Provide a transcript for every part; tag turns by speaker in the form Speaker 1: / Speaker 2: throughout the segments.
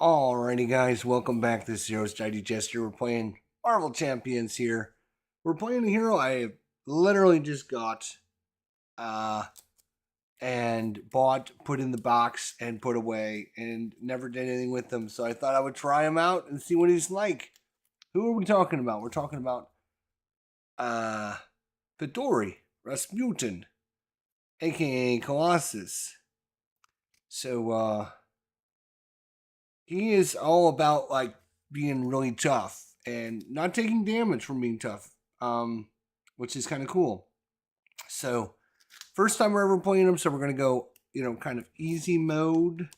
Speaker 1: Alrighty, guys, welcome back. This is your host, ID Jester. We're playing Marvel Champions here. We're playing a hero I literally just got uh, and bought, put in the box, and put away, and never did anything with them. So I thought I would try him out and see what he's like. Who are we talking about? We're talking about uh, Fedori, Rasputin, aka Colossus. So, he is all about like being really tough and not taking damage from being tough, which is kind of cool. So, first time we're ever playing him, so we're gonna go, kind of easy mode.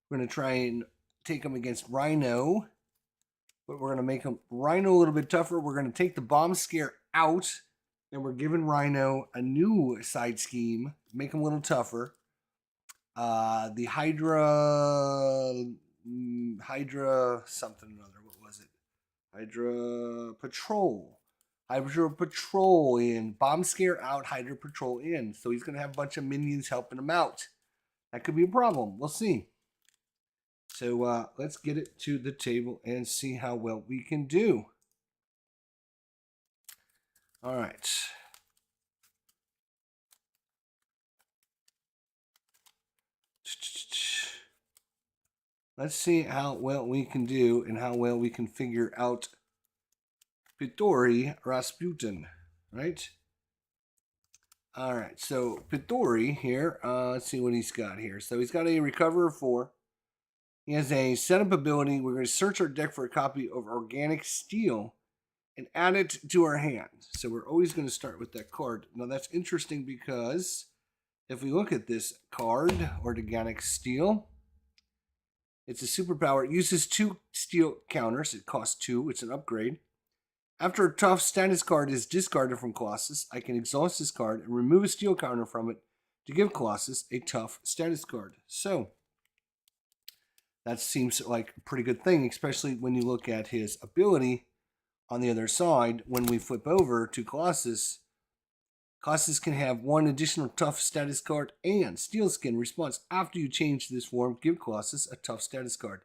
Speaker 1: We're gonna try and take him against Rhino, but we're gonna make him Rhino a little bit tougher. We're gonna take the bomb scare out, and we're giving Rhino a new side scheme, make him a little tougher. The Hydra something or other. What was it? Hydra Patrol. Hydra Patrol in. Bomb Scare out, Hydra Patrol in. So he's going to have a bunch of minions helping him out. That could be a problem. We'll see. So let's get it to the table and see how well we can do. All right. Let's see how well we can do and how well we can figure out Fedori Rasputin, right? All right, so Fedori here, let's see what he's got here. So he's got a Recover of 4. He has a setup ability. We're going to search our deck for a copy of Organic Steel and add it to our hand. So we're always going to start with that card. Now that's interesting because if we look at this card, Organic Steel, it's a superpower. It uses 2 steel counters. It costs 2. It's an upgrade. After a tough status card is discarded from Colossus, I can exhaust this card and remove a steel counter from it to give Colossus a tough status card. So, that seems like a pretty good thing, especially when you look at his ability on the other side. When we flip over to Colossus, Colossus can have 1 additional tough status card and Steel Skin response after you change this form. Give Colossus a tough status card.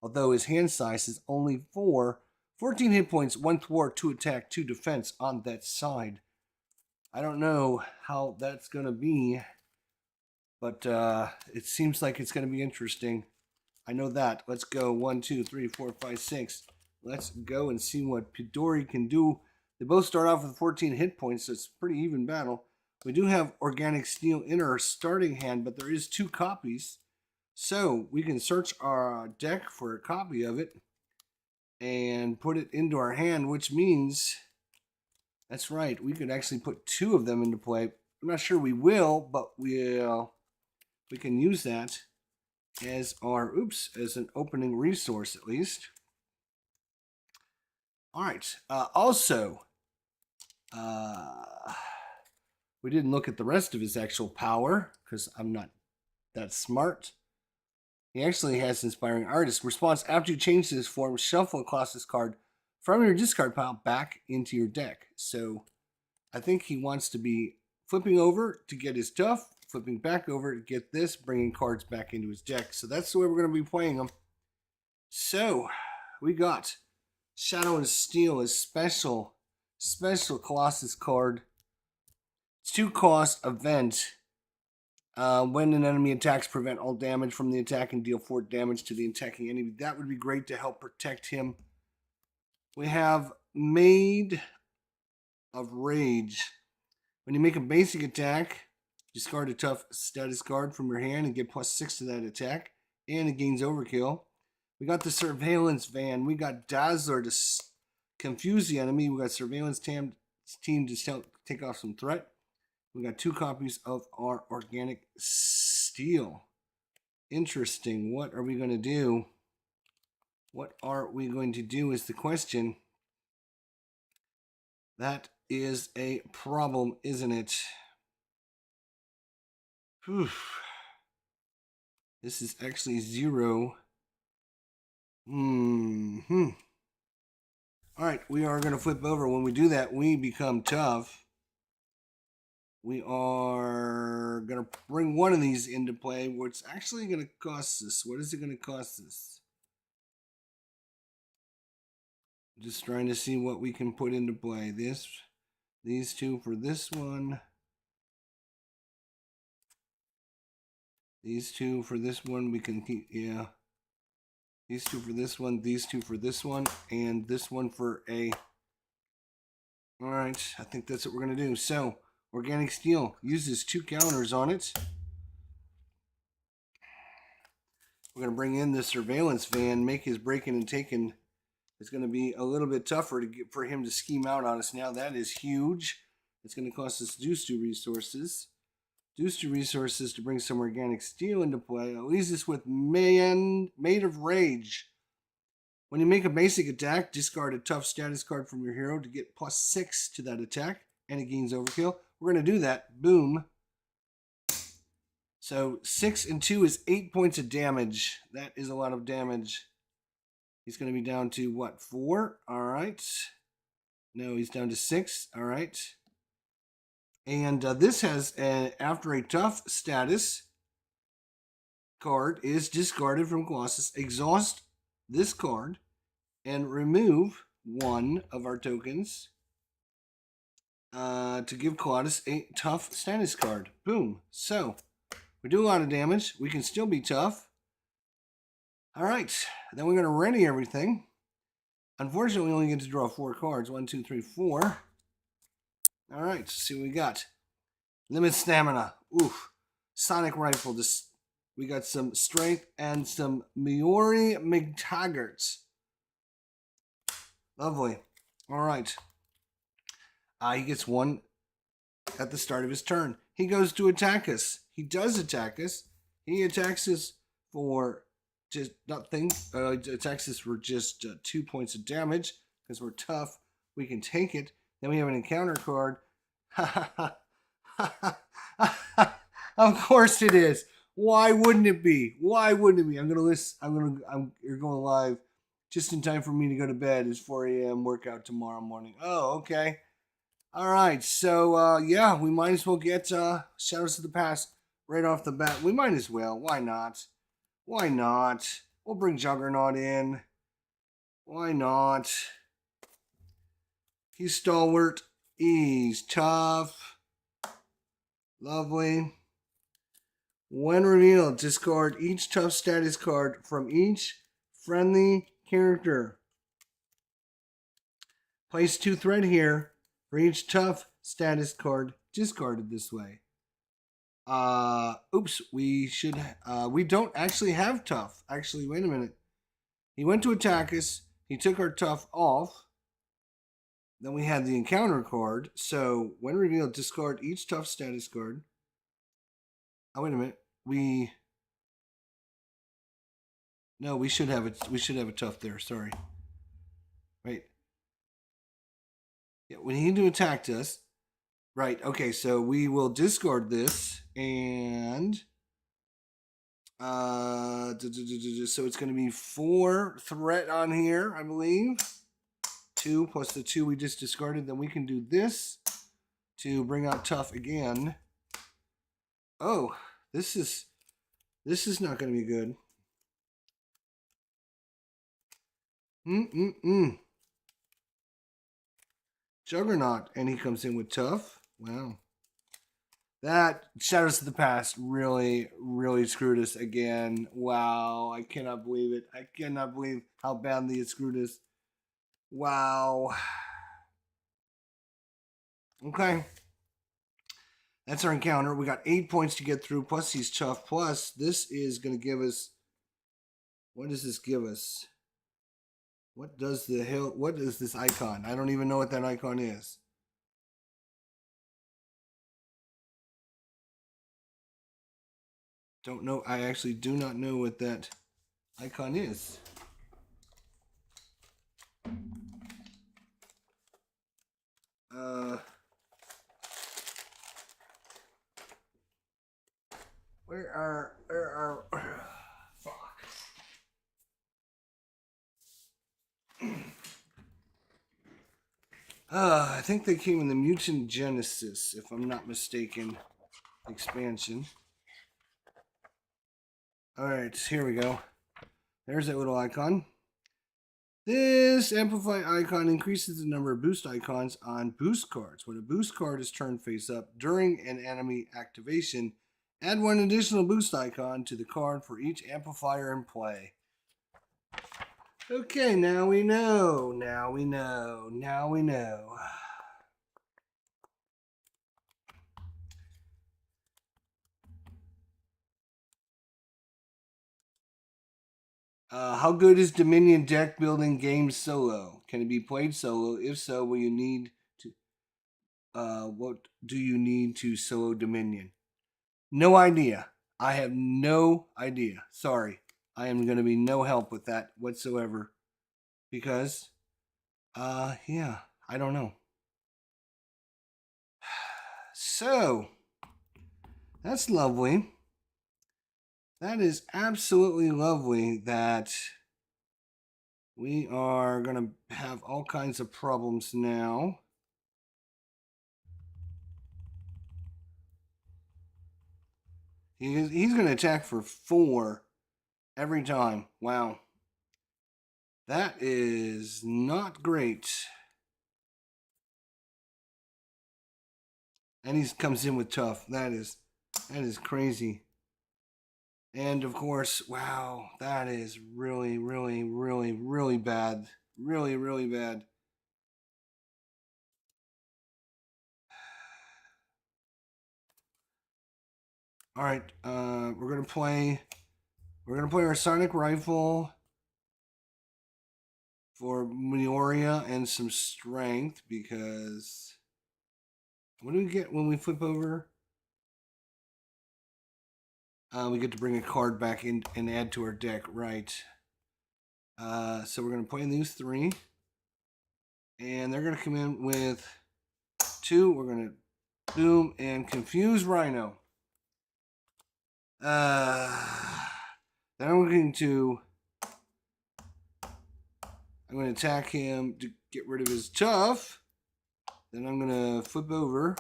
Speaker 1: Although his hand size is only 14 hit points, 1 thwart, 2 attack, 2 defense on that side. I don't know how that's going to be, but it seems like it's going to be interesting. I know that. Let's go 1, 2, 3, 4, 5, 6. Let's go and see what Fedori can do. They both start off with 14 hit points, so it's a pretty even battle. We do have Organic Steel in our starting hand, but there is 2 copies. So we can search our deck for a copy of it and put it into our hand, which means, that's right, we could actually put 2 of them into play. I'm not sure we will, but we can use that as our, as an opening resource at least. All right, also, we didn't look at the rest of his actual power because I'm not that smart. He actually has Inspiring Artist. Response: after you change this form, shuffle a Colossus card from your discard pile back into your deck. So I think he wants to be flipping over to get his tough, flipping back over to get this, bringing cards back into his deck. So that's the way we're going to be playing him. So we got Shadow and Steel, is special Colossus card. It's 2 cost event. When an enemy attacks, prevent all damage from the attack and deal 4 damage to the attacking enemy. That would be great to help protect him. We have Maid of Rage. When you make a basic attack, discard a tough status card from your hand and get +6 to that attack. And it gains overkill. We got the Surveillance Van. We got Dazzler to confuse the enemy. We got Surveillance Team to take off some threat. We got 2 copies of our Organic Steel. Interesting. What are we going to do? What are we going to do is the question. That is a problem, isn't it? Whew. This is actually 0. All right, we are going to flip over. When we do that, we become tough. We are going to bring 1 of these into play. What's actually going to cost us? What is it going to cost us? Just trying to see what we can put into play. These two for this one. These two for this one. We can keep, yeah. These two for this one. These two for this one. And this one for a... Alright, I think that's what we're going to do. So, organic steel uses 2 counters on it. We're going to bring in the surveillance van, make his breaking and taking. It's going to be a little bit tougher for him to scheme out on us now. That is huge. It's going to cost us deuce 2 resources. Deuce 2 resources to bring some organic steel into play. It leaves us with Made of Rage. When you make a basic attack, discard a tough status card from your hero to get +6 to that attack, and it gains overkill. We're going to do that. Boom. So 6 and 2 is 8 points of damage. That is a lot of damage. He's going to be down to what? 4? All right. No, he's down to 6. All right. And this has, after a tough status card is discarded from Colossus, exhaust this card and remove 1 of our tokens to give Colossus a tough status card. Boom. So we do a lot of damage. We can still be tough. All right. Then we're going to ready everything. Unfortunately, we only get to draw 4 cards. 1, 2, 3, 4. All right. Let's see what we got. Limit stamina. Oof. Sonic rifle. We got some strength and some Maori McTaggarts. Lovely. All right. He gets 1 at the start of his turn. He goes to attack us. He does attack us. He attacks us for just nothing. Attacks us for just 2 points of damage because we're tough. We can take it. Then we have an encounter card. Of course it is. Why wouldn't it be? Why wouldn't it be? You're going live just in time for me to go to bed. It's 4 a.m. workout tomorrow morning. Oh, okay. All right. So, yeah, we might as well get Shadows of the Past right off the bat. We might as well. Why not? Why not? We'll bring Juggernaut in. Why not? He's stalwart. He's tough. Lovely. When revealed, discard each tough status card from each friendly character. Place 2 threat here for each tough status card discarded this way. Oops, we don't actually have tough. Actually, wait a minute. He went to attack us. He took our tough off. Then we had the encounter card. So when revealed, discard each tough status card. Oh, wait a minute. We should have it. We should have a tough there. Sorry. Right. Yeah, when he attacked us. Right. Okay. So we will discard this and so it's going to be 4 threat on here, I believe. 2 plus the 2 we just discarded. Then we can do this to bring out tough again. Oh, this is not going to be good. Juggernaut, and he comes in with tough. Wow. That Shadows of the Past really, really screwed us again. Wow, I cannot believe it. I cannot believe how badly it screwed us. Wow. Okay. That's our encounter. We got 8 points to get through, plus he's tough. Plus, this is going to give us... What does this give us? What does this icon? I don't even know what that icon is. Don't know. I actually do not know what that icon is. Where are fuck. I think they came in the Mutant Genesis, if I'm not mistaken, expansion. Alright, here we go. There's that little icon. This amplify icon increases the number of boost icons on boost cards. When a boost card is turned face up during an enemy activation, add one additional boost icon to the card for each amplifier in play. Okay, now we know. Now we know. Now we know. How good is Dominion deck building game solo? Can it be played solo? If so, will you need to? What do you need to solo Dominion? No idea. I have no idea. Sorry, I am going to be no help with that whatsoever, because, yeah, I don't know. So that's lovely. That is absolutely lovely that we are going to have all kinds of problems now. He's going to attack for 4 every time. Wow. That is not great. And he comes in with tough. That is crazy. And of course, wow, that is really, really, really, really bad. Really, really bad. All right, we're gonna play our sonic rifle for Meoria and some strength, because what do we get when we flip over? We get to bring a card back in and add to our deck, right? So we're gonna play these 3, and they're gonna come in with 2. We're gonna boom and confuse Rhino. Then I'm going to attack him to get rid of his tough. Then I'm going to flip over.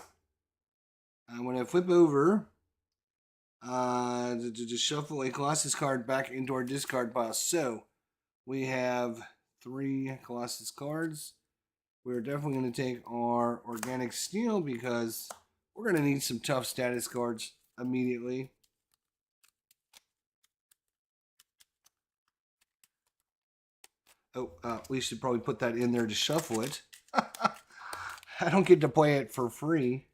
Speaker 1: When I flip over, to shuffle a Colossus card back into our discard pile. So we have 3 Colossus cards. We're definitely going to take our organic steel, because we're going to need some tough status cards immediately. Oh, we should probably put that in there to shuffle it. I don't get to play it for free.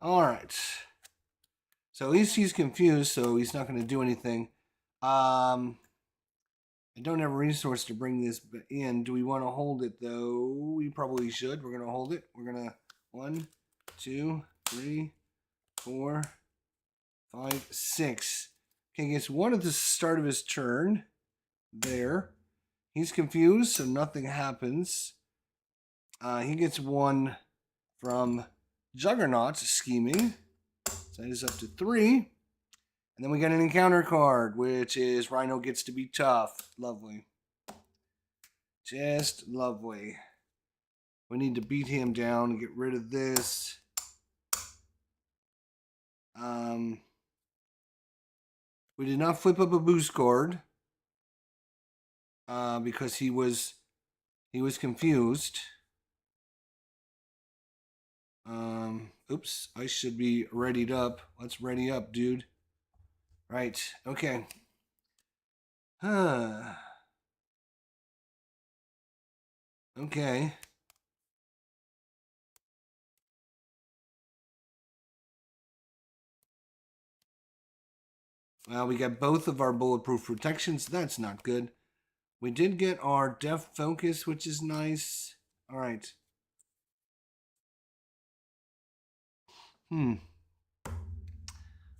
Speaker 1: All right. So at least he's confused, so he's not going to do anything. I don't have a resource to bring this in. Do we want to hold it, though? We probably should. We're going to hold it. We're going to 1, 2, 3, 4, 5, 6. Okay, gets 1 at the start of his turn. There. He's confused, so nothing happens. He gets 1 from Juggernaut scheming. So that is up to 3. And then we get an encounter card, which is Rhino gets to be tough. Lovely. Just lovely. We need to beat him down and get rid of this. We did not flip up a boost card, because he was confused. Oops, I should be readied up. Let's ready up, dude. Right, okay. Okay. Well, we got both of our bulletproof protections. That's not good. We did get our def focus, which is nice. All right.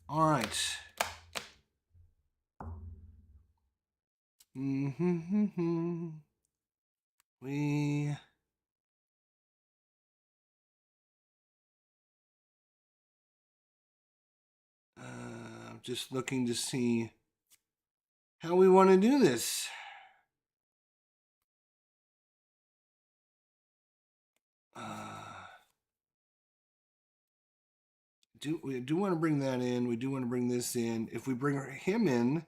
Speaker 1: All right. We just looking to see how we want to do this. We do want to bring that in. We do want to bring this in. If we bring him in,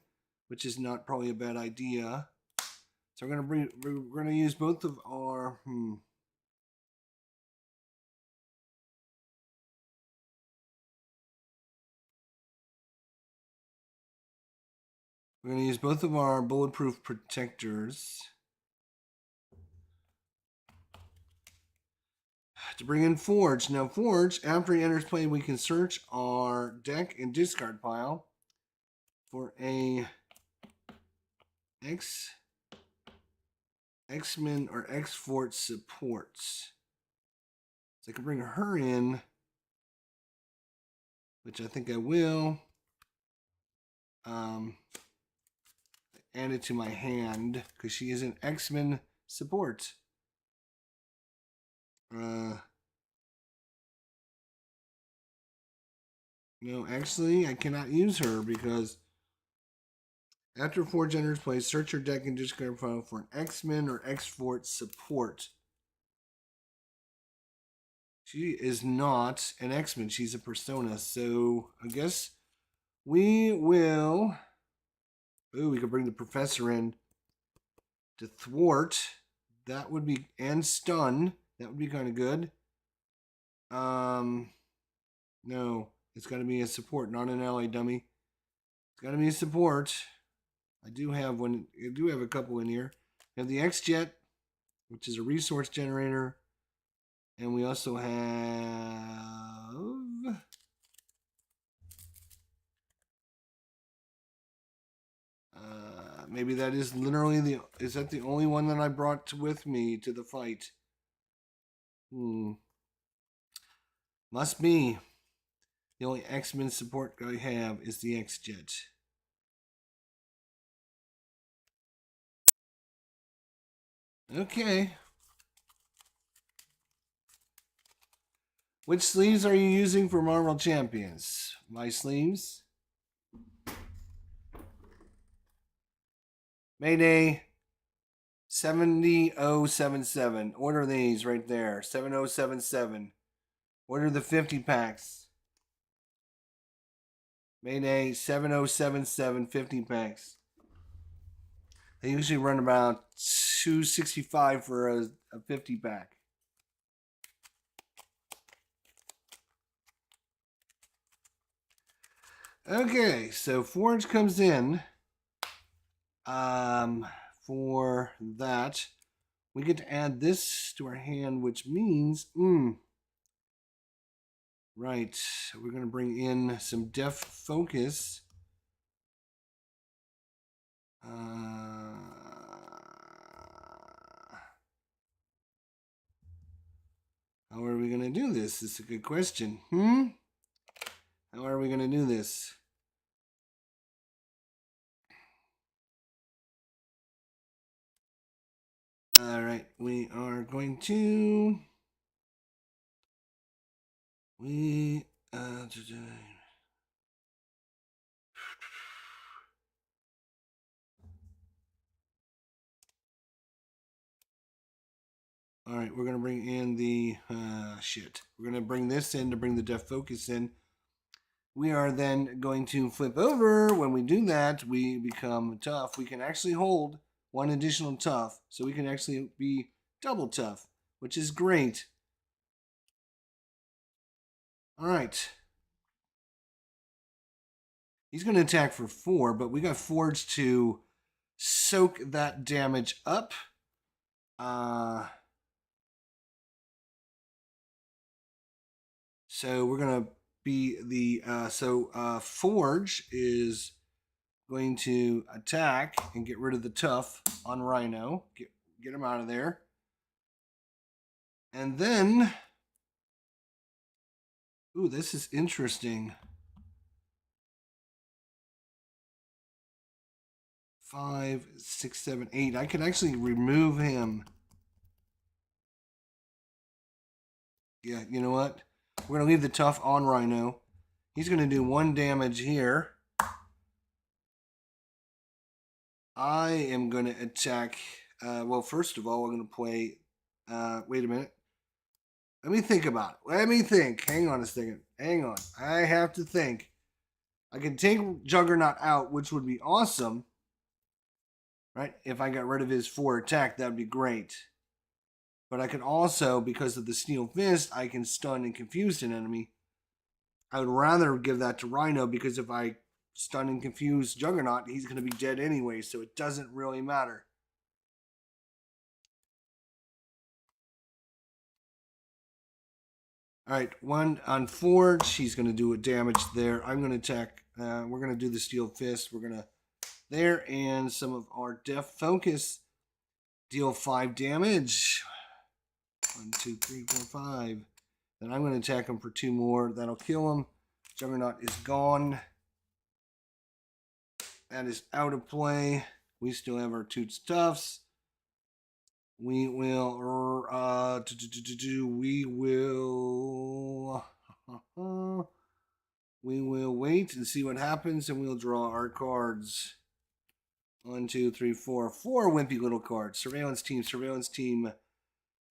Speaker 1: which is not probably a bad idea. So we're gonna use both of our We're gonna use both of our bulletproof protectors to bring in Forge. Now Forge, after he enters play, we can search our deck and discard pile for a X-Men or X-Fort supports. So I can bring her in, which I think I will. Add it to my hand because she is an X-Men support. No, actually, I cannot use her because after Forge enters play, search your deck and discard file for an X-Men or X-Fort support. She is not an X-Men. She's a persona. So I guess we will. Ooh, we could bring the professor in to thwart. That would be, and stun. That would be kind of good. No, it's got to be a support, not an ally dummy. It's got to be a support. I do have one. I do have a couple in here. We have the X-Jet, which is a resource generator, and we also have maybe that is literally the. Is that the only one that I brought with me to the fight? Must be. The only X-Men support I have is the X-Jet. Okay. Which sleeves are you using for Marvel Champions? My sleeves. Mayday 70077. Order these right there. 7077. Order the 50 packs. Mayday 7077 50 packs. They usually run about $265 for a 50 pack. Okay, so Forge comes in. For that, we get to add this to our hand, which means, right, we're going to bring in some Def Focus. How are we going to do this? This is a good question. How are we going to do this? All right, we are going to. All right, we're going to bring in the We're going to bring this in to bring the Def Focus in. We are then going to flip over. When we do that, we become tough. We can actually hold one additional tough, so we can actually be double tough, which is great. All right. He's going to attack for 4, but we got Forge to soak that damage up. So we're going to be the Forge is going to attack and get rid of the tough on Rhino. Get him out of there. And then, ooh, this is interesting. 5, 6, 7, 8. I can actually remove him. Yeah, you know what? We're going to leave the tough on Rhino. He's going to do 1 damage here. I am going to attack. Well, first of all, I'm going to play. Wait a minute. Let me think about it. Let me think. Hang on a second. Hang on. I have to think. I can take Juggernaut out, which would be awesome. Right? If I got rid of his 4 attack, that would be great. But I can also, because of the Steel Fist, I can stun and confuse an enemy. I would rather give that to Rhino because if I stun and confuse Juggernaut, he's going to be dead anyway, so it doesn't really matter. Alright, 1 on Forge. He's going to do a damage there. I'm going to attack. We're going to do the Steel Fist. We're going to there, and some of our Death Focus deal 5 damage. 1, 2, 3, 4, 5. Then I'm going to attack him for 2 more. That'll kill him. Juggernaut is gone. That is out of play. We still have our Toots Tufts. We will wait and see what happens, and we'll draw our cards. 1, 2, 3, 4. 4 wimpy little cards. Surveillance team.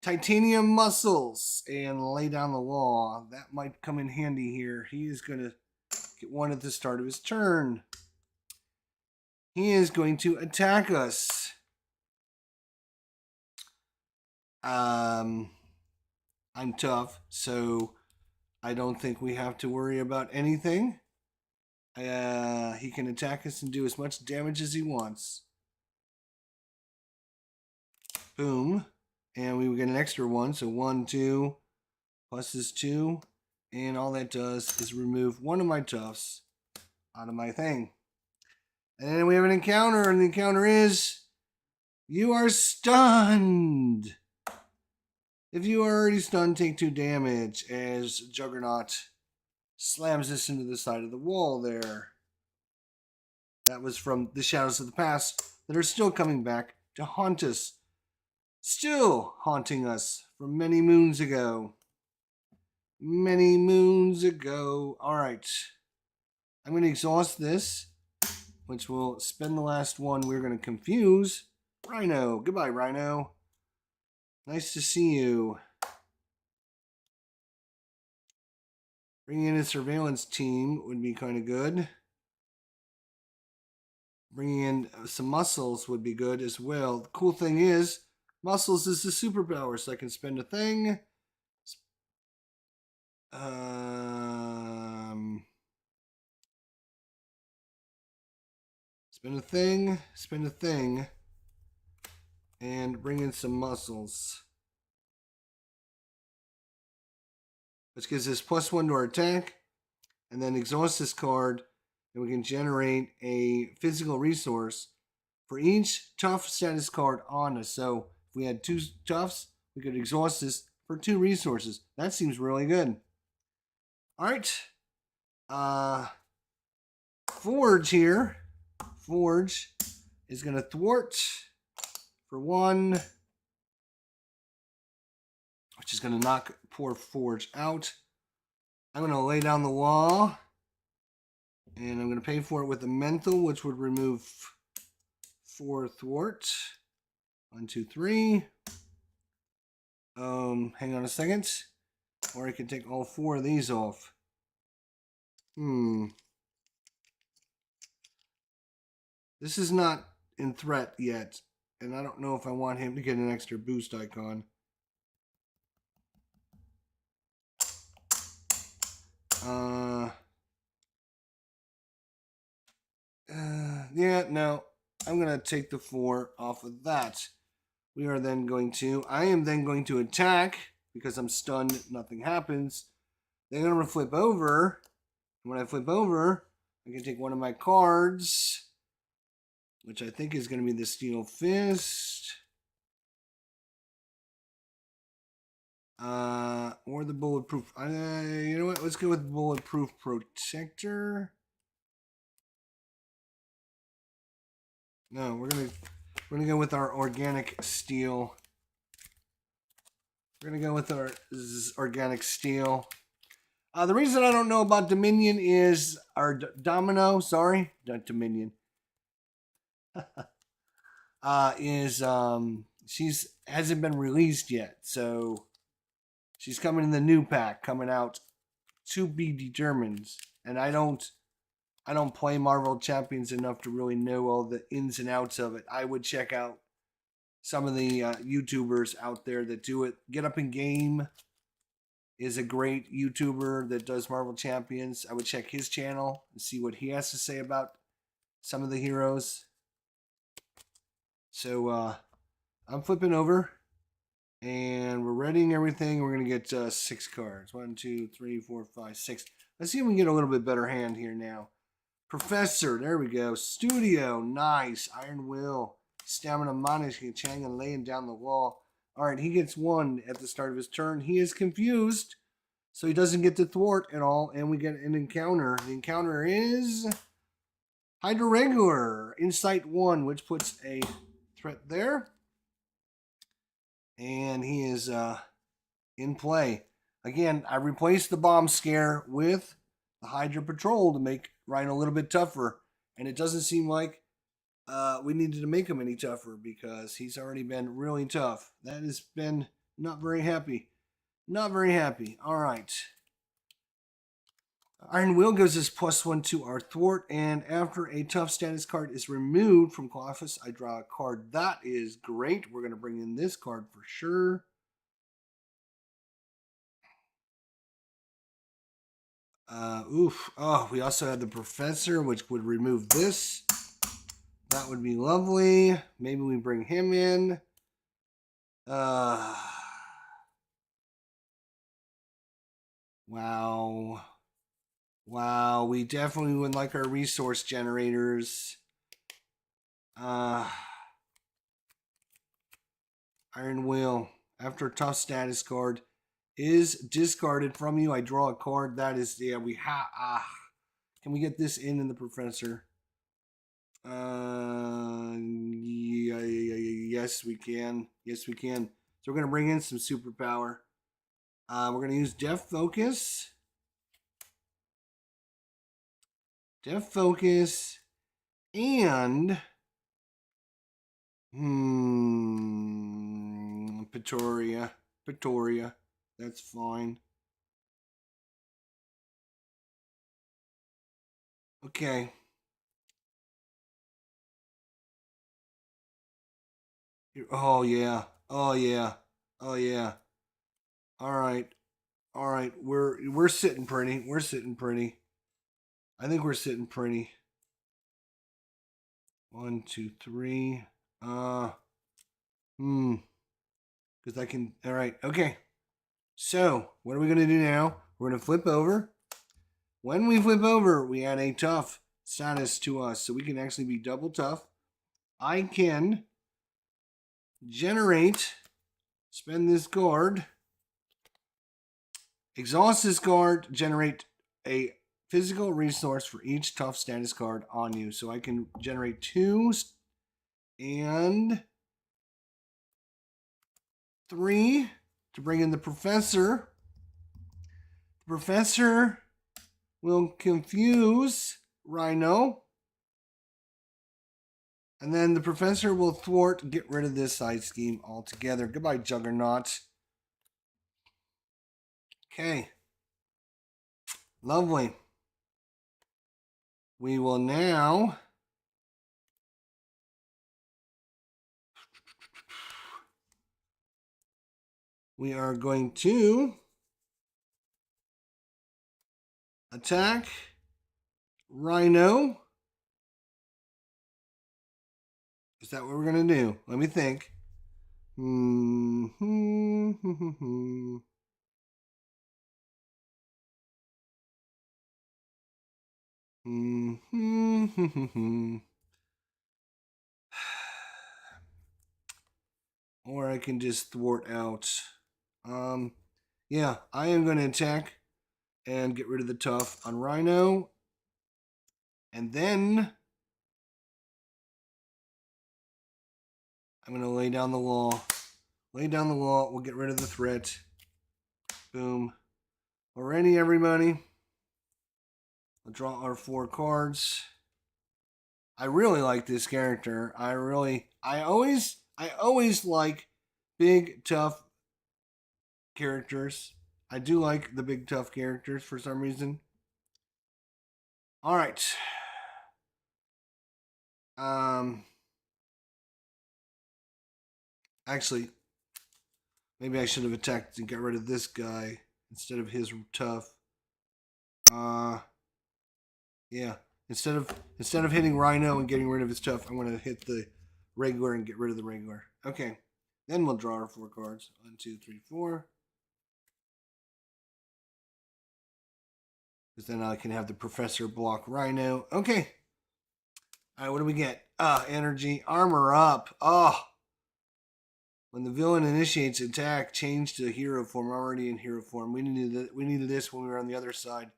Speaker 1: Titanium muscles and lay down the law. That might come in handy here. He is going to get 1 at the start of his turn. He is going to attack us. I'm tough, so I don't think we have to worry about anything. He can attack us and do as much damage as he wants. Boom. And we get an extra 1, so 1, 2, plus is 2. And all that does is remove 1 of my Tufts out of my thing. And then we have an encounter, and the encounter is, you are stunned. If you are already stunned, take 2 damage as Juggernaut slams us into the side of the wall there. That was from the shadows of the past that are still coming back to haunt us. Still haunting us from many moons ago. Many moons ago. Alright. I'm going to exhaust this, which will spend the last one. We're going to confuse Rhino. Goodbye, Rhino. Nice to see you. Bringing in a surveillance team would be kind of good. Bringing in some muscles would be good as well. The cool thing is, muscles is the superpower, so I can spend a thing. Spend a thing, and bring in some muscles. Which gives us +1 to our attack, and then exhaust this card, and we can generate a physical resource for each tough status card on us. So if we had 2 toughs, we could exhaust this for 2 resources. That seems really good. Alright. Forge here. Forge is going to thwart for 1, which is going to knock poor Forge out. I'm going to lay down the law, and I'm going to pay for it with a mental, which would remove 4 thwart. 1, 2, 3. Hang on a second. Or I can take all 4 of these off. This is not in threat yet, and I don't know if I want him to get an extra boost icon. Yeah, no. I'm going to take the 4 off of that. I am then going to attack, because I'm stunned, nothing happens. Then I'm going to flip over. And when I flip over, I can take 1 of my cards, which I think is going to be the Steel Fist. Or the Bulletproof. You know what? Let's go with Bulletproof Protector. No, we're gonna go with our organic steel. We're gonna go with our organic steel. The reason I don't know about Dominion is our Domino. Sorry, not Dominion. She's hasn't been released yet, so She's coming in the new pack, coming out to be determined. And I don't play Marvel Champions enough to really know all the ins and outs of it. I would check out some of the YouTubers out there that do it. Get Up in Game is a great YouTuber that does Marvel Champions. I would check his channel and see what he has to say about some of the heroes. So I'm flipping over, and we're readying everything. We're going to get 6 cards. 1, 2, 3, 4, 5, 6. Let's see if we can get a little bit better hand here now. Professor, there we go. Studio, nice. Iron Will. Stamina minus, Chang and laying down the wall. All right, he gets 1 at the start of his turn. He is confused, so he doesn't get to thwart at all, and we get an encounter. The encounter is Hydra Regular, Insight 1, which puts a threat there. And he is in play. Again, I replaced the Bomb Scare with the Hydra Patrol to make Rhino a little bit tougher. And it doesn't seem like we needed to make him any tougher because he's already been really tough. That has been not very happy. Not very happy. All right. Iron Will gives us +1 to our thwart, and after a tough status card is removed from COLOSSUS, I draw a card. That is great. We're going to bring in this card for sure. Oh, we also have the Professor, which would remove this. That would be lovely. Maybe we bring him in. Wow. Wow, we definitely would like our resource generators. Iron Will. After a tough status card is discarded from you, I draw a card. That is, yeah, we have. Can we get this in the Professor? Yes, we can. Yes, we can. So we're going to bring in some superpower. We're going to use Def Focus. Def Focus and Pretoria. That's fine. Okay. Oh yeah. Oh yeah. Oh yeah. All right. All right. We're sitting pretty. We're sitting pretty. I think we're sitting pretty. 1, 2, 3. Because I can. All right. Okay. So what are we gonna do now? We're gonna flip over. When we flip over, we add a tough status to us, so we can actually be double tough. I can generate, spend this card, exhaust this card, generate a physical resource for each tough status card on you. So I can generate 2 and 3 to bring in the Professor. The Professor will confuse Rhino. And then the Professor will thwart, get rid of this side scheme altogether. Goodbye, Juggernaut. Okay. Lovely. We will now we are going to attack Rhino. Is that what we're going to do? Let me think. Or I can just thwart out. Yeah, I am going to attack and get rid of the tough on Rhino. And then I'm going to lay down the law. Lay down the law. We'll get rid of the threat. Boom. Alrighty, everybody. We'll draw our 4 cards. I really like this character. I always like big, tough characters. I do like the big tough characters for some reason. All right. Actually, maybe I should have attacked and got rid of this guy instead of his tough. Yeah. Instead of hitting Rhino and getting rid of his tough, I'm gonna hit the regular and get rid of the regular. Okay. Then we'll draw our 4 cards. 1, 2, 3, 4. Because then I can have the professor block Rhino. Okay. Alright, what do we get? Energy. Armor up. Oh. When the villain initiates attack, change to hero form. I'm already in hero form. We needed this when we were on the other side.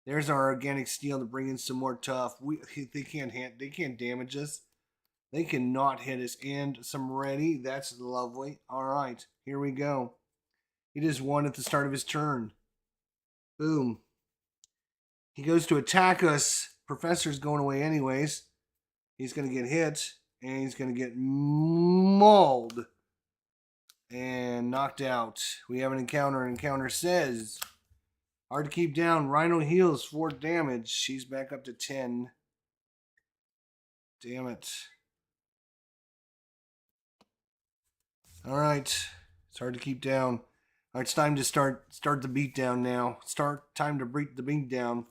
Speaker 1: There's our organic steel to bring in some more tough. They can't damage us. They cannot hit us. And some ready. That's lovely. All right, here we go. He just won at the start of his turn. Boom. He goes to attack us. Professor's going away anyways. He's going to get hit. And he's going to get mauled. And knocked out. We have an encounter. Encounter says, hard to keep down. Rhino heals 4 damage. She's back up to 10. Damn it. All right. It's hard to keep down. All right, it's time to start the beat down now. Time to bring the beat down.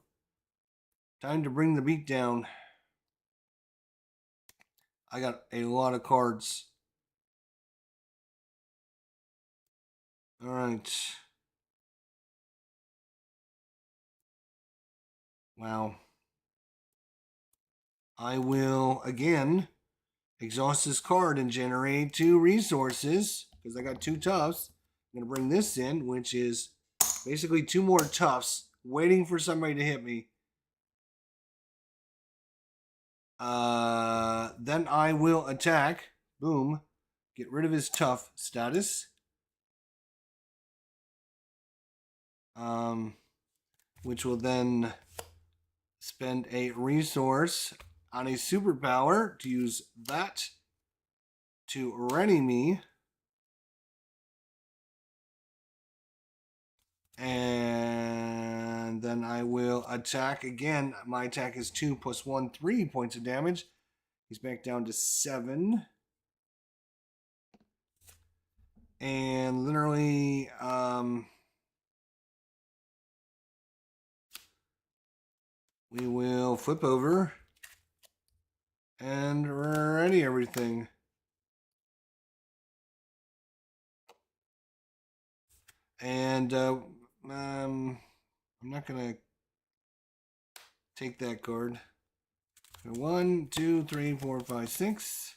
Speaker 1: Time to bring the beat down. I got a lot of cards. All right. Wow. I will, again, exhaust this card and generate 2 resources because I got 2 toughs. I'm going to bring this in, which is basically 2 more toughs waiting for somebody to hit me. Then I will attack. Boom. Get rid of his tough status. Which will then spend a resource on a superpower to use that to ready me. And then I will attack again. My attack is 2 + 1, 3 points of damage. He's back down to 7. And literally, we will flip over and ready everything. And I'm not gonna take that card. 1, 2, 3, 4, 5, 6.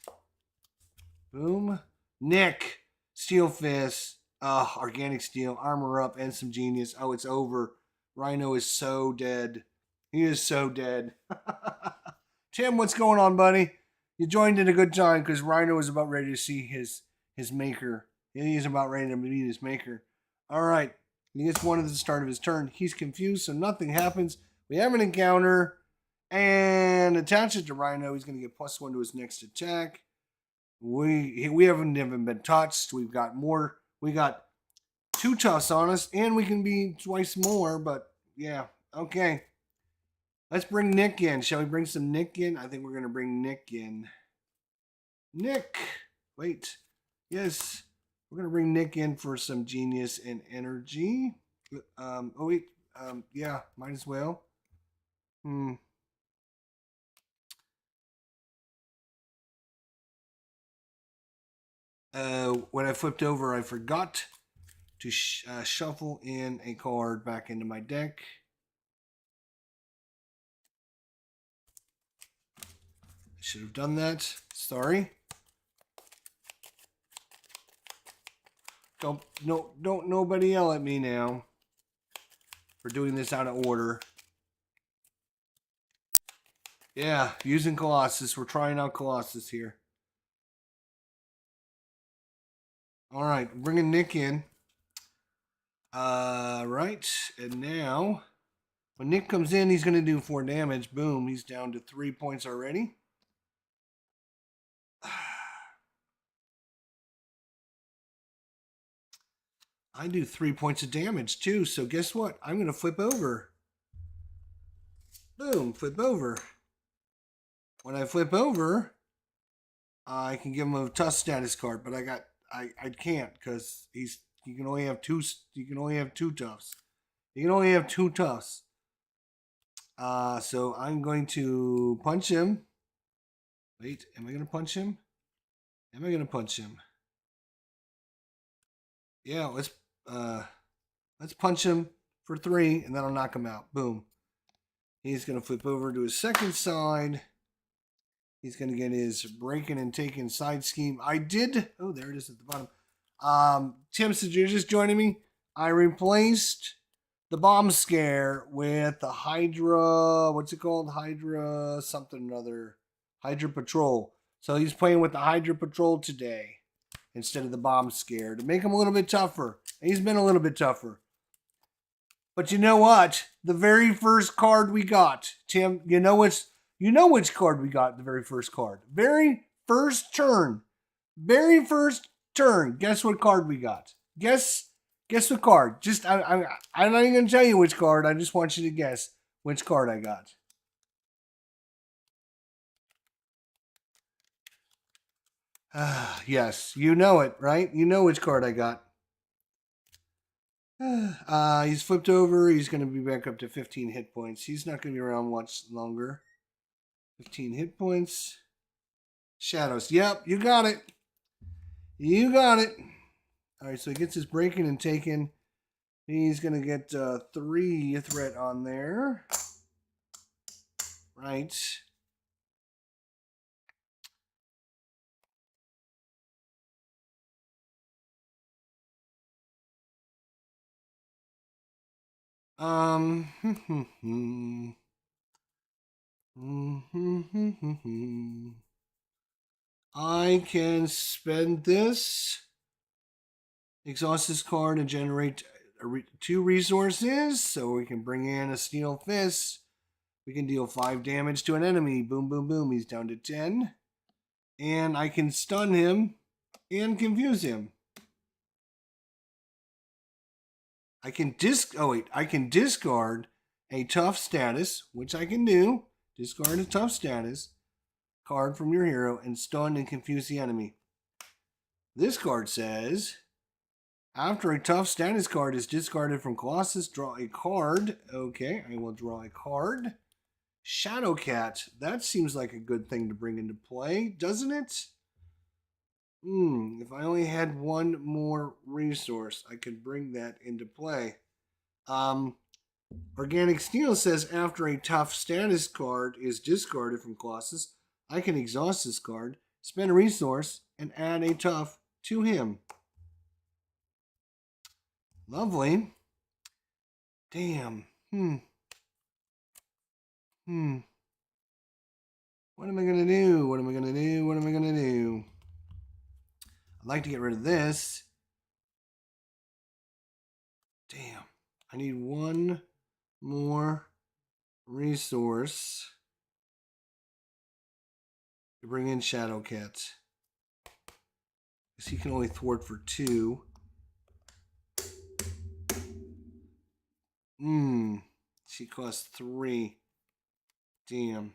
Speaker 1: Boom. Nick. Steel Fist. Organic Steel. Armor up and some genius. Oh, it's over. Rhino is so dead. He is so dead. Tim, what's going on, buddy? You joined in a good time because Rhino is about ready to see his maker. He is about ready to meet his maker. All right. He gets 1 at the start of his turn. He's confused, so nothing happens. We have an encounter. And attach it to Rhino. He's going to get +1 to his next attack. We haven't even been touched. We've got more. We got 2 toughs on us, and we can be twice more. But yeah, okay. Let's bring Nick in. Shall we bring some Nick in? I think we're going to bring Nick in. Nick. Wait. Yes. We're going to bring Nick in for some genius and energy. Oh, wait. Yeah, might as well. When I flipped over, I forgot to shuffle in a card back into my deck. I should have done that. Sorry. Don't nobody yell at me now for doing this out of order. Yeah, using Colossus. We're trying out Colossus here. All right, bringing Nick in. Right, and now when Nick comes in, he's going to do 4 damage. Boom, he's down to 3 points already. I do 3 points of damage too, so guess what? I'm going to flip over. Boom, flip over. When I flip over, I can give him a tough status card, but I can't because you can only have two toughs. You can only have two toughs. So I'm going to punch him. Wait, am I going to punch him? Am I going to punch him? Yeah, let's punch him for 3, and that'll knock him out. Boom. He's going to flip over to his second side. He's going to get his breaking and taking side scheme. Oh, there it is at the bottom. Tim, since you're just joining me, I replaced the bomb scare with the Hydra, what's it called? Hydra something or other. Hydra Patrol. So he's playing with the Hydra Patrol today instead of the bomb scare to make him a little bit tougher. And he's been a little bit tougher. But you know what? The very first card we got, Tim, you know which card we got, the very first card. Very first turn. Guess what card we got? Guess what card? I'm not even going to tell you which card. I just want you to guess which card I got. Yes, you know it, right? You know which card I got. He's flipped over. He's going to be back up to 15 hit points. He's not going to be around much longer. 15 hit points. Shadows. Yep, you got it. You got it. All right, so he gets his breaking and taking. He's going to get 3 threat on there. Right. I can spend this, exhaust this card, and generate 2 resources. So we can bring in a Steel Fist. We can deal 5 damage to an enemy. Boom, boom, boom. He's down to 10. And I can stun him and confuse him. I can discard a tough status, which I can do. Discard a tough status card from your hero and stun and confuse the enemy. This card says, after a tough status card is discarded from Colossus, draw a card. Okay, I will draw a card. Shadowcat. That seems like a good thing to bring into play, doesn't it? If I only had 1 more resource, I could bring that into play. Organic Steel says after a tough status card is discarded from Colossus, I can exhaust this card, spend a resource, and add a tough to him. Lovely. Damn. What am I going to do? What am I going to do? What am I going to do? I'd like to get rid of this. Damn. I need 1 more resource to bring in Shadowcat. Because he can only thwart for 2. She costs 3. Damn.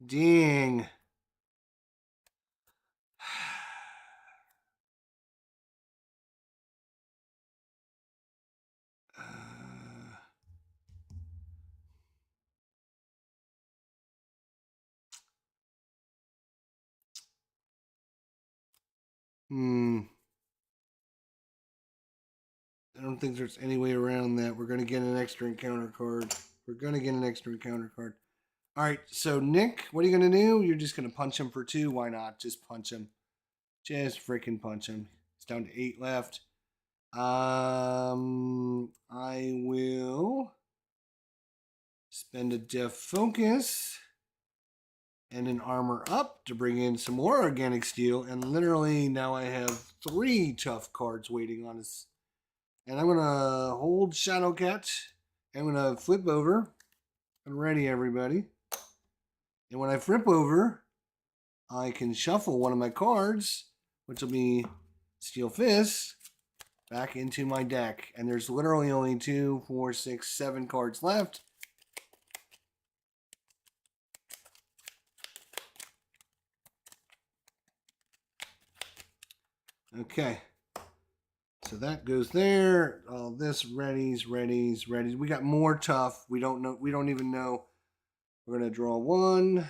Speaker 1: Dang. I don't think there's any way around that. We're going to get an extra encounter card. All right, so Nick, what are you going to do? You're just going to punch him for 2. Why not? Just punch him. Just freaking punch him. It's down to 8 left. I will spend a Def Focus and an Armor Up to bring in some more Organic Steel. And literally now I have 3 tough cards waiting on us. And I'm going to hold Shadowcat. I'm going to flip over. I'm ready, everybody. And when I flip over, I can shuffle one of my cards, which will be Steel Fist. back into my deck. And there's literally only 2, 4, 6, 7 cards left. Okay. So that goes there. All this readies. We got more tough. We don't know. We don't even know. We're gonna draw 1,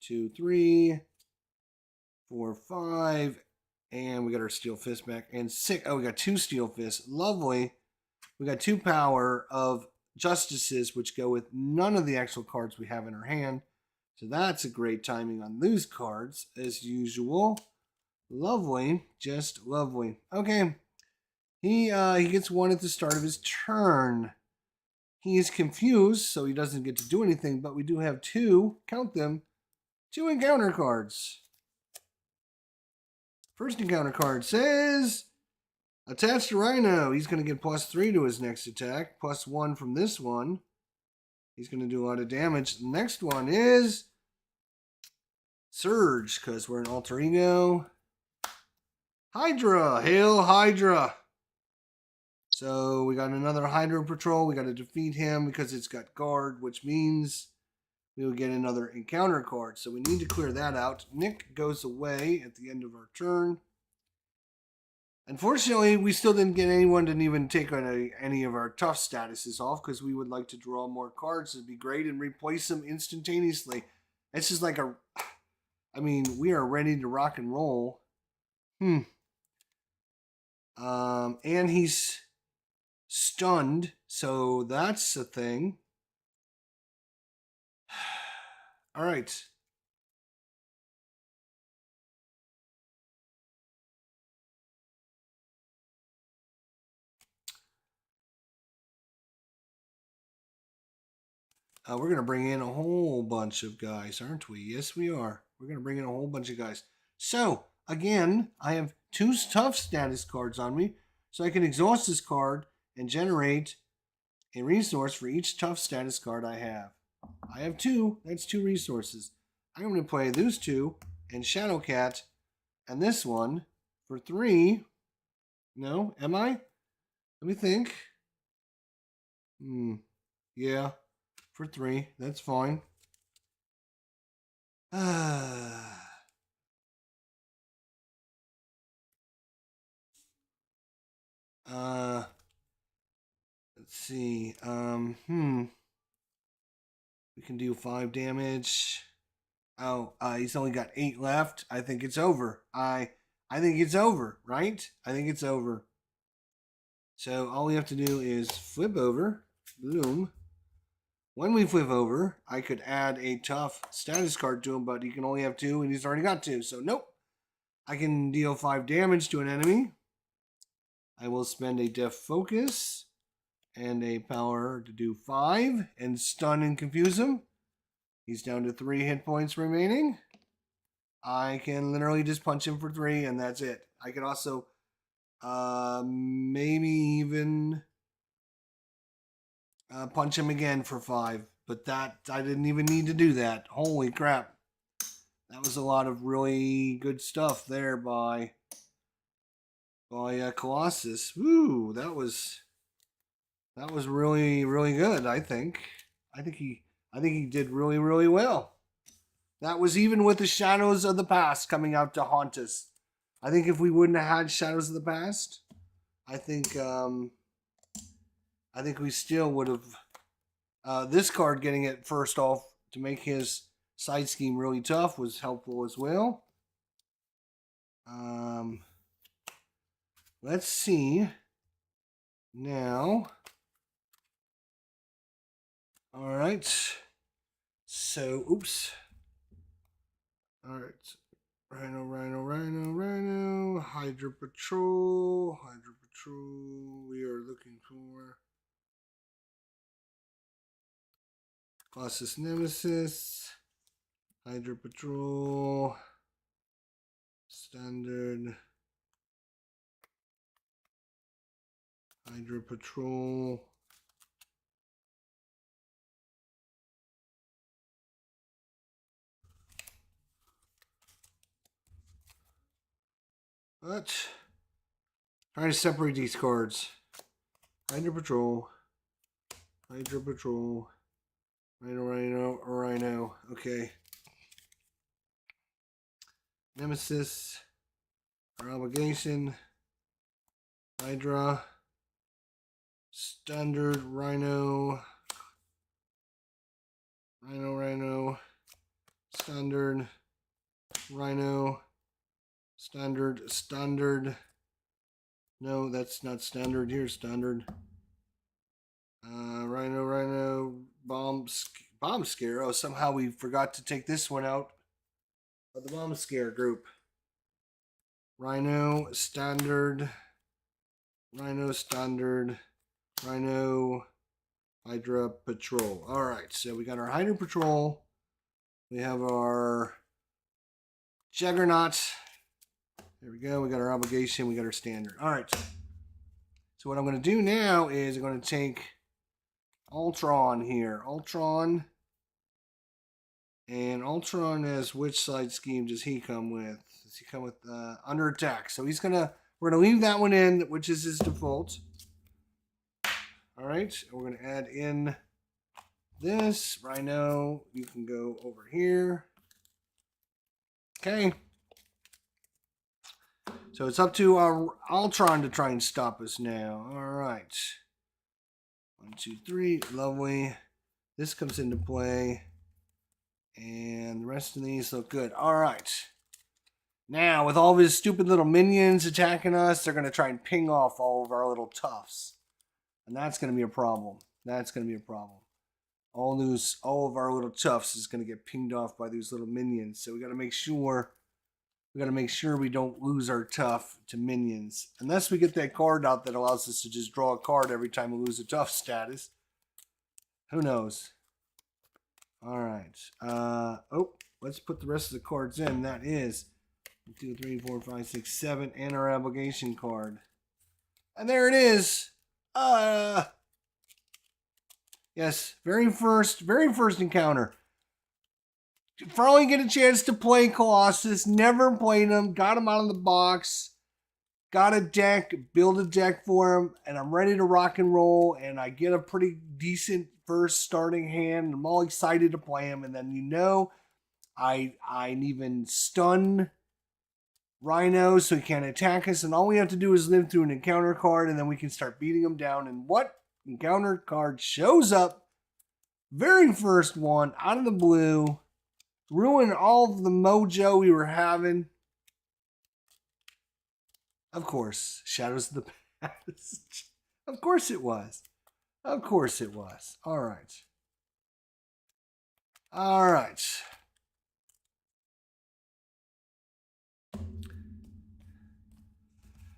Speaker 1: 2, 3, 4, 5, and we got our steel fist back. And 6. Oh, we got 2 steel fists. Lovely. We got 2 power of justices, which go with none of the actual cards we have in our hand. So that's a great timing on those cards, as usual. Lovely, just lovely. Okay. He gets 1 at the start of his turn. He is confused, so he doesn't get to do anything, but we do have 2, count them, 2 encounter cards. First encounter card says, attached to Rhino. He's going to get +3 to his next attack, +1 from this one. He's going to do a lot of damage. The next one is Surge, because we're an alter ego. Hydra, hail Hydra. So we got another Hydra Patrol. We got to defeat him because it's got guard, which means we will get another encounter card. So we need to clear that out. Nick goes away at the end of our turn. Unfortunately, we still didn't get anyone to even take on any of our tough statuses off because we would like to draw more cards. It'd be great and replace them instantaneously. It's just like I mean, we are ready to rock and roll. And he's stunned, so that's a thing. All right. We're going to bring in a whole bunch of guys, aren't we? Yes, we are. We're going to bring in a whole bunch of guys. So, again, I have 2 tough status cards on me, so I can exhaust this card and generate a resource for each tough status card I have. I have 2. That's 2 resources. I'm going to play those 2 and Shadowcat and this one for 3. No, am I? Let me think. Yeah, for 3. That's fine. Let's see. We can do 5 damage. Oh, he's only got 8 left. I think it's over. I think it's over, right? I think it's over. So all we have to do is flip over. Boom. When we flip over, I could add a tough status card to him, but he can only have 2, and he's already got 2. So nope. I can deal 5 damage to an enemy. I will spend a Death Focus and a power to do 5 and stun and confuse him. He's down to 3 hit points remaining. I can literally just punch him for 3 and that's it. I could also maybe even punch him again for 5. But that, I didn't even need to do that. Holy crap. That was a lot of really good stuff there by Colossus. Woo, that was really, really good, I think. I think he did really, really well. That was even with the Shadows of the Past coming out to haunt us. I think if we wouldn't have had Shadows of the Past, I think we still would have. This card getting it first off to make his side scheme really tough was helpful as well. Let's see. Now. All right. So, oops. All right. Rhino. Hydra Patrol. We are looking for Colossus Nemesis. Hydra Patrol. Standard. Hydra Patrol. But Trying to separate these cards. Hydra Patrol. Hydra Patrol. Rhino. Okay. Nemesis. Our Obligation. Hydra. Standard Rhino. Rhino. Standard. Rhino. Standard. No, that's not standard. Here's standard. Rhino. Bomb Scare. Oh, somehow we forgot to take this one out of the Bomb Scare group. Rhino. Standard. Rhino. Hydra Patrol. Alright, so we got our Hydra Patrol. We have our Juggernaut. There we go. We got our Obligation. We got our Standard. Alright. So what I'm going to do now is I'm going to take Ultron here. Ultron. And Ultron as which side scheme does he come with? Does he come with under attack? So we're going to leave that one in, which is his default. All right, we're going to add in this. Rhino, you can go over here. Okay. So it's up to our Ultron to try and stop us now. All right. 1, 2, 3. Lovely. This comes into play. And the rest of these look good. All right. Now, with all of his stupid little minions attacking us, they're going to try and ping off all of our little toughs. And that's going to be a problem. That's going to be a problem. All of our little toughs is going to get pinged off by these little minions. So we got to make sure we don't lose our tough to minions. Unless we get that card out that allows us to just draw a card every time we lose a tough status. Who knows? All right. Let's put the rest of the cards in. That is 1, 2, 3, 4, 5, 6, 7, and our Obligation card. And there it is. Yes, very first encounter. Finally get a chance to play Colossus. Never played him. Got him out of the box. Got a deck. Build a deck for him. And I'm ready to rock and roll. And I get a pretty decent first starting hand. And I'm all excited to play him. And then, I even stun Rhino so he can't attack us. And all we have to do is live through an encounter card. And then we can start beating him down. And what encounter card shows up? Very first one out of the blue. Ruin all of the mojo we were having. Of course, Shadows of the Past. Of course it was. Of course it was. All right. All right.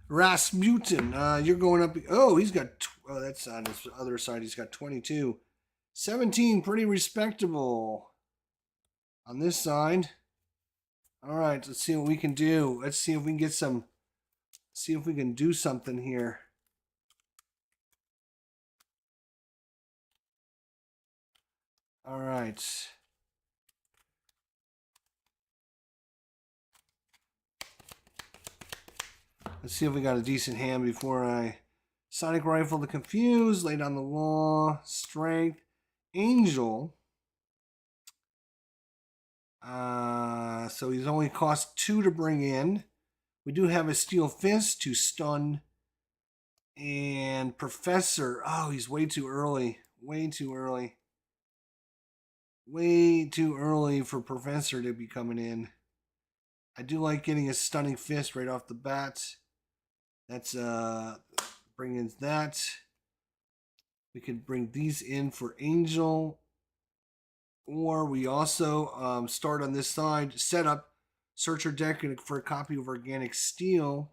Speaker 1: Rasputin, you're going up. Oh, he's got. Oh, that's on his other side. He's got 22. 17, pretty respectable. On this side. All right, let's see what we can do. Let's see if we can get some. See if we can do something here. All right. Let's see if we got a decent hand before I. Sonic Rifle to confuse. Lay down the law. Strength. Angel. So he's only cost 2 to bring in. We do have a Steel Fist to stun. And Professor. Oh, he's way too early. Way too early. Way too early for Professor to be coming in. I do like getting a Stunning Fist right off the bat. That's bring in that. We could bring these in for Angel. Or we also start on this side, set up, search our deck for a copy of Organic Steel.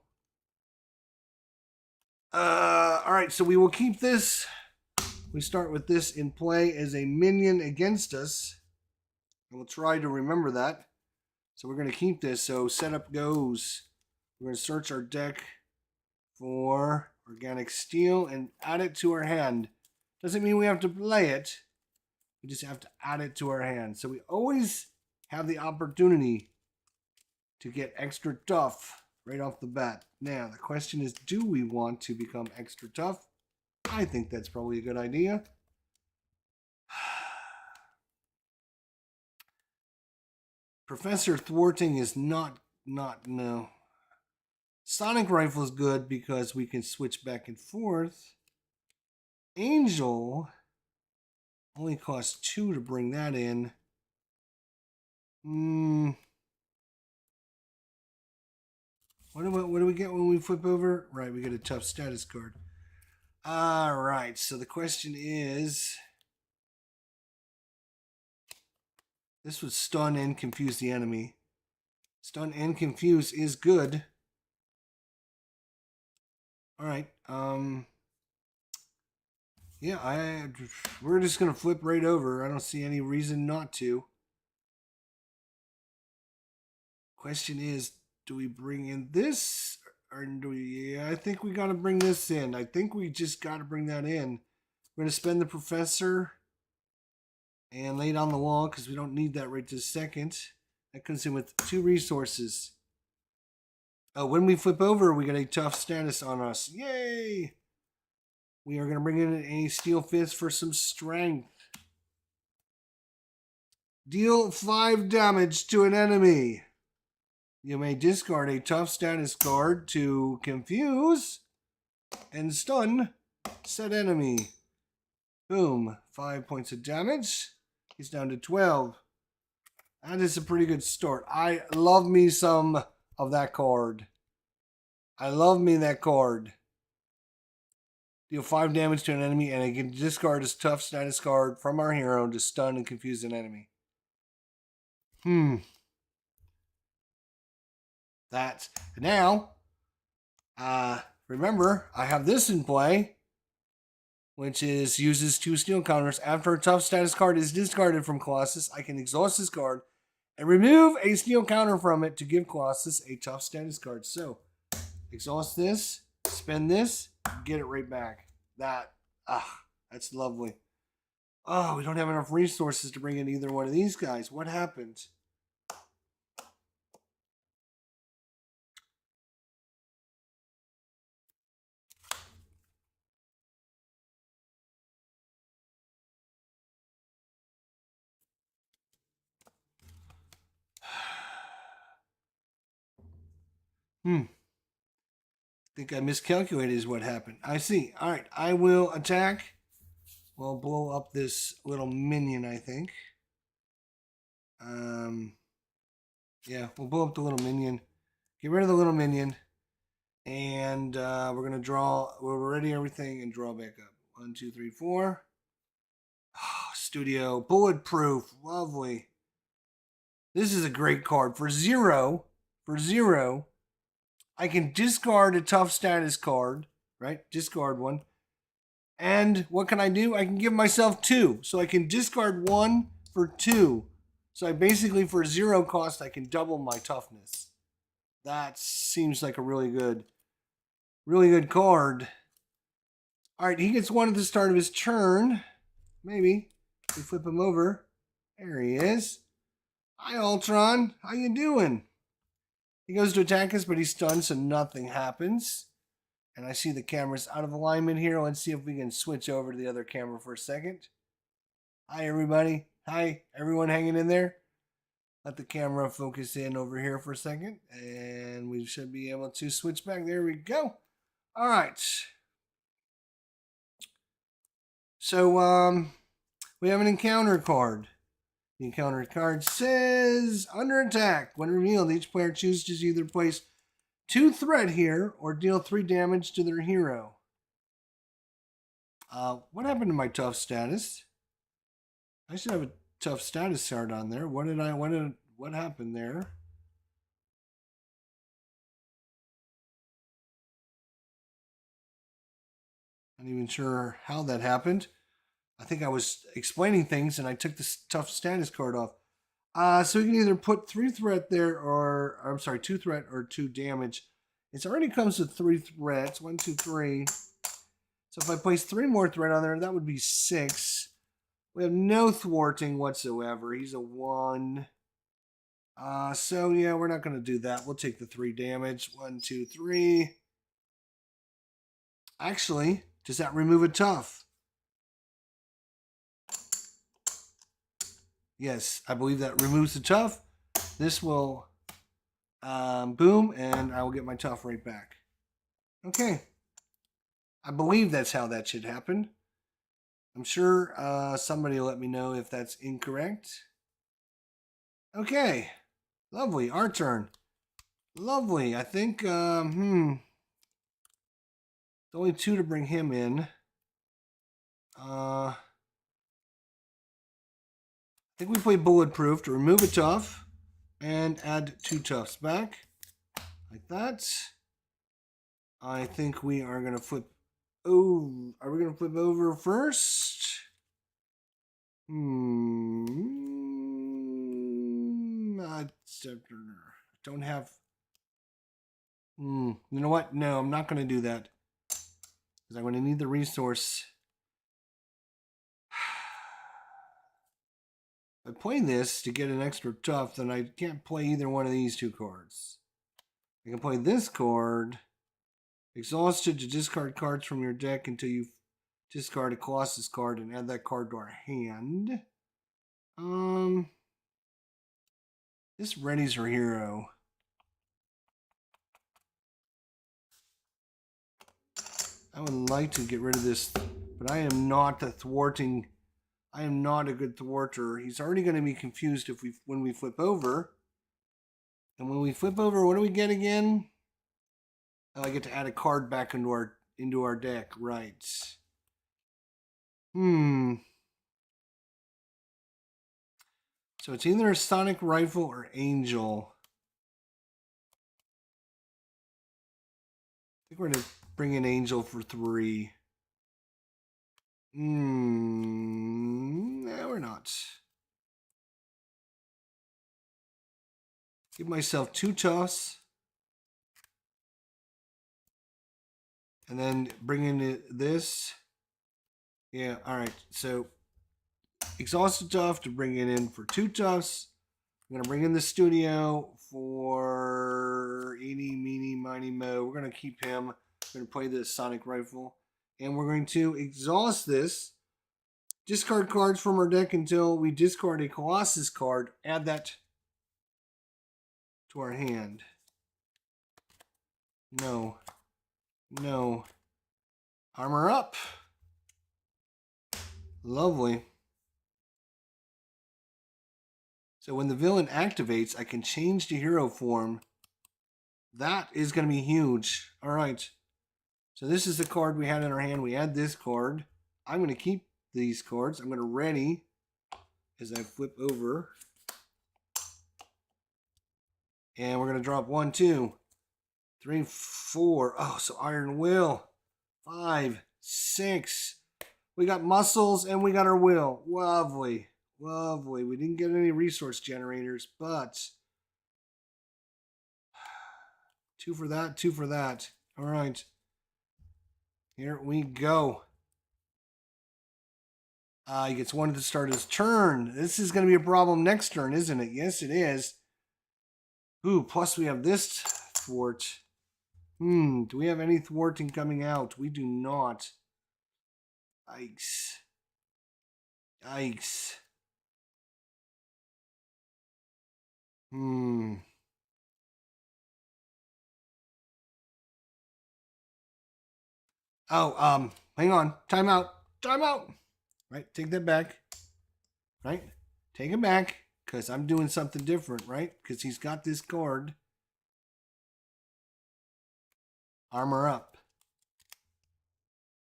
Speaker 1: All right, so we will keep this. We start with this in play as a minion against us. And we'll try to remember that. So we're going to keep this. So setup goes. We're going to search our deck for Organic Steel and add it to our hand. Doesn't mean we have to play it. We just have to add it to our hand. So we always have the opportunity to get extra tough right off the bat. Now, the question is, do we want to become extra tough? I think that's probably a good idea. Professor Thwarting is no. Sonic Rifle is good because we can switch back and forth. Angel only costs 2 to bring that in. What do we get when we flip over? Right, we get a tough status card. Alright, so the question is... This would stun and confuse the enemy. Stun and confuse is good. Alright, yeah, we're just going to flip right over. I don't see any reason not to. Question is, do we bring in this? Or do we, yeah, I think we got to bring this in. I think we just got to bring that in. We're going to spend the Professor and lay it on the wall because we don't need that right this second. That comes in with 2 resources. Oh, when we flip over, we get a tough status on us. Yay! We are going to bring in a Steel Fist for some strength. Deal 5 damage to an enemy. You may discard a tough status card to confuse and stun said enemy. Boom. 5 points of damage. He's down to 12. That is a pretty good start. I love me some of that card. I love me that card. Deal 5 damage to an enemy, and I can discard his tough status card from our hero to stun and confuse an enemy. That's now. Remember, I have this in play, which is uses 2 steel counters. After a tough status card is discarded from Colossus, I can exhaust this card and remove a steel counter from it to give Colossus a tough status card. So, exhaust this, spend this, get it right back. That's lovely. Oh, we don't have enough resources to bring in either one of these guys. What happened? I think I miscalculated is what happened. I see. All right, I will attack. We'll blow up this little minion, I think. Yeah, we'll blow up the little minion. Get rid of the little minion. And we're going to draw. We'll ready everything and draw back up. 1, 2, 3, 4. Oh, Studio. Bulletproof. Lovely. This is a great card. For 0, I can discard a tough status card, right? Discard one. And what can I do? I can give myself 2. So I can discard 1 for 2. So I basically, for 0 cost, I can double my toughness. That seems like a really good card. All right, he gets 1 at the start of his turn. Maybe. We flip him over. There he is. Hi, Ultron. How you doing? He goes to attack us, but he's stunned, so nothing happens. And I see the camera's out of alignment here. Let's see if we can switch over to the other camera for a second. Hi, everybody. Hi, everyone hanging in there. Let the camera focus in over here for a second. And we should be able to switch back. There we go. All right. So, we have an encounter card. The encounter card says, under attack, when revealed, each player chooses to either place 2 threat here or deal 3 damage to their hero. What happened to my tough status? I should have a tough status card on there. What happened there? Not even sure how that happened. I think I was explaining things and I took the tough status card off. So we can either put 3 threat there or, I'm sorry, 2 threat or 2 damage. It already comes with 3 threats. 1, 2, 3. So if I place 3 more threat on there, that would be 6. We have no thwarting whatsoever. He's a 1. So yeah, we're not going to do that. We'll take the 3 damage. 1, 2, 3. Actually, does that remove a tough? Yes, I believe that removes the tough. This will boom, and I will get my tough right back. Okay. I believe that's how that should happen. I'm sure somebody will let me know if that's incorrect. Okay. Lovely. Our turn. Lovely. I think, there's only 2 to bring him in. I think we play Bulletproof to remove a tough and add 2 toughs back. Like that. I think we are going to flip. Oh, are we going to flip over first? I don't have. You know what? No, I'm not going to do that. Because I'm going to need the resource. If I play this to get an extra tough, then I can't play either one of these 2 cards. I can play this card. Exhausted to discard cards from your deck until you discard a Colossus card and add that card to our hand. This readies her hero. I would like to get rid of this, but I am not the thwarting. I am not a good thwarter. He's already going to be confused when we flip over. And when we flip over, what do we get again? Oh, I get to add a card back into our deck, right? So it's either a sonic rifle or angel. I think we're gonna bring in angel for 3. No, we're not. Give myself 2 toss. And then bring in this. Yeah, alright. So, exhausted tough to bring it in for 2 toughs. I'm going to bring in the studio for eeny, meeny, miny, mo. We're going to keep him. We're going to play the sonic rifle. And we're going to exhaust this. Discard cards from our deck until we discard a Colossus card. Add that to our hand. No. No. Armor up. Lovely. So when the villain activates, I can change to hero form. That is going to be huge. All right. So this is the card we had in our hand. We add this card. I'm going to keep these cards. I'm going to ready as I flip over. And we're going to drop 1, 2, 3, 4. Oh, so Iron Will. 5, 6. We got muscles and we got our will. Lovely. Lovely. We didn't get any resource generators, but 2 for that, 2 for that. All right. Here we go. He gets 1 to start his turn. This is going to be a problem next turn, isn't it? Yes, it is. Ooh, plus we have this thwart. Do we have any thwarting coming out? We do not. Yikes. Yikes. Oh, hang on. Time out. Time out. Right, take that back. Right? Take it back. Because I'm doing something different, right? Because he's got this card. Armor up.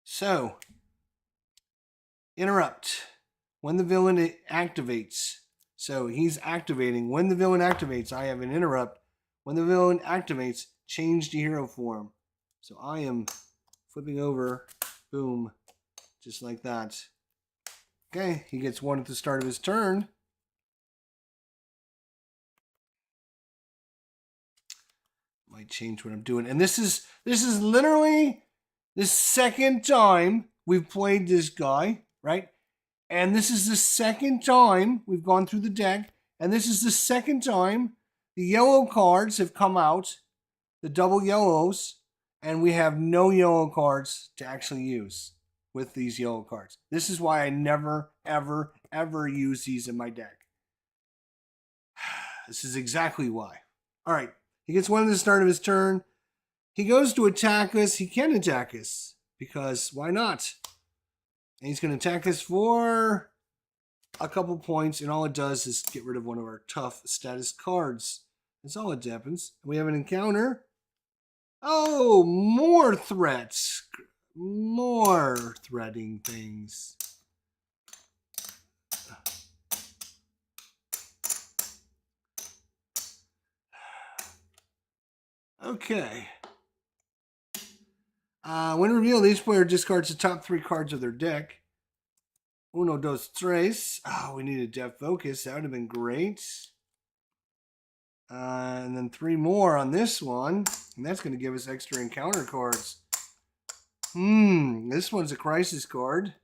Speaker 1: So, interrupt. When the villain activates. So, he's activating. When the villain activates, I have an interrupt. When the villain activates, change to hero form. So, I am flipping over. Boom. Just like that. Okay, he gets 1 at the start of his turn. Might change what I'm doing. And this is literally the second time we've played this guy, right? And this is the second time we've gone through the deck And this is the second time the yellow cards have come out, the double yellows, and we have no yellow cards to actually use with these yellow cards. This is why I never, ever, ever use these in my deck. This is exactly why. All right, he gets one at the start of his turn. He goes to attack us. He can attack us because why not? And he's going to attack us for a couple points, and all it does is get rid of one of our tough status cards. That's all it happens. We have an encounter. Oh, more threats. More threatening things. Okay. When revealed, each player discards the top 3 cards of their deck. Uno, dos, tres. Oh, we need a Death Focus. That would have been great. And then 3 more on this one. And that's going to give us extra encounter cards. This one's a crisis card.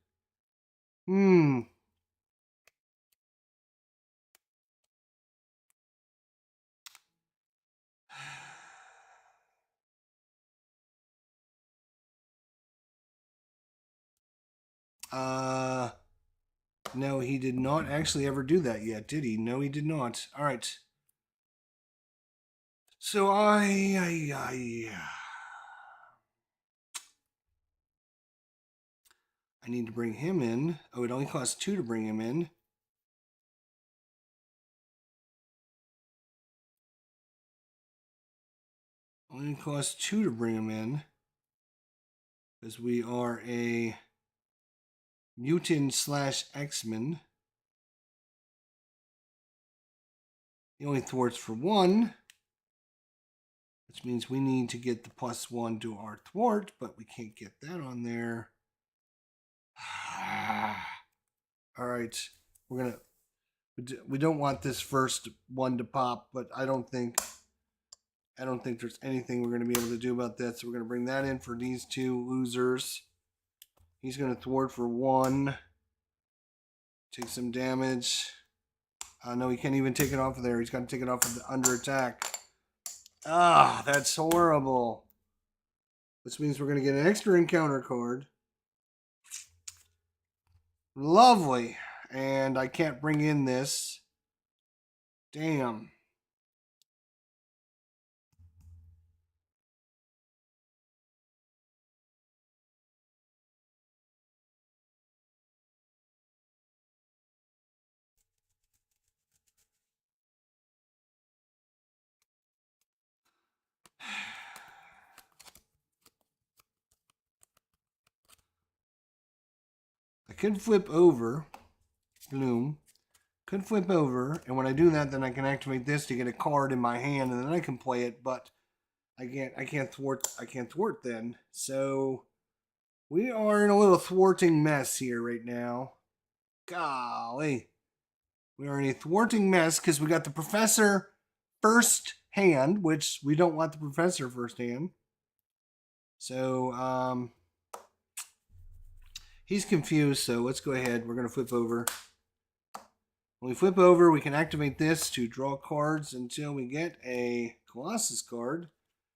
Speaker 1: No, he did not actually ever do that yet, did he? No, he did not. All right. So I need to bring him in. Oh, it only costs 2 to bring him in. Only costs 2 to bring him in. Because we are a mutant / X-Men. He only thwarts for 1. Which means we need to get the +1 to our thwart, but we can't get that on there. All right, we don't want this first one to pop, but I don't think there's anything we're going to be able to do about that. So we're going to bring that in for these 2 losers. He's going to thwart for 1. Take some damage. No, he can't even take it off of there. He's got to take it off of the under attack. That's horrible. Which means we're going to get an extra encounter card. Lovely. And I can't bring in this. Damn. I could flip over. Bloom. Could flip over, and when I do that, then I can activate this to get a card in my hand, and then I can play it. But I can't thwart. I can't thwart then. So we are in a little thwarting mess here right now. Golly, we are in a thwarting mess because we got the professor first hand, which we don't want the professor first hand. So he's confused. So let's go ahead. We're gonna flip over. When we flip over, we can activate this to draw cards until we get a Colossus card.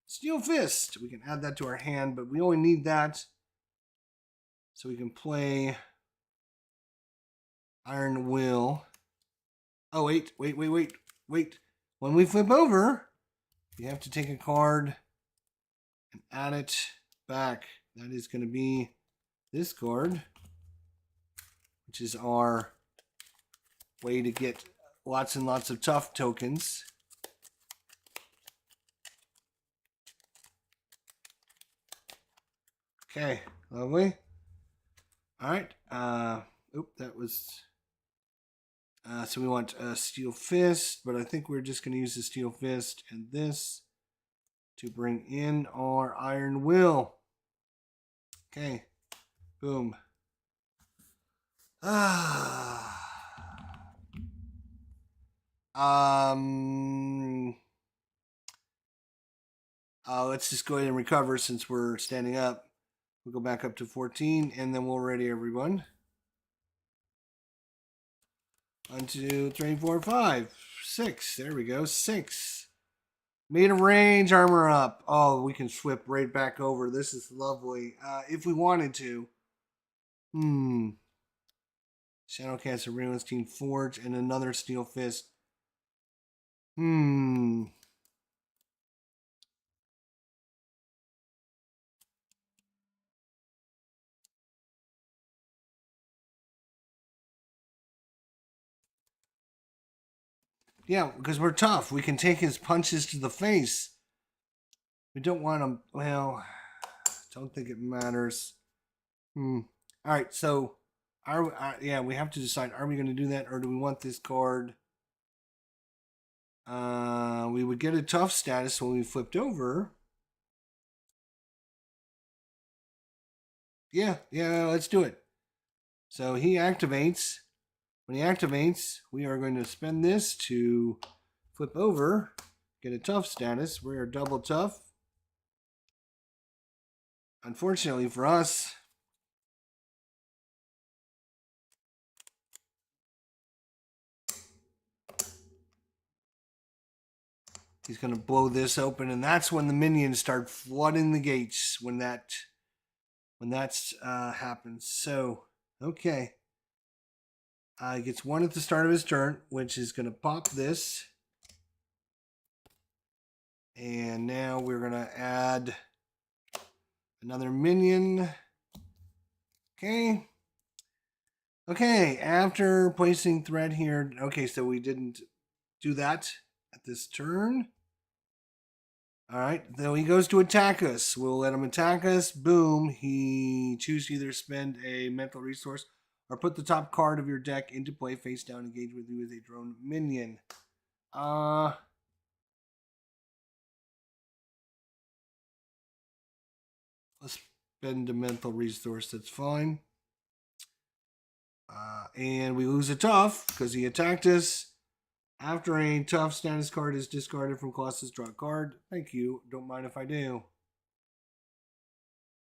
Speaker 1: Steel Fist. We can add that to our hand, but we only need that so we can play Iron Will. Oh, wait. When we flip over, you have to take a card and add it back. That is going to be this card, which is our way to get lots and lots of tough tokens. Okay, lovely. All right. That was. So we want a Steel Fist, but I think we're just going to use the Steel Fist and this to bring in our Iron Will. Okay. Boom. Let's just go ahead and recover since we're standing up. We'll go back up to 14, and then we'll ready everyone. 1, 2, 3, 4, 5. 6. There we go. 6. Made of Rage, armor up. Oh, we can swip right back over. This is lovely. If we wanted to. Shadowcast, Arena's Team Forge, and another Steel Fist. Yeah, because we're tough. We can take his punches to the face. We don't want him. Well, don't think it matters. All right, so yeah, we have to decide: are we going to do that, or do we want this card? We would get a tough status when we flipped over. Yeah, let's do it. So he activates. When he activates, we are going to spend this to flip over, get a tough status. We are double tough. Unfortunately for us, he's going to blow this open, and that's when the minions start flooding the gates. When that happens. So okay, he gets 1 at the start of his turn, which is going to pop this, and now we're going to add another minion. Okay, after placing threat here. Okay, so we didn't do that at this turn. All right, though he goes to attack us. We'll let him attack us. Boom. He chooses to either spend a mental resource or put the top card of your deck into play face down, engage with you as a drone minion. Let's spend a mental resource. That's fine. And we lose a tough because he attacked us. After a tough status card is discarded from COLOSSUS, draw a card. Thank you. Don't mind if I do.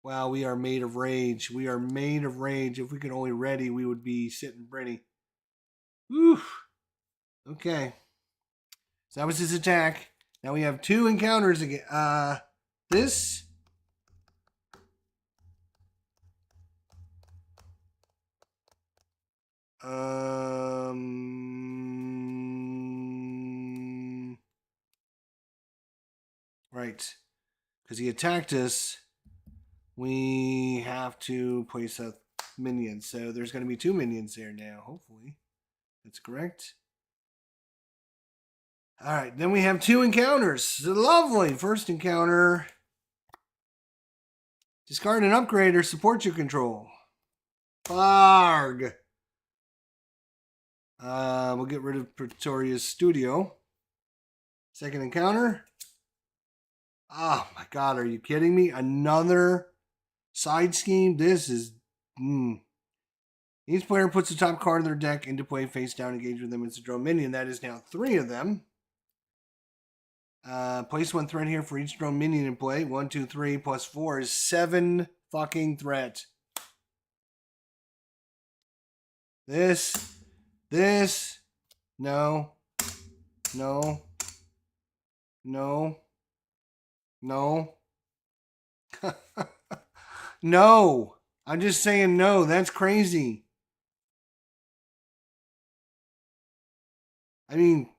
Speaker 1: Wow, we are made of rage. We are made of rage. If we could only ready, we would be sitting pretty. Whew. Okay. So that was his attack. Now we have 2 encounters again. This. Right. Because he attacked us, we have to place a minion. So there's going to be 2 minions there now, hopefully. That's correct. All right, then we have 2 encounters. Lovely. First encounter. Discard an upgrade or support you control. Barg. We'll get rid of Pretoria's Studio. Second encounter. Oh my god, are you kidding me? Another side scheme? This is... Each player puts the top card of their deck into play face down, engage with them as a drone minion. That is now 3 of them. Place 1 threat here for each drone minion in play. 1, 2, 3 plus 4 is 7 fucking threat. This, no, no, no. I'm just saying no. That's crazy. I mean,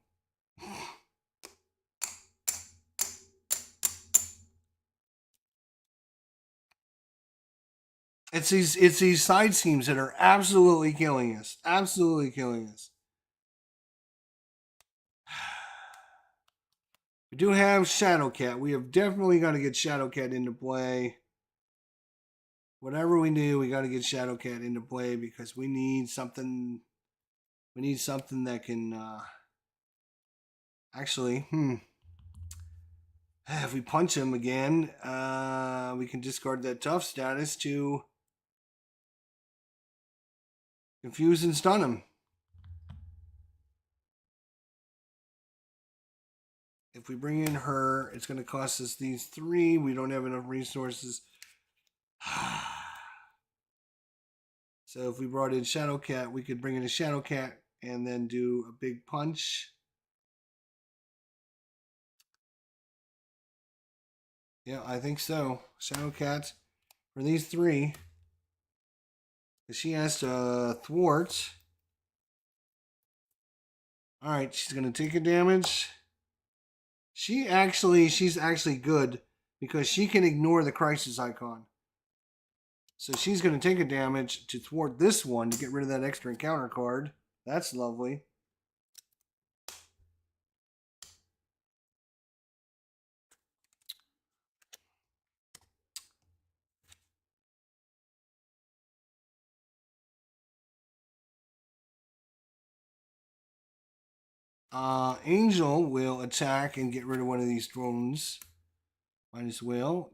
Speaker 1: it's these side schemes that are absolutely killing us. Absolutely killing us. We do have Shadowcat. We have definitely got to get Shadowcat into play. Whatever we do, we got to get Shadowcat into play because we need something. We need something that can actually. If we punch him again, we can discard that tough status to confuse and stun him. If we bring in her, it's going to cost us these 3. We don't have enough resources. So if we brought in Shadowcat, we could bring in a Shadowcat and then do a big punch. Yeah, I think so. Shadow Cat for these three. She has to thwart. Alright, she's going to take a damage. She's actually good because she can ignore the crisis icon. So she's going to take a damage to thwart this one to get rid of that extra encounter card. That's lovely. Angel will attack and get rid of one of these drones. Might as well.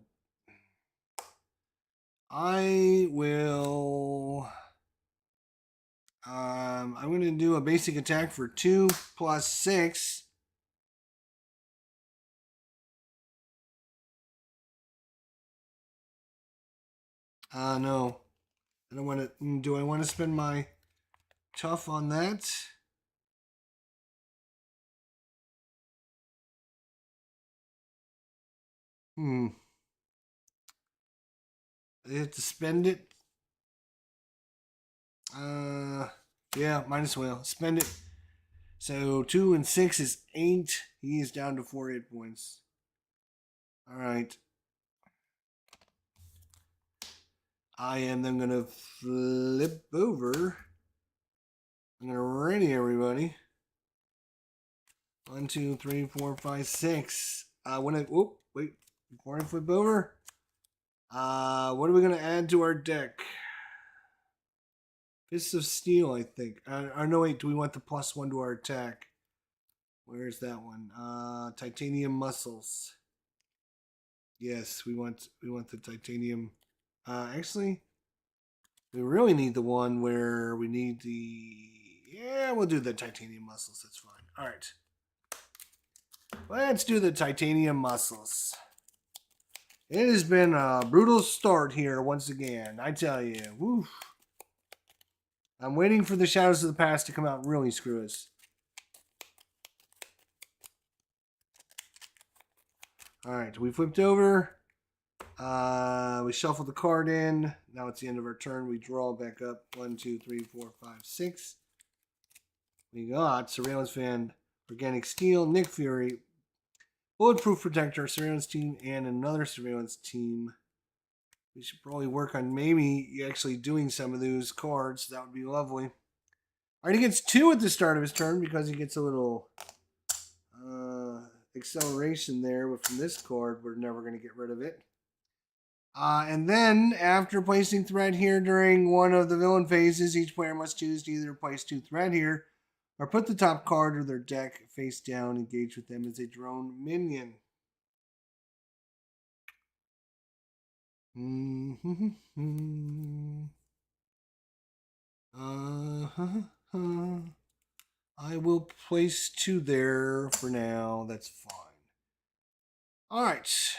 Speaker 1: I will. I'm going to do a basic attack for 2 plus 6. No. I don't want to. Do I want to spend my tough on that? I have to spend it. Yeah, might as well. Spend it. So 2 and 6 is 8. He is down to 4 hit points. Alright. I am then going to flip over. I'm going to ready everybody. 1, 2, 3, 4, 5, 6. Wait. Before I flip over. What are we going to add to our deck? Fists of Steel, I think. No, wait. Do we want the +1 to our attack? Where's that one? Titanium Muscles. Yes, we want the titanium. Actually, we really need the one where we need the. Yeah, we'll do the titanium muscles. That's fine. All right. Let's do the titanium muscles. It has been a brutal start here once again. I tell you. Woo. I'm waiting for the Shadows of the Past to come out and really screw us. Alright, we flipped over. We shuffled the card in. Now it's the end of our turn. We draw back up. 1, 2, 3, 4, 5, 6. We got Surveillance Fan, Organic Steel, Nick Fury, Bulletproof Protector, Surveillance Team, and another Surveillance Team. We should probably work on maybe actually doing some of those cards. That would be lovely. Alright, he gets 2 at the start of his turn because he gets a little acceleration there. But from this card, we're never going to get rid of it. And then, after placing threat here during one of the villain phases, each player must choose to either place 2 threat here or put the top card of their deck face down, engage with them as a drone minion. I will place 2 there for now. That's fine. Alright.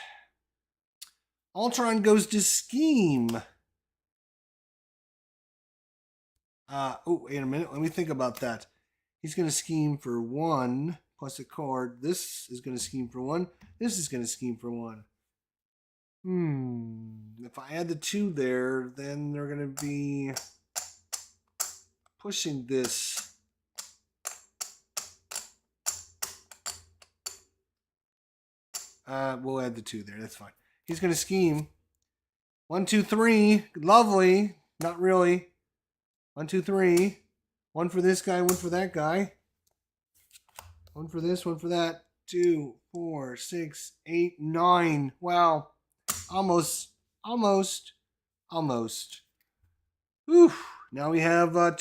Speaker 1: Ultron goes to Scheme. Wait a minute. Let me think about that. He's going to scheme for 1 plus a card. This is going to scheme for 1. This is going to scheme for 1. If I add the 2 there, then they're going to be pushing this. We'll add the 2 there. That's fine. He's going to scheme. 1, 2, 3. Lovely. Not really. 1, 2, 3. 1 for this guy, 1 for that guy. 1 for this, 1 for that. 2, 4, 6, 8, 9. Wow. Almost. Whew. Now we have 1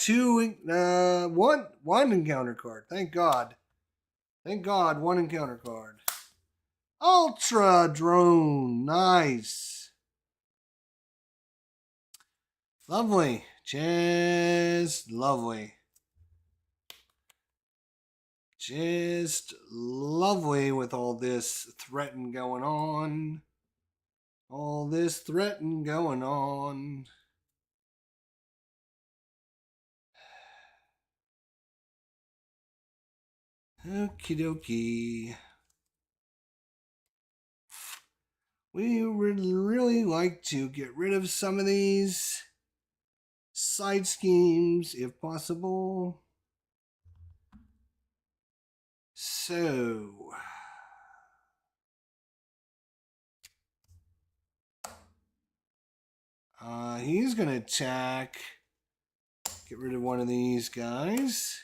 Speaker 1: encounter card. Thank God. 1 encounter card. Ultra Drone. Nice. Lovely. Just lovely. Just lovely with all this threaten going on. Okie dokie. We would really like to get rid of some of these side schemes if possible. So he's going to attack. Get rid of one of these guys.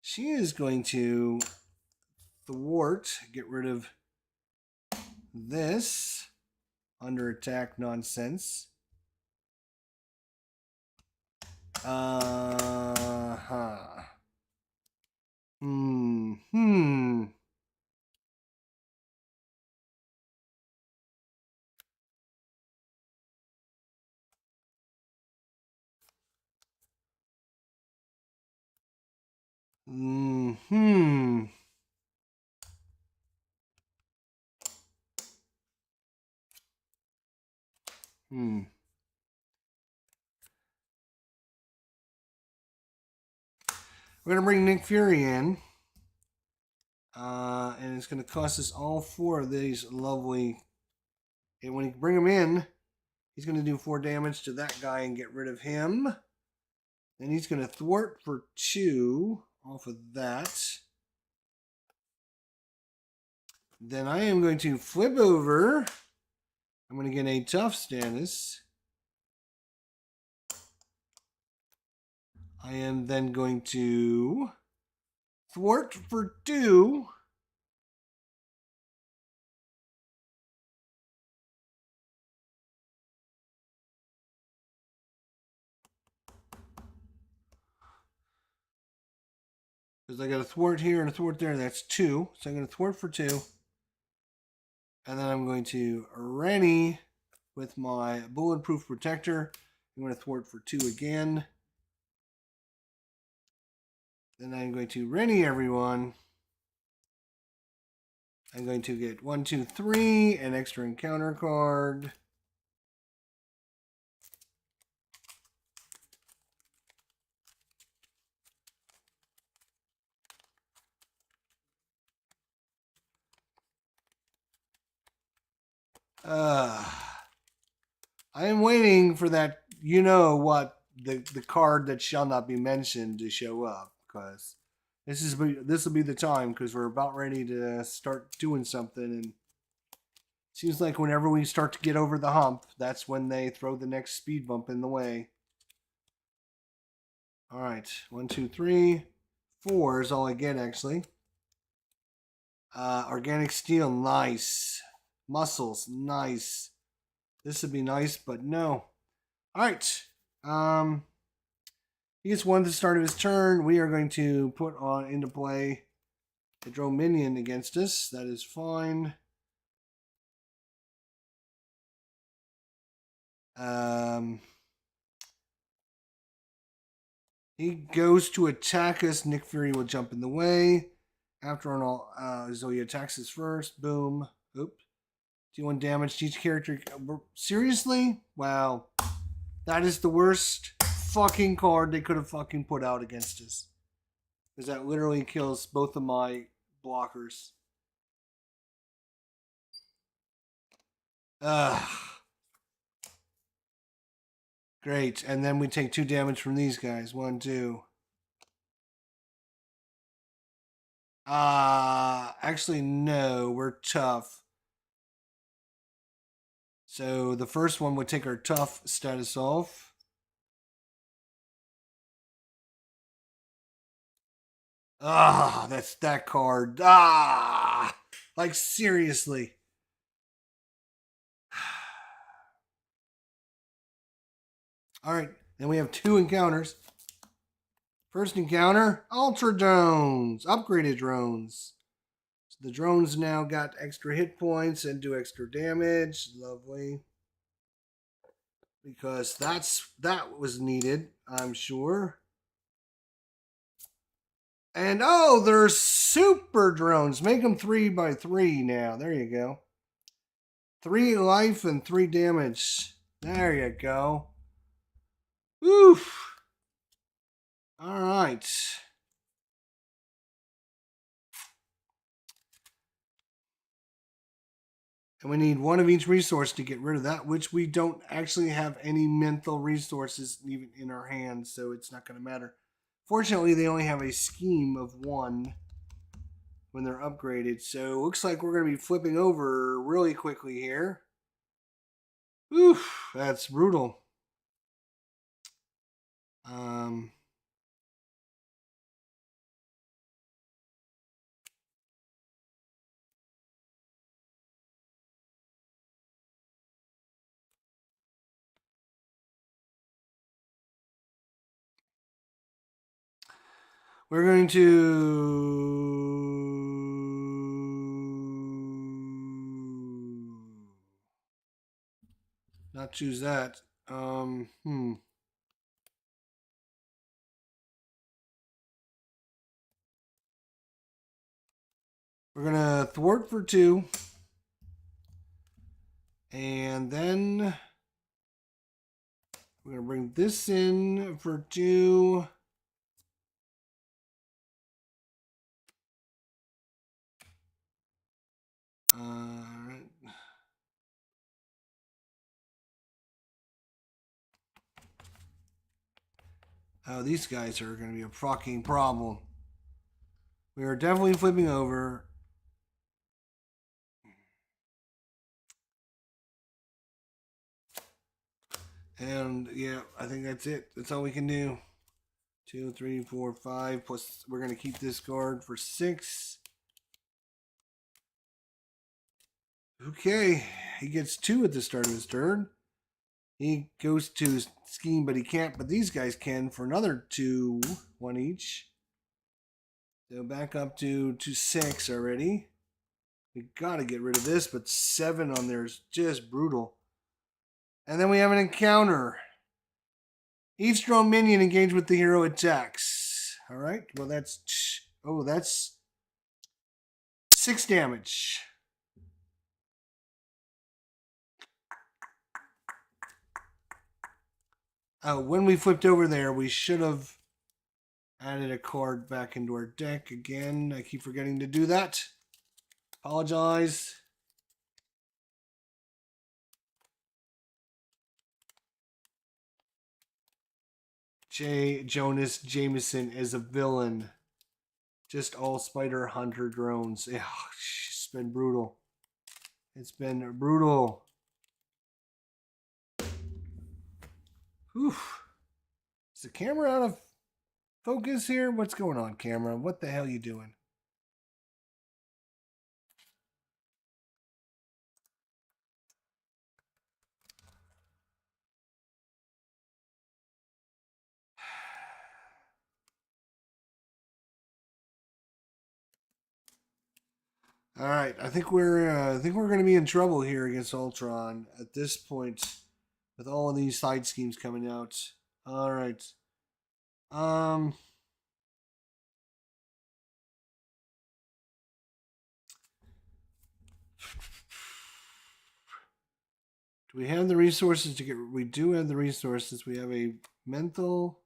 Speaker 1: She is going to thwart. Get rid of this under attack nonsense. Uh-huh. Hmm. Hmm. Hmm. We're going to bring Nick Fury in. And it's going to cost us all 4 of these lovely. And when you bring him in, he's going to do 4 damage to that guy and get rid of him. Then he's going to thwart for 2 off of that. Then I am going to flip over. I'm going to get a tough status. I am then going to thwart for 2. Because I got a thwart here and a thwart there. That's 2. So I'm going to thwart for 2. And then I'm going to Rennie with my bulletproof protector. I'm going to thwart for 2 again. Then I'm going to Rennie everyone. I'm going to get 1, 2, 3, an extra encounter card. I am waiting for that, you know what, the card that shall not be mentioned to show up, because this will be the time, because we're about ready to start doing something, and it seems like whenever we start to get over the hump, that's when they throw the next speed bump in the way. All right, 1, 2, 3, 4 is all I get actually. Organic steel, nice. Muscles, nice. This would be nice, but no. All right. He gets 1 at the start of his turn. We are going to put on into play a drone minion against us. That is fine. He goes to attack us. Nick Fury will jump in the way. After all, so he attacks us first. Boom. Oops. Do 1 damage to each character. Seriously? Wow. That is the worst fucking card they could have fucking put out against us. Because that literally kills both of my blockers. Ugh. Great. And then we take 2 damage from these guys. 1, 2. Actually, no. We're tough. So the first one would take our tough status off. That's that card. Like seriously. All right, then we have 2 encounters. First encounter, Ultra Drones, upgraded drones. So the drones now got extra hit points and do extra damage. Lovely. Because that was needed, I'm sure. And oh, they're super drones. Make them 3x3 now. There you go. 3 life and 3 damage. There you go. Oof. All right. And we need one of each resource to get rid of that, which we don't actually have any mental resources even in our hands, so it's not going to matter. Fortunately, they only have a scheme of one when they're upgraded, so it looks like we're going to be flipping over really quickly here. Oof, that's brutal. We're going to not choose that. We're going to thwart for 2. And then we're going to bring this in for 2. Alright. Oh, these guys are going to be a fucking problem. We are definitely flipping over. And yeah, I think that's it. That's all we can do. 2, 3, 4, 5. Plus, we're going to keep this guard for 6. Okay, he gets 2 at the start of his turn. He goes to scheme, but he can't. But these guys can for another 2, 1 each. So back up to 6 already. We got to get rid of this, but 7 on there is just brutal. And then we have an encounter. Each drone minion engaged with the hero attacks. All right. Well, that's 6 damage. When we flipped over there, we should have added a card back into our deck again. I keep forgetting to do that. Apologize. J. Jonas Jameson is a villain. Just all Spider Hunter drones. Ugh, it's been brutal. It's been brutal. Whew. Is the camera out of focus here? What's going on, camera? What the hell are you doing? All right, I think we're going to be in trouble here against Ultron at this point, with all of these side schemes coming out. All right, do we have the resources to get? We do have the resources. We have a mental,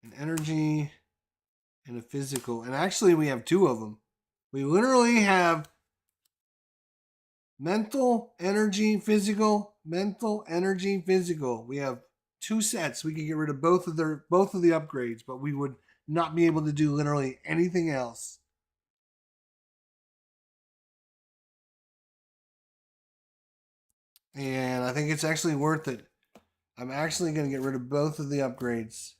Speaker 1: an energy, and a physical, and actually we have 2 of them. We literally have mental, energy, physical, mental, energy, physical. We have 2 sets. We can get rid of both of the upgrades, but we would not be able to do literally anything else. And I think it's actually worth it. I'm actually going to get rid of both of the upgrades.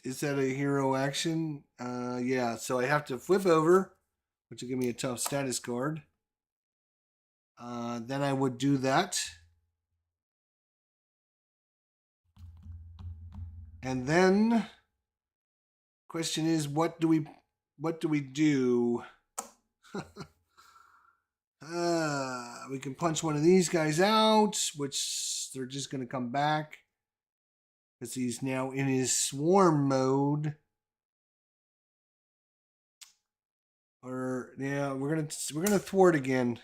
Speaker 1: Is that a hero action? Yeah, so I have to flip over, which will give me a tough status card. Then I would do that. And then question is, what do we do? We can punch one of these guys out, which they're just going to come back because he's now in his swarm mode. Or yeah, we're gonna thwart again.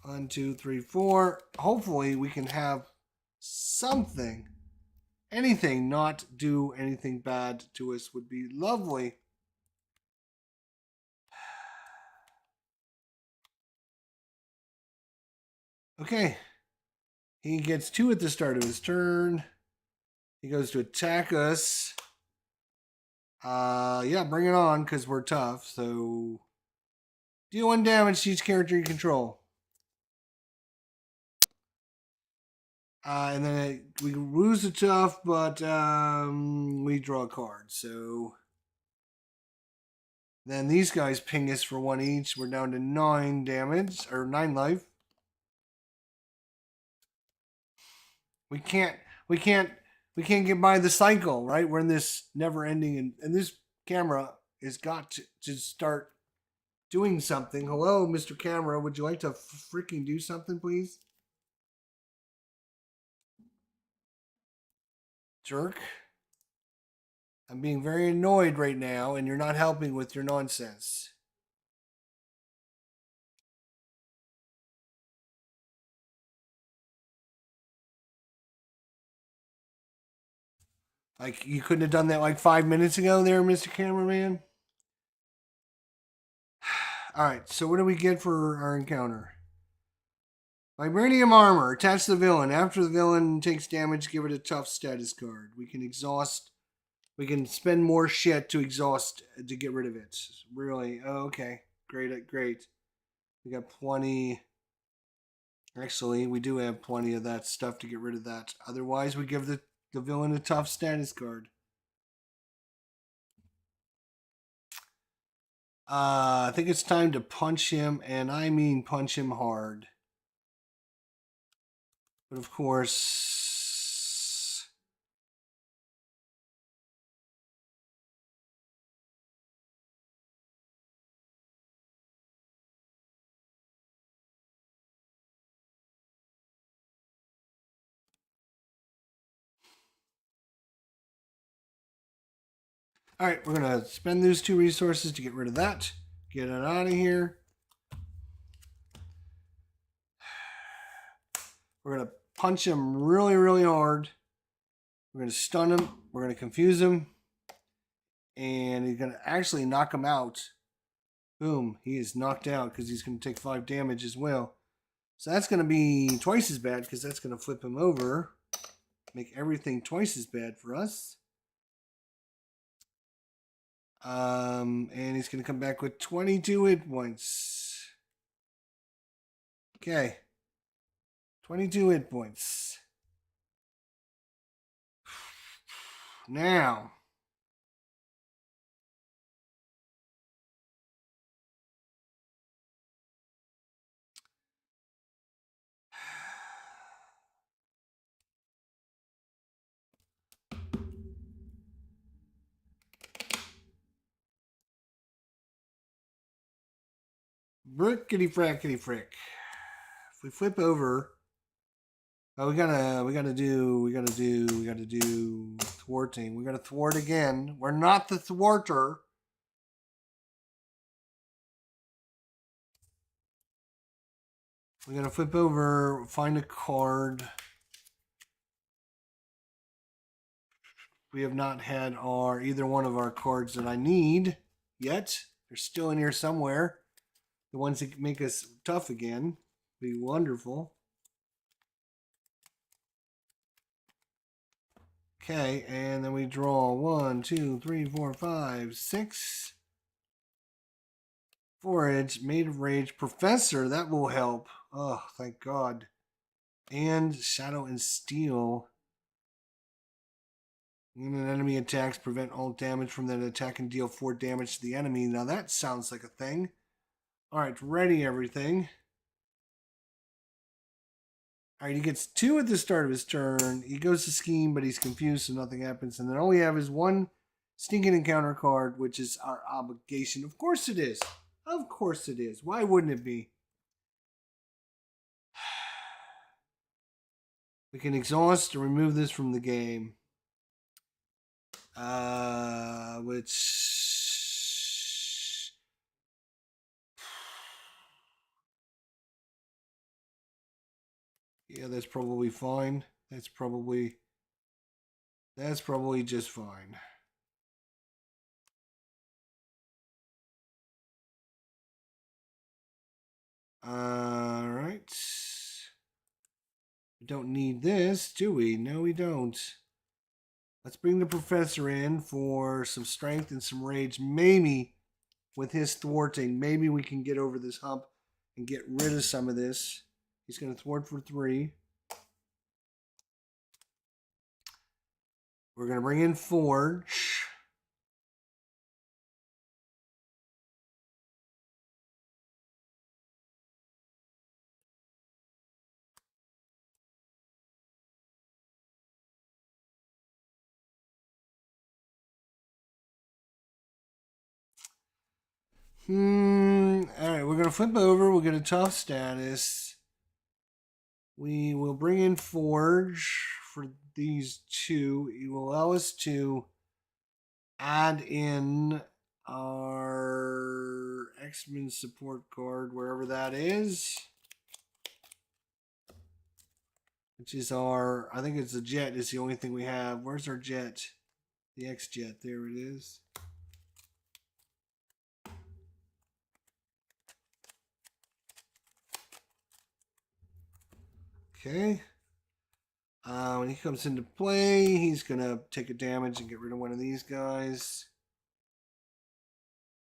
Speaker 1: 1, 2, 3, 4. Hopefully we can have something. anything, not do anything bad to us would be lovely. Okay. He gets 2 at the start of his turn. He goes to attack us. Yeah, bring it on, because we're tough. So, deal 1 damage to each character you control. And then we lose the tough, but we draw a card. So, then these guys ping us for 1 each. We're down to 9 damage, or 9 life. We can't get by the cycle, right? We're in this never ending, and this camera has got to start doing something. Hello, Mr. Camera, would you like to freaking do something, please? Jerk. I'm being very annoyed right now, and you're not helping with your nonsense. Like, you couldn't have done that like 5 minutes ago there, Mr. Cameraman? All right, so what do we get for our encounter? Vibranium armor. Attach the villain. After the villain takes damage, give it a tough status card. We can exhaust. We can spend more shit to exhaust to get rid of it. Really? Oh, okay. Great, great. We got plenty. Actually, we do have plenty of that stuff to get rid of that. Otherwise, we give the villain a tough status card. I think it's time to punch him, and I mean punch him hard. But of course, all right, we're going to spend those 2 resources to get rid of that. Get it out of here. We're going to punch him really, really hard. We're going to stun him. We're going to confuse him. And he's going to actually knock him out. Boom. He is knocked out because he's going to take 5 damage as well. So that's going to be twice as bad because that's going to flip him over. Make everything twice as bad for us. And he's going to come back with 22 hit points. Okay. 22 hit points. Now. Brickety frackety frick. If we flip over, oh, we gotta do thwarting. We gotta thwart again. We're not the thwarter. We're gonna flip over, find a card. We have not had either one of our cards that I need yet. They're still in here somewhere. The ones that make us tough again. Be wonderful. Okay, and then we draw 1, 2, 3, 4, 5, 6. Forage, Made of Rage, Professor, that will help. Oh, thank God. And Shadow and Steel. When an enemy attacks, prevent all damage from that attack and deal 4 damage to the enemy. Now that sounds like a thing. Alright, ready everything. Alright, he gets 2 at the start of his turn. He goes to scheme, but he's confused, so nothing happens. And then all we have is 1 stinking encounter card, which is our obligation. Of course it is. Of course it is. Why wouldn't it be? We can exhaust or remove this from the game. Which... Yeah, that's probably fine. That's probably... That's probably just fine. All right. We don't need this, do we? No, we don't. Let's bring the professor in for some strength and some rage. Maybe with his thwarting, maybe we can get over this hump and get rid of some of this. He's going to thwart for 3. We're going to bring in Forge. Alright, we're going to flip over. We'll get a tough status. We will bring in Forge for these 2. It will allow us to add in our X-Men support card, wherever that is. Which is our, I think it's the jet is the only thing we have. Where's our jet? The X-Jet, there it is. Okay. When he comes into play, he's going to take a damage and get rid of one of these guys.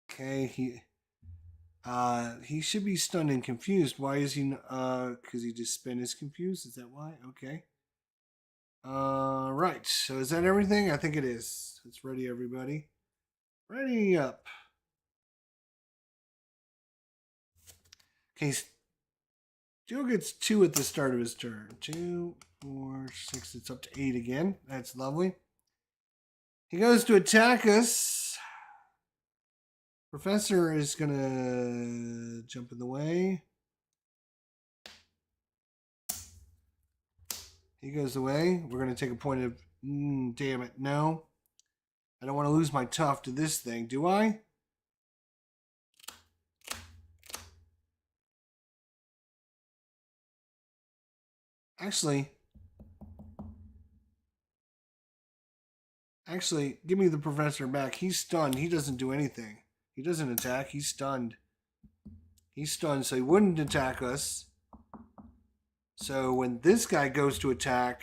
Speaker 1: Okay, he should be stunned and confused. Why is he? Because he just spent his confused. Is that why? Okay. Right. So is that everything? I think it is. It's ready, everybody. Ready up. Okay. Joe gets 2 at the start of his turn. 2, 4, 6. It's up to 8 again. That's lovely. He goes to attack us. Professor is going to jump in the way. He goes away. We're going to take a point of... damn it. No. I don't want to lose my tough to this thing, do I? Actually, give me the professor back. He's stunned. He doesn't do anything. He doesn't attack. He's stunned. He's stunned, so he wouldn't attack us. So when this guy goes to attack,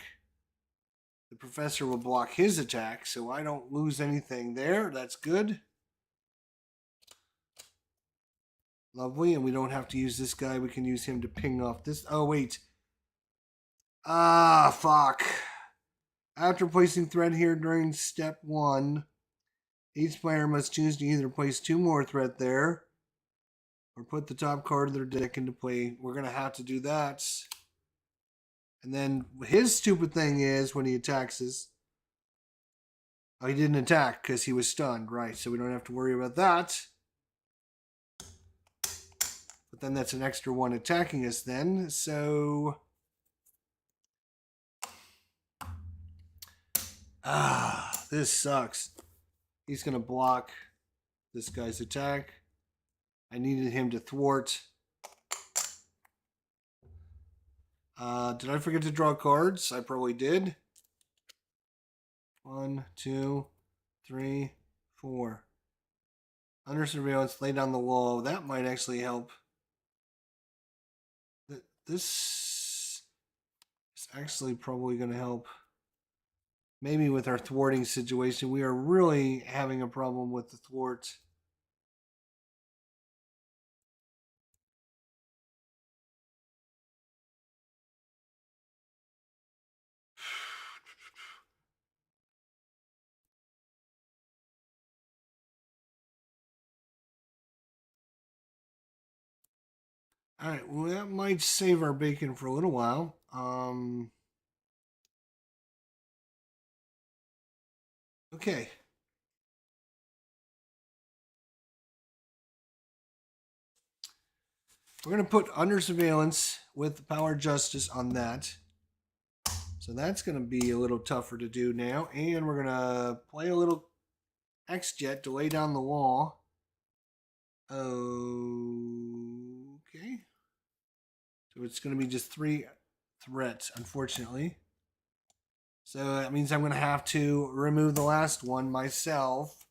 Speaker 1: the professor will block his attack, so I don't lose anything there. That's good. Lovely, and we don't have to use this guy. We can use him to ping off this. Oh, wait. Ah, fuck. After placing threat here during step 1, each player must choose to either place 2 more threat there or put the top card of their deck into play. We're going to have to do that. And then his stupid thing is when he attacks us. Oh, he didn't attack because he was stunned. Right, so we don't have to worry about that. But then that's an extra 1 attacking us then. So... this sucks. He's going to block this guy's attack. I needed him to thwart. Did I forget to draw cards? I probably did. 1, 2, 3, 4. Under surveillance, lay down the wall. That might actually help. This is actually probably going to help. Maybe with our thwarting situation. We are really having a problem with the thwart. All right, well, that might save our bacon for a little while. Okay. We're going to put under surveillance with power justice on that. So that's going to be a little tougher to do now. And we're going to play a little X-Jet to lay down the wall. Okay. So it's going to be just 3 threats, unfortunately. So that means I'm going to have to remove the last one myself.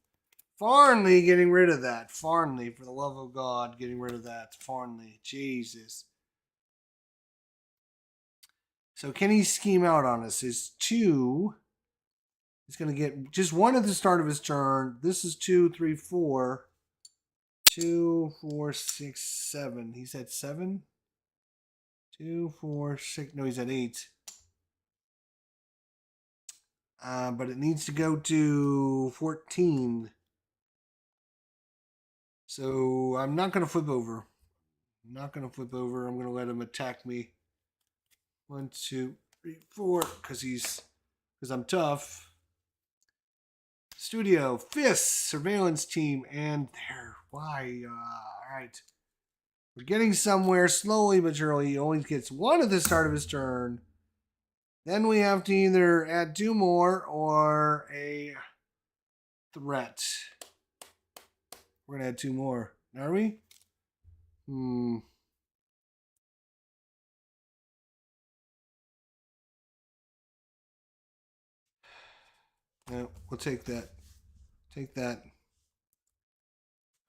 Speaker 1: Farnley getting rid of that. Farnley, for the love of God, getting rid of that. Farnley, Jesus. So can he scheme out on us? His 2. He's going to get just 1 at the start of his turn. This is 2, 3, 4. 2, 4, 6, 7. He's at 7. 2, 4, 6. No, he's at 8. But it needs to go to 14. So I'm not going to flip over. I'm not going to flip over. I'm going to let him attack me. 1, 2, 3, 4. Because I'm tough. Studio, Fist, Surveillance Team, and there. Why? All right. We're getting somewhere slowly but surely. He always gets 1 at the start of his turn. Then we have to either add 2 more or a threat. We're going to add 2 more. Are we? No, we'll take that. Take that.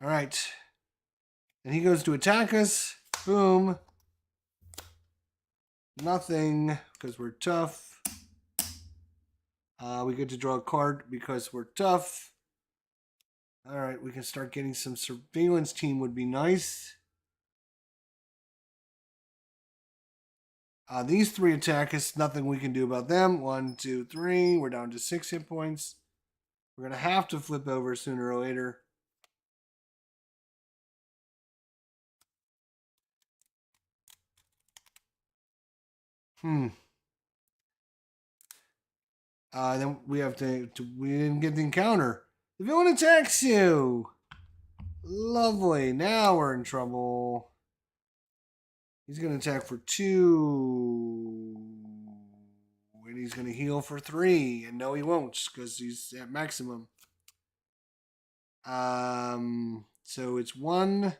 Speaker 1: All right. And he goes to attack us. Boom. Nothing, because we're tough. We get to draw a card because we're tough. All right, we can start getting some surveillance team would be nice. These 3 attack us. Nothing we can do about them. 1, 2, 3. We're down to 6 hit points. We're going to have to flip over sooner or later. Then we have to. We didn't get the encounter. The villain attacks you. Lovely. Now we're in trouble. He's going to attack for 2. And he's going to heal for 3. And no, he won't because he's at maximum. So it's 1,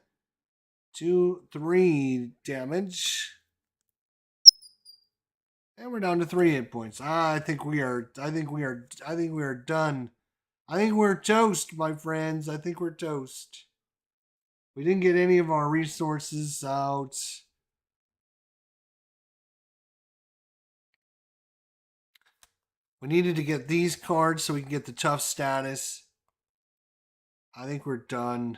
Speaker 1: 2, 3 damage. And we're down to 3 hit points. I think we are done. I think we're toast, my friends. I think we're toast. We didn't get any of our resources out. We needed to get these cards so we can get the tough status. I think we're done.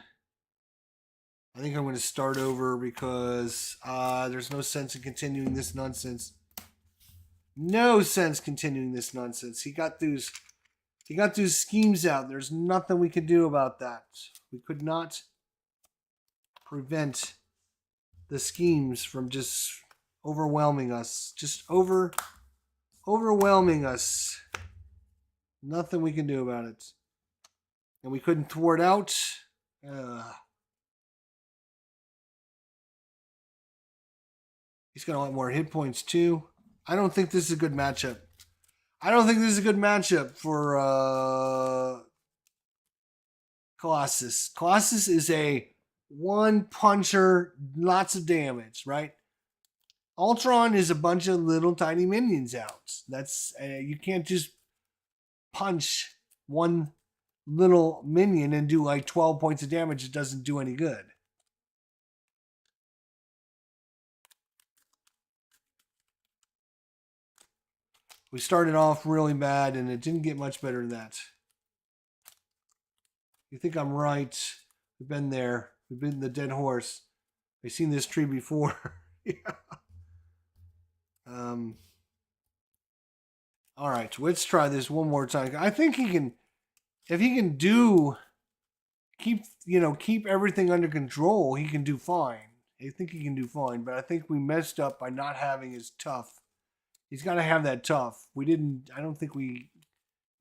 Speaker 1: I think I'm going to start over because there's no sense in continuing this nonsense. No sense continuing this nonsense. He got those schemes out. There's nothing we could do about that. We could not prevent the schemes from just overwhelming us. Just overwhelming us. Nothing we can do about it. And we couldn't thwart out. He's got a lot more hit points too. I don't think this is a good matchup. I don't think this is a good matchup for Colossus. Colossus is a one puncher, lots of damage, right? Ultron is a bunch of little tiny minions out. That's you can't just punch one little minion and do like 12 points of damage. It doesn't do any good. We started off really bad and it didn't get much better than that. You think I'm right? We've been there. We've been the dead horse. I've seen this tree before. Yeah. All right, let's try this one more time. I think he can, if he can keep everything under control, he can do fine. I think he can do fine, but I think we messed up by not having his tough. He's got to have that tough. I don't think we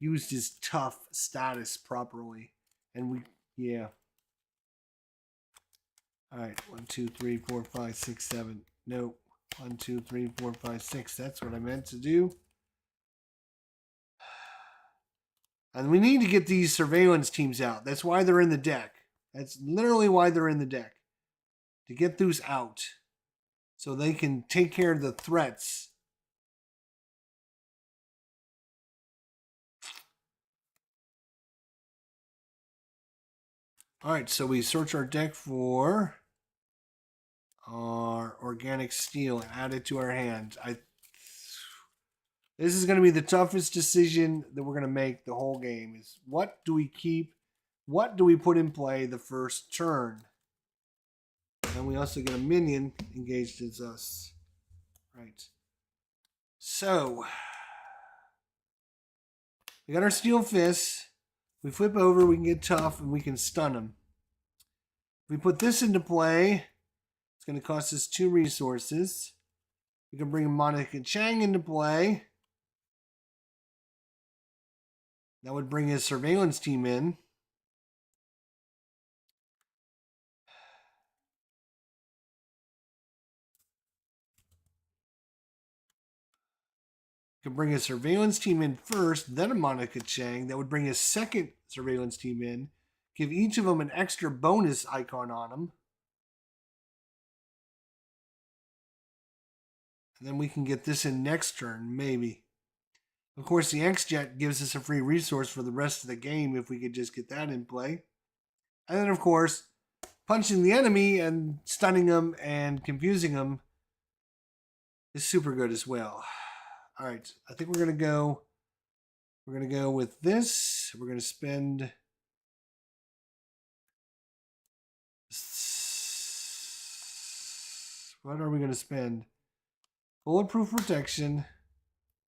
Speaker 1: used his tough status properly. And yeah. All right, 1, 2, 3, 4, 5, 6, 7. No, 1, 2, 3, 4, 5, 6. That's what I meant to do. And we need to get these surveillance teams out. That's why they're in the deck. That's literally why they're in the deck. To get those out. So they can take care of the threats. All right, so we search our deck for our organic steel and add it to our hand. This is going to be the toughest decision that we're going to make the whole game. Is what do we keep? What do we put in play the first turn? And we also get a minion engaged as us. Right. So we got our steel fists. We flip over, we can get tough, and we can stun them. If we put this into play, it's going to cost us 2 resources. We can bring Monica Chang into play. That would bring his surveillance team in. We can bring a surveillance team in first, then a Monica Chang. That would bring a second surveillance team in. Give each of them an extra bonus icon on them. And then we can get this in next turn, maybe. Of course, the X-Jet gives us a free resource for the rest of the game if we could just get that in play. And then, of course, punching the enemy and stunning them and confusing them is super good as well. All right, I think we're gonna go with this. We're gonna spend what are we gonna spend? Bulletproof protection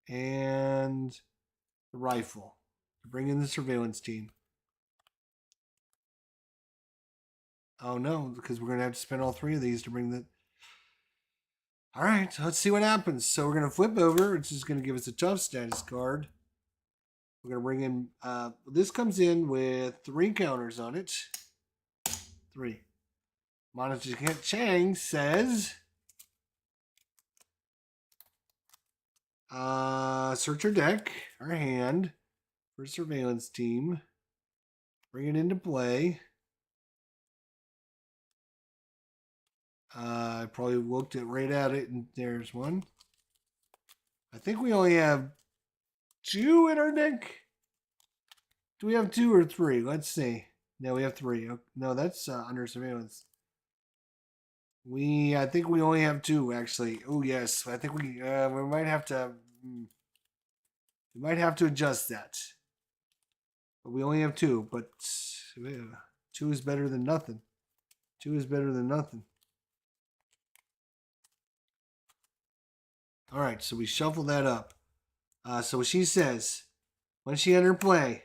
Speaker 1: and the rifle to bring in the surveillance team. Oh no, because we're gonna have to spend all 3 of these to bring the. All right, let's see what happens. So we're gonna flip over. It's just gonna give us a tough status card. We're gonna bring in. This comes in with 3 counters on it. 3. Monica Chang says, search our deck, our hand, for surveillance team. Bring it into play. I probably looked right at it, and there's one. I think we only have 2 in our deck. Do we have 2 or 3? Let's see. No, we have 3. No, that's under surveillance. I think we only have 2 actually. Oh yes, I think we might have to. We might have to adjust that. But we only have 2. But 2 is better than nothing. 2 is better than nothing. All right, so we shuffle that up. So she says, when she enter play,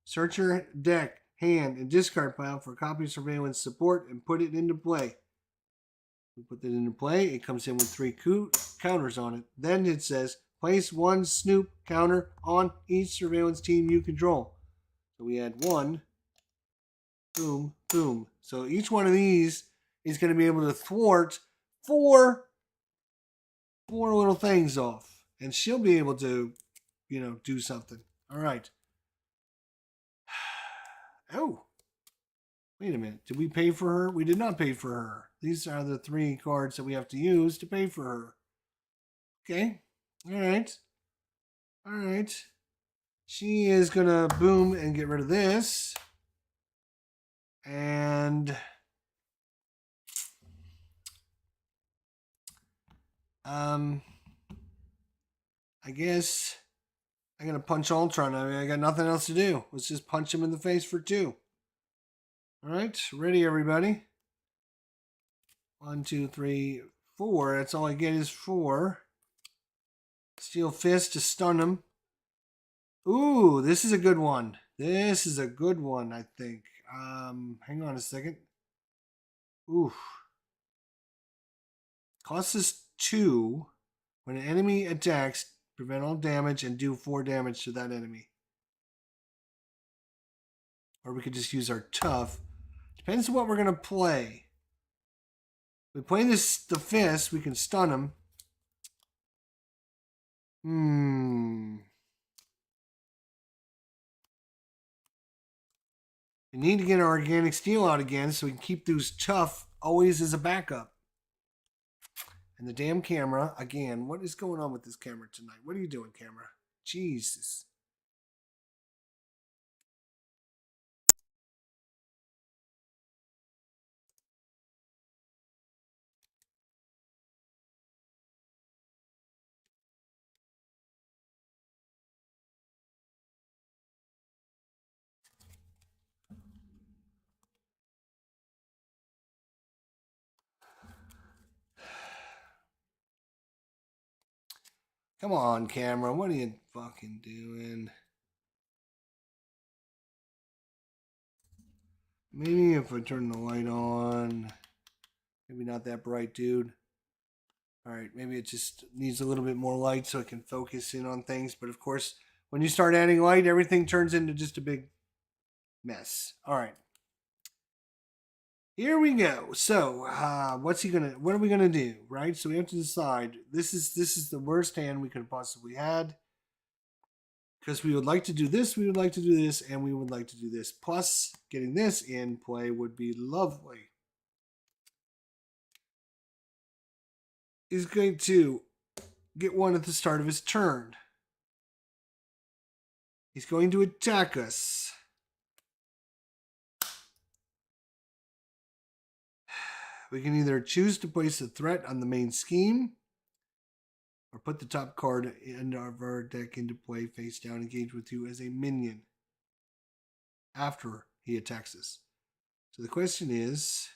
Speaker 1: search your deck, hand, and discard pile for a copy of surveillance support and put it into play. We put that into play. It comes in with 3 counters on it. Then it says, place 1 snoop counter on each surveillance team you control. So we add 1. Boom, boom. So each one of these is going to be able to thwart 4 little things off, and she'll be able to, do something. All right. Oh, wait a minute. Did we pay for her? We did not pay for her. These are the 3 cards that we have to use to pay for her. Okay. All right. All right. She is going to boom and get rid of this. And I guess I'm going to punch Ultron. I got nothing else to do. Let's just punch him in the face for 2. All right. Ready, everybody? 1, 2, 3, 4. That's all I get is 4. Steel fist to stun him. Ooh, this is a good one. This is a good one, I think. Hang on a second. Ooh. Costs us 2. When an enemy attacks, prevent all damage and do 4 damage to that enemy. Or we could just use our tough. Depends on what we're going to play. If we play the fist, we can stun him. We need to get our organic steel out again so we can keep those tough always as a backup. And the damn camera, again, what is going on with this camera tonight? What are you doing, camera? Jesus. Come on, camera. What are you fucking doing? Maybe if I turn the light on. Maybe not that bright, dude. All right, maybe it just needs a little bit more light so I can focus in on things. But of course, when you start adding light, everything turns into just a big mess. All right. Here we go. So, what are we gonna do, right? So we have to decide. This is the worst hand we could have possibly had. Because we would like to do this, we would like to do this, and we would like to do this. Plus, getting this in play would be lovely. He's going to get one at the start of his turn. He's going to attack us. We can either choose to place a threat on the main scheme, or put the top card in our deck into play face down, engage with you as a minion after he attacks us. So the question is,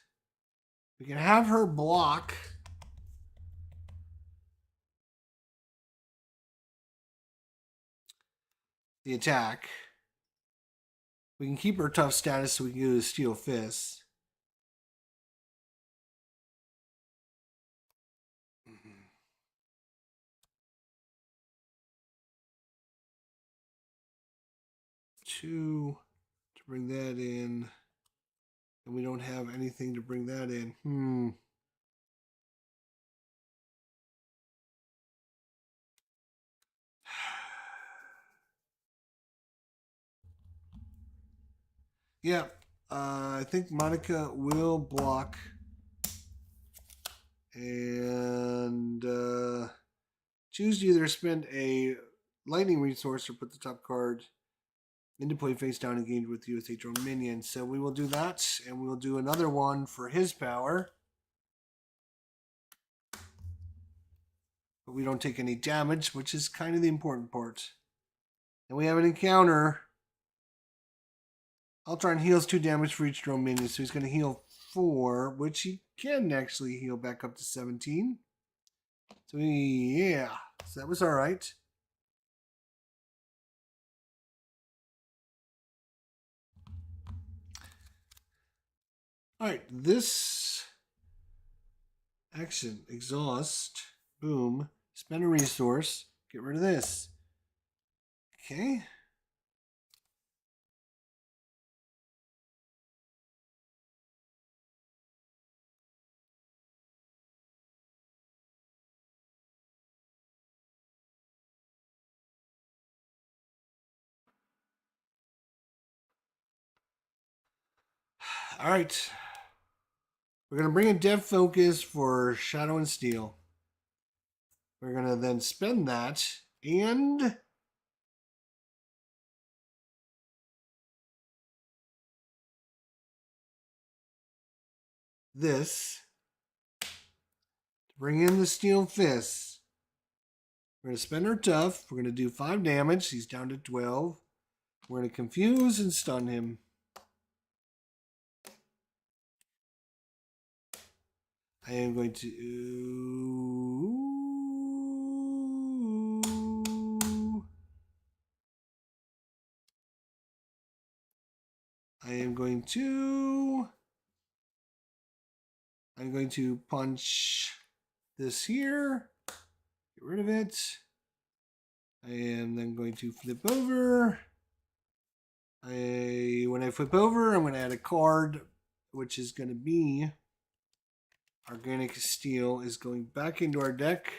Speaker 1: we can have her block the attack. We can keep her tough status so we can go to Steel Fist. Two to bring that in. And we don't have anything to bring that in. Yeah, I think Monica will block and choose to either spend a lightning resource or put the top card into play face down, engage with you as a drone minion. So we will do that, and we will do another one for his power. But we don't take any damage, which is kind of the important part. And we have an encounter. Ultron heals 2 damage for each drone minion, so he's going to heal 4, which he can actually heal back up to 17. So yeah, so that was all right. All right, this action, exhaust, boom, spend a resource, get rid of this. Okay. All right. We're going to bring in Dev Focus for Shadow and Steel. We're going to then spend that and this to bring in the Steel Fist. We're going to spend our tough. We're going to do 5 damage. He's down to 12. We're going to confuse and stun him. I am going to... I'm going to punch this here. Get rid of it. I am then going to flip over. When I flip over, I'm going to add a card, which is going to be Organic Steel is going back into our deck.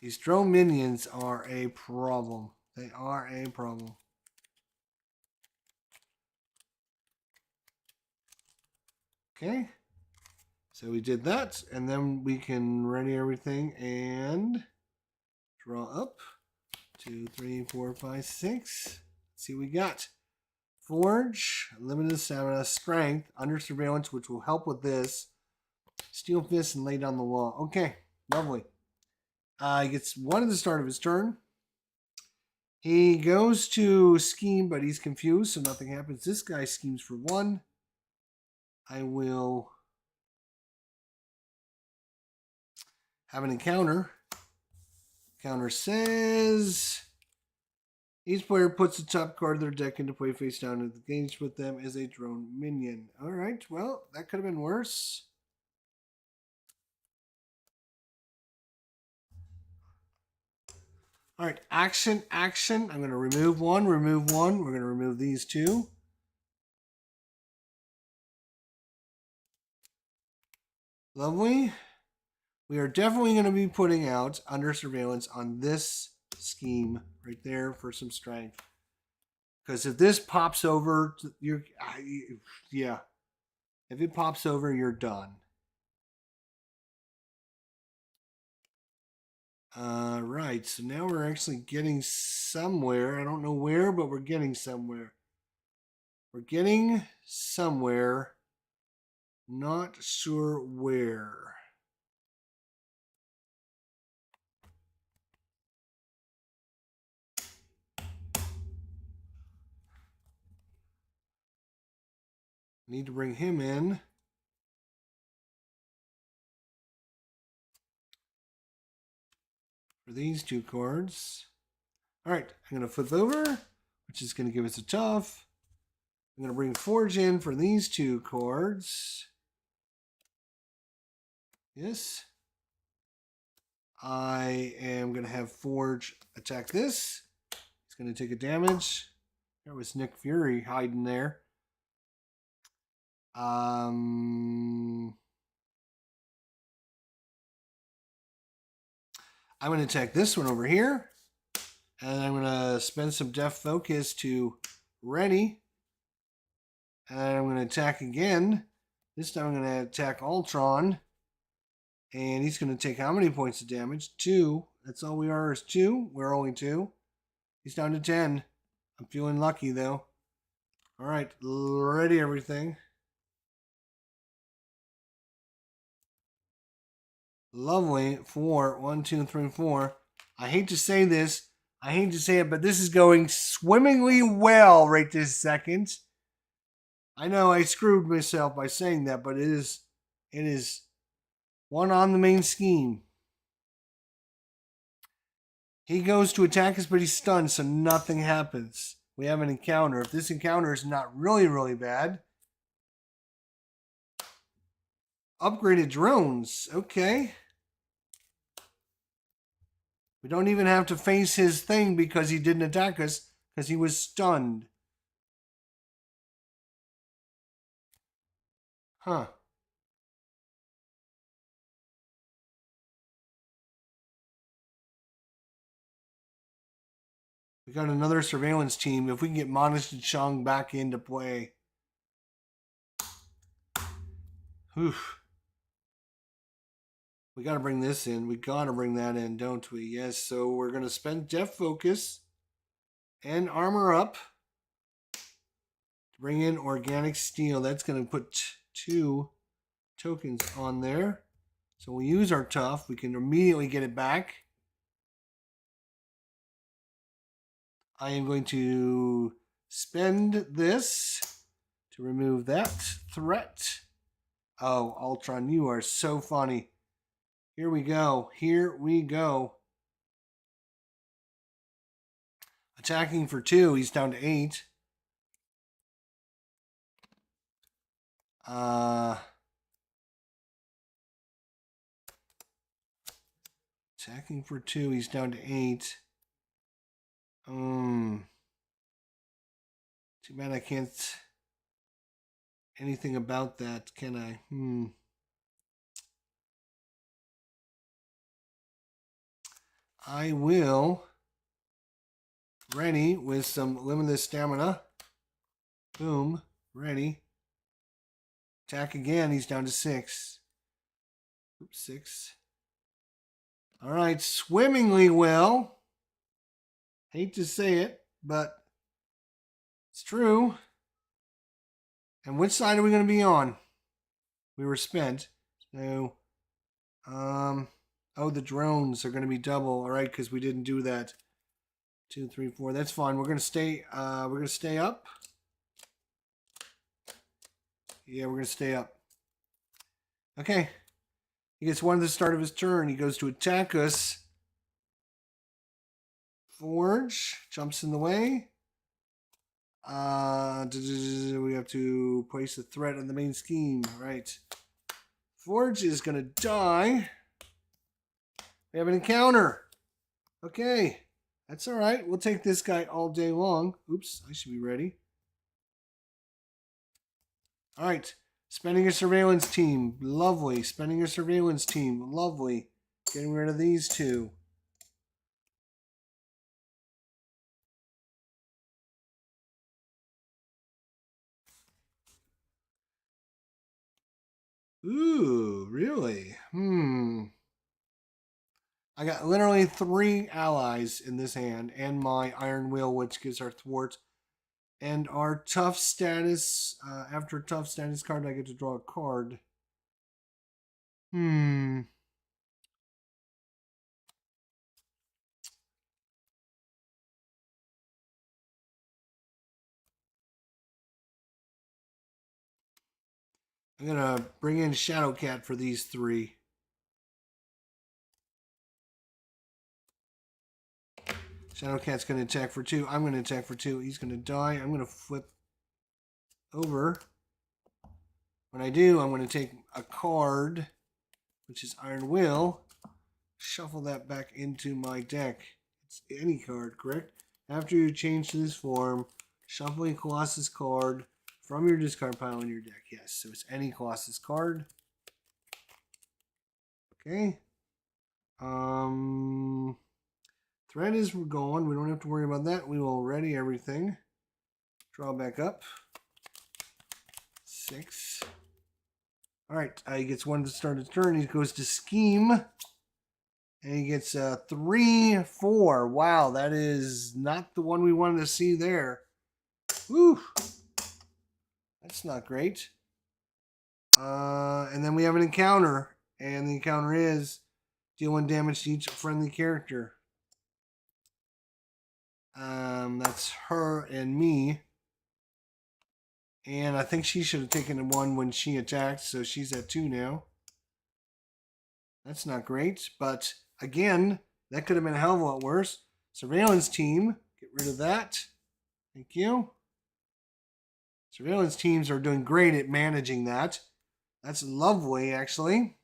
Speaker 1: These drone minions are a problem. They are a problem. Okay. So we did that, and then we can ready everything and draw up. 2, 3, 4, 5, 6. Let's see what we got. Forge, limited stamina, strength, under surveillance, which will help with this. Steel Fist and lay down the law. Okay, lovely. He gets 1 at the start of his turn. He goes to scheme, but he's confused, so nothing happens. This guy schemes for 1. I will have an encounter. Counter says each player puts the top card of their deck into play face down and engaged with them as a drone minion. All right, well, that could have been worse. All right, action, action. I'm going to remove one, remove one. We're going to remove these two. Lovely. We are definitely going to be putting out under surveillance on this scheme right there for some strength. Because if this pops over, yeah. If it pops over, you're done. Right, so now we're actually getting somewhere. I don't know where, but we're getting somewhere. We're getting somewhere. Not sure where. Need to bring him in. For these two cards. All right, I'm going to flip over, which is going to give us a tough. I'm going to bring Forge in for these two cards. Yes. I am going to have Forge attack this. He's going to take a damage. There was Nick Fury hiding there. I'm going to attack this one over here. And I'm going to spend some Death Focus to ready. And I'm going to attack again. This time I'm going to attack Ultron. And he's going to take how many points of damage? 2. That's all we are is 2. We're only 2. He's down to 10. I'm feeling lucky though. All right, ready everything. Lovely. 4. 1, 2, 3, 4. I hate to say this. I hate to say it, but this is going swimmingly well right this second. I know I screwed myself by saying that, but it is one on the main scheme. He goes to attack us, but he's stunned, so nothing happens. We have an encounter. If this encounter is not really, really bad. Upgraded drones. Okay. We don't even have to face his thing because he didn't attack us because he was stunned. Huh. We got another surveillance team. If we can get Modest and Chong back into play. Oof. We got to bring this in. We got to bring that in, don't we? Yes, so we're going to spend Death Focus and Armor Up to bring in Organic Steel. That's going to put 2 tokens on there. So we use our Tough. We can immediately get it back. I am going to spend this to remove that threat. Oh, Ultron, you are so funny. Here we go. Here we go. Attacking for 2. He's down to 8. Attacking for 2. He's down to 8. Too bad I can't anything about that, can I? I will ready with some limitless stamina. Boom. Ready. Attack again. He's down to 6. Oops, 6. All right. Swimmingly well. Hate to say it, but it's true. And which side are we going to be on? We were spent. So, oh, the drones are going to be double. All right, because we didn't do that. 2, 3, 4. That's fine. We're going to stay. We're going to stay up. Yeah, we're going to stay up. Okay. He gets one at the start of his turn. He goes to attack us. Forge jumps in the way. We have to place a threat on the main scheme. Right. Forge is going to die. We have an encounter. Okay. That's all right. We'll take this guy all day long. Oops, I should be ready. All right. Spending a surveillance team. Lovely. Spending a surveillance team. Lovely. Getting rid of these two. Ooh, really? I got literally 3 allies in this hand, and my Iron Will, which gives our thwart. And our tough status, after a tough status card, I get to draw a card. I'm gonna bring in Shadowcat for these 3. Shadowcat's gonna attack for 2. I'm gonna attack for 2. He's gonna die. I'm gonna flip over. When I do, I'm gonna take a card, which is Iron Will. Shuffle that back into my deck. It's any card, correct? After you change to this form, shuffle a Colossus card from your discard pile in your deck. Yes, so it's any Colossus card. Okay. Thread is gone. We don't have to worry about that. We will ready everything. Draw back up. 6. All right. He gets 1 to start his turn. He goes to scheme. And he gets 3, 4. Wow, that is not the one we wanted to see there. Whew. That's not great. And then we have an encounter. And the encounter is deal 1 damage to each friendly character. That's her and me. And I think she should have taken 1 when she attacked, so she's at 2 now. That's not great, but again, that could have been a hell of a lot worse. Surveillance team, get rid of that. Thank you. Surveillance teams are doing great at managing that. That's lovely, actually.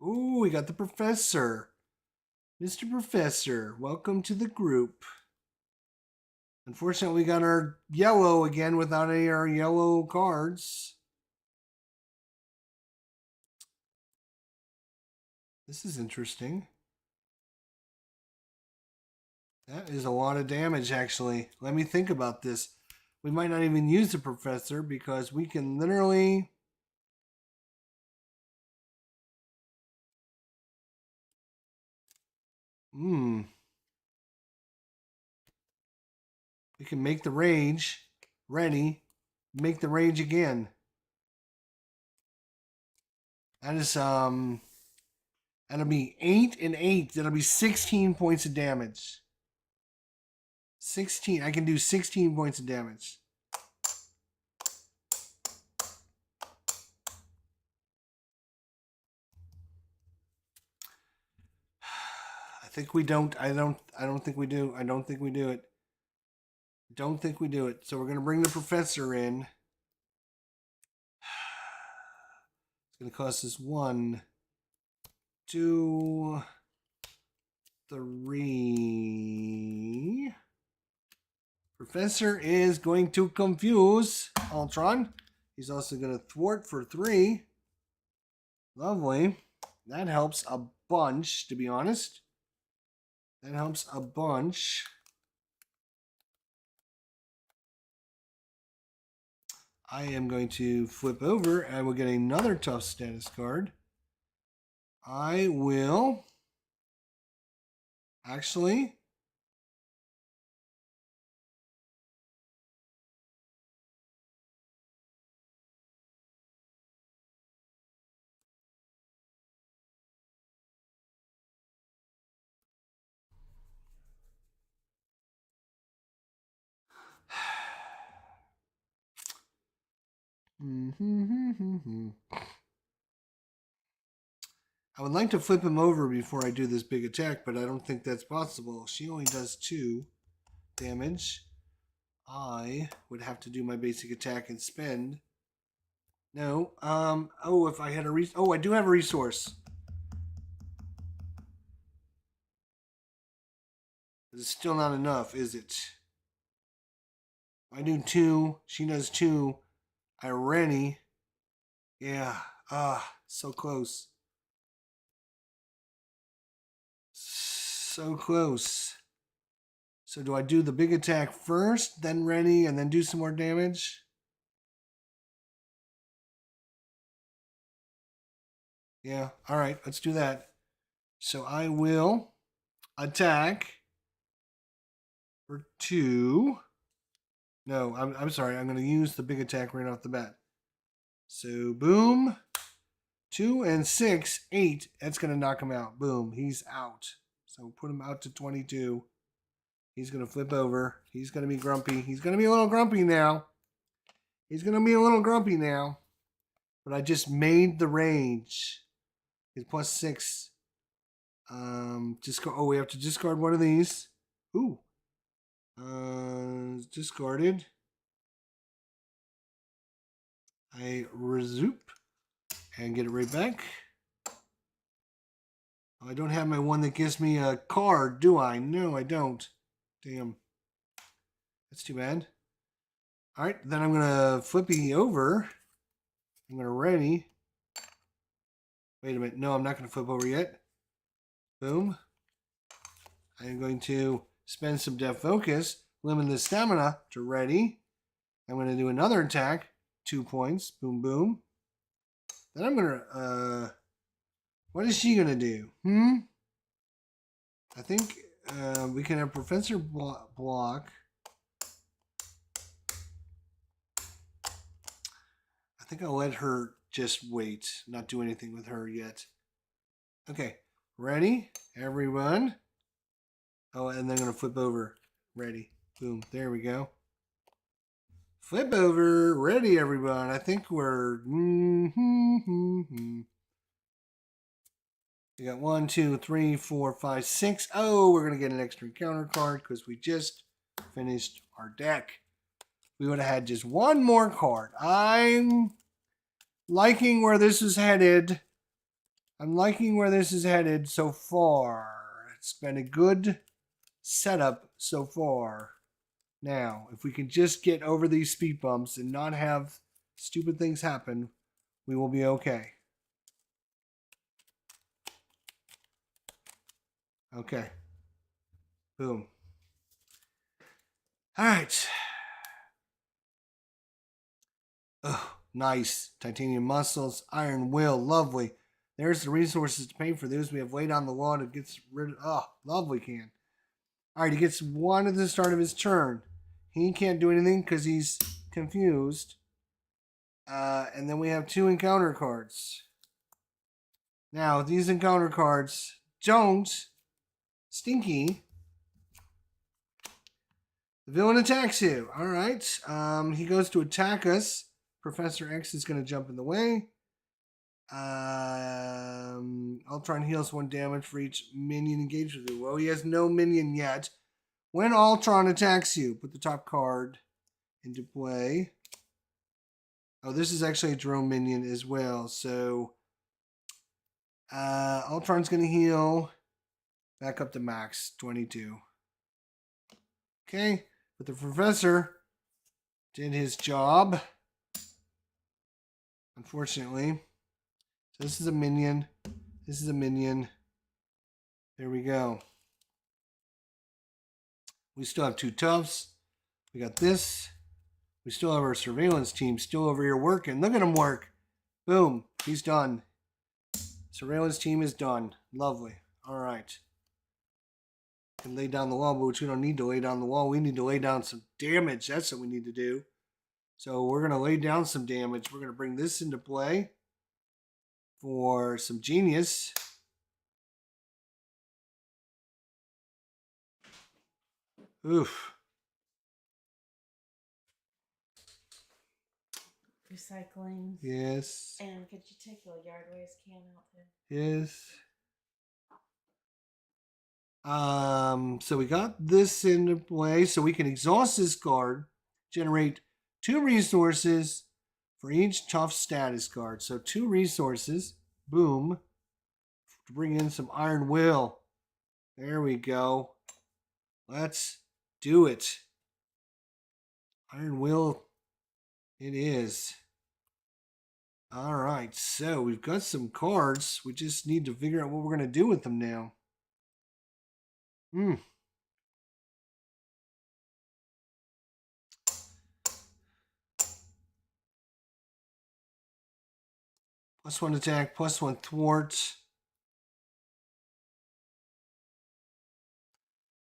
Speaker 1: Ooh, we got the professor. Mr. Professor, welcome to the group. Unfortunately, we got our yellow again without any of our yellow cards. This is interesting. That is a lot of damage, actually. Let me think about this. We might not even use the professor because we can literally... We can make the rage ready. Make the rage again. That is, that'll be 8 and 8. That'll be 16 points of damage. 16. I can do 16 points of damage. I think we don't. I don't think we do. I don't think we do it. Don't think we do it. So we're going to bring the professor in. It's going to cost us 1, 2, 3. Professor is going to confuse Ultron. He's also going to thwart for 3. Lovely. That helps a bunch, to be honest. That helps a bunch. I am going to flip over and we'll get another tough status card. I will actually I would like to flip him over before I do this big attack, but I don't think that's possible. She only does 2 damage. I would have to do my basic attack and spend. No. Oh, if I had a oh, I do have a resource. It's still not enough, is it? I do 2. She does 2. Irene. Yeah. So close. So close. So do I do the big attack first, then Rennie, and then do some more damage? Yeah. All right. Let's do that. So I will attack for 2. No, I'm sorry. I'm going to use the big attack right off the bat. So boom. 2 and 6, 8. That's going to knock him out. Boom. He's out. So put him out to 22. He's going to flip over. He's going to be grumpy. He's going to be a little grumpy now. But I just made the range. He's plus 6. Oh, we have to discard one of these. Ooh. Discarded. I resume and get it right back. I don't have my one that gives me a card, do I? No, I don't. Damn. That's too bad. All right, then I'm going to flippy over. I'm going to ready. Wait a minute. No, I'm not going to flip over yet. Boom. I'm going to spend some Death Focus, limit the stamina to ready. I'm going to do another attack. 2 points. Boom, boom. Then I'm going to... what is she going to do? I think we can have Professor block. I think I'll let her just wait. Not do anything with her yet. Okay. Ready? Everyone. Oh, and then I'm going to flip over. Ready. Boom. There we go. Flip over. Ready, everyone. I think we're... We got 1, 2, 3, 4, 5, 6. Oh, we're going to get an extra encounter card because we just finished our deck. We would have had just one more card. I'm liking where this is headed. So far. It's been a good setup so far. Now, if we can just get over these speed bumps and not have stupid things happen, we will be okay. Okay. Boom. All right. Oh, nice. Titanium muscles, iron will, lovely. There's the resources to pay for those. We have laid on the law to get rid of. Oh, lovely can. All right, he gets 1 at the start of his turn. He can't do anything because he's confused. And then we have 2 encounter cards. Now, these encounter cards don't stinky. The villain attacks you. All right. He goes to attack us. Professor X is going to jump in the way. Ultron heals 1 damage for each minion engaged with you. Well, he has no minion yet. When Ultron attacks you, put the top card into play. Oh, this is actually a drone minion as well. So, Ultron's going to heal back up to max 22. Okay, but the Professor did his job. Unfortunately. So this is a minion. This is a minion. There we go. We still have 2 toughs. We got this. We still have our surveillance team still over here working. Look at him work. Boom. He's done. Surveillance team is done. Lovely. All right. Can lay down the wall, but we don't need to lay down the wall. We need to lay down some damage. That's what we need to do. So we're going to lay down some damage. We're going to bring this into play for some genius. Oof.
Speaker 2: recycling.
Speaker 1: Yes.
Speaker 2: And could you take your yard waste can out there?
Speaker 1: Yes. So we got this into play, so we can exhaust this card, generate 2 resources for each tough status card. So 2 resources, boom, to bring in some Iron Will. There we go. Let's do it. Iron Will it is. All right, so we've got some cards. We just need to figure out what we're going to do with them now. +1 attack, +1 thwart.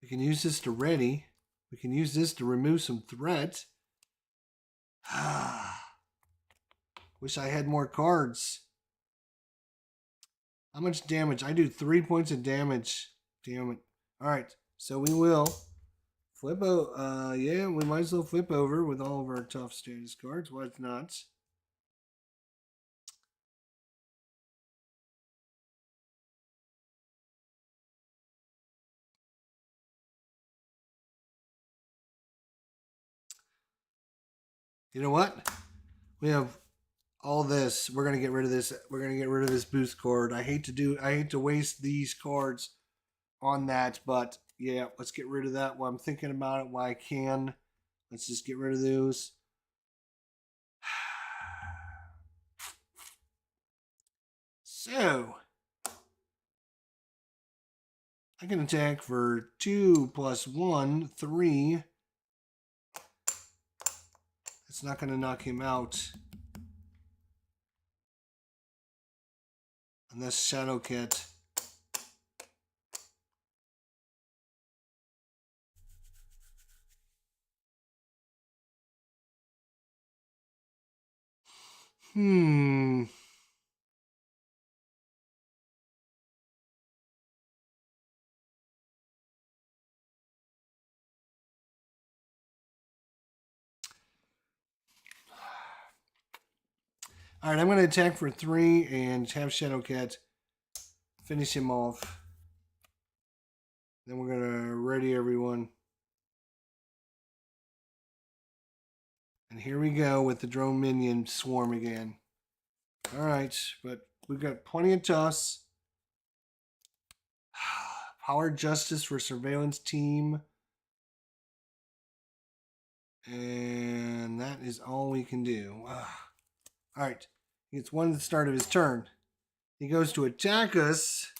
Speaker 1: We can use this to ready. We can use this to remove some threat. Wish I had more cards. How much damage? I do 3 points of damage. Damn it. Alright, so we will flip over. Yeah, we might as well flip over with all of our tough status cards. Why not? You know what? We have all this. We're gonna get rid of this. We're gonna get rid of this boost card. I hate to waste these cards on that, but yeah, let's get rid of that while I'm thinking about it while I can. Let's just get rid of those. So I can attack for 2 + 1, 3. It's not going to knock him out. Unless Shadowcat. Alright, I'm going to attack for 3 and have Shadowcat finish him off. Then we're going to ready everyone. And here we go with the drone minion swarm again. Alright, but we've got plenty of toss. Power Justice for Surveillance Team. And that is all we can do. Alright, he gets 1 at the start of his turn. He goes to attack us.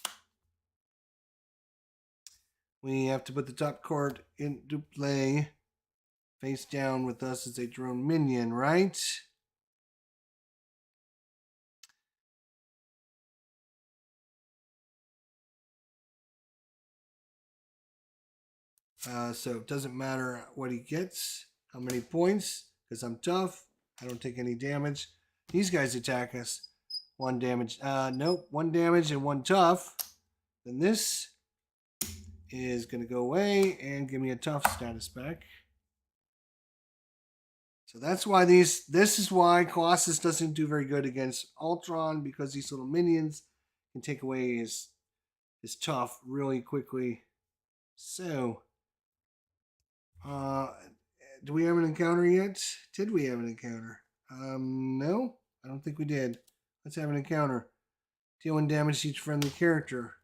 Speaker 1: We have to put the top card into play. Face down with us as a drone minion, right? So it doesn't matter what he gets, how many points, because I'm tough. I don't take any damage. These guys attack us. 1 damage. Nope, 1 damage and 1 tough. Then this is going to go away and give me a tough status back. So that's why this is why Colossus doesn't do very good against Ultron, because these little minions can take away his tough really quickly. So, do we have an encounter yet? Did we have an encounter? No, I don't think we did. Let's have an encounter. Deal 1 damage to each friendly character.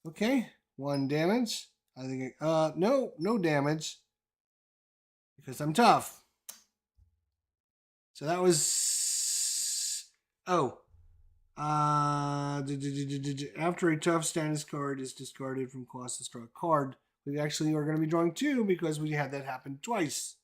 Speaker 1: Okay, 1 damage. I think no damage because I'm tough. So that was after a tough status card is discarded from Colossus, draw a card. We actually are going to be drawing 2 because we had that happen twice.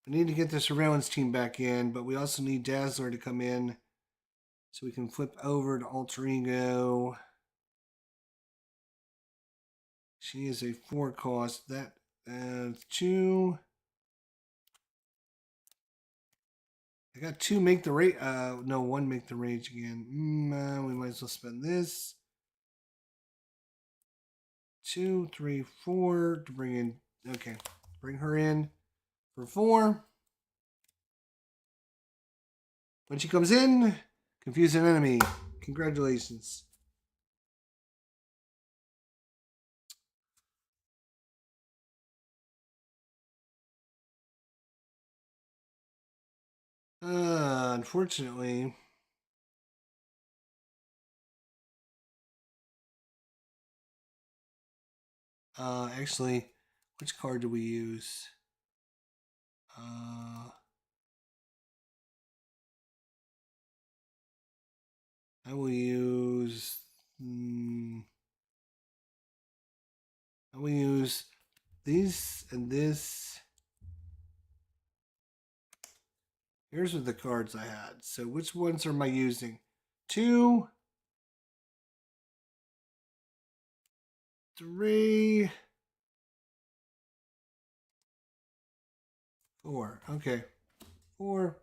Speaker 1: We need to get the surveillance team back in, but we also need Dazzler to come in so we can flip over to Alter Ego. She is a 4 cost. That 2. I got 2 make the rage. No, 1 make the rage again. We might as well spend this. 2, 3, 4 to bring in. Okay, bring her in for 4. When she comes in, confuse an enemy. Congratulations. Unfortunately, actually, which card do we use? I will use. I will use these and this. Here's what the cards I had. So which ones am I using? 2, 3, 4. Okay. 4.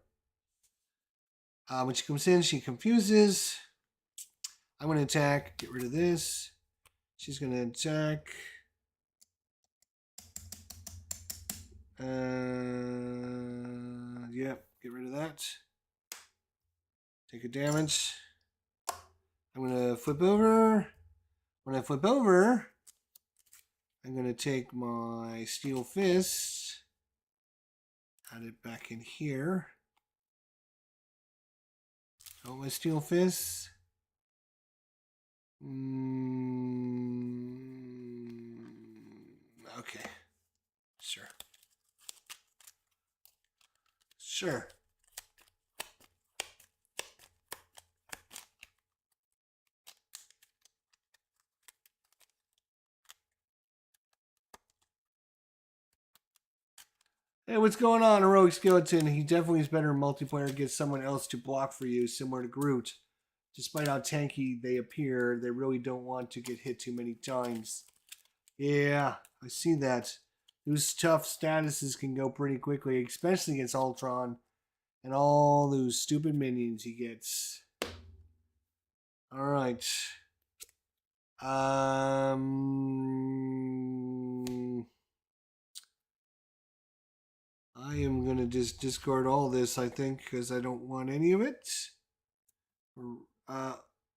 Speaker 1: When she comes in, she confuses. I'm going to attack. Get rid of this. She's going to attack. Yep. Get rid of that. Take a damage. I'm going to flip over. When I flip over, I'm going to take my steel fist. Add it back in here. Oh, my steel fist. Okay. Sure. Sure. Hey, what's going on, Heroic Skeleton? He definitely is better in multiplayer. Gets someone else to block for you, similar to Groot. Despite how tanky they appear, they really don't want to get hit too many times. Yeah, I see that. Those tough statuses can go pretty quickly, especially against Ultron and all those stupid minions he gets. Alright. I am going to just discard all this, I think, because I don't want any of it.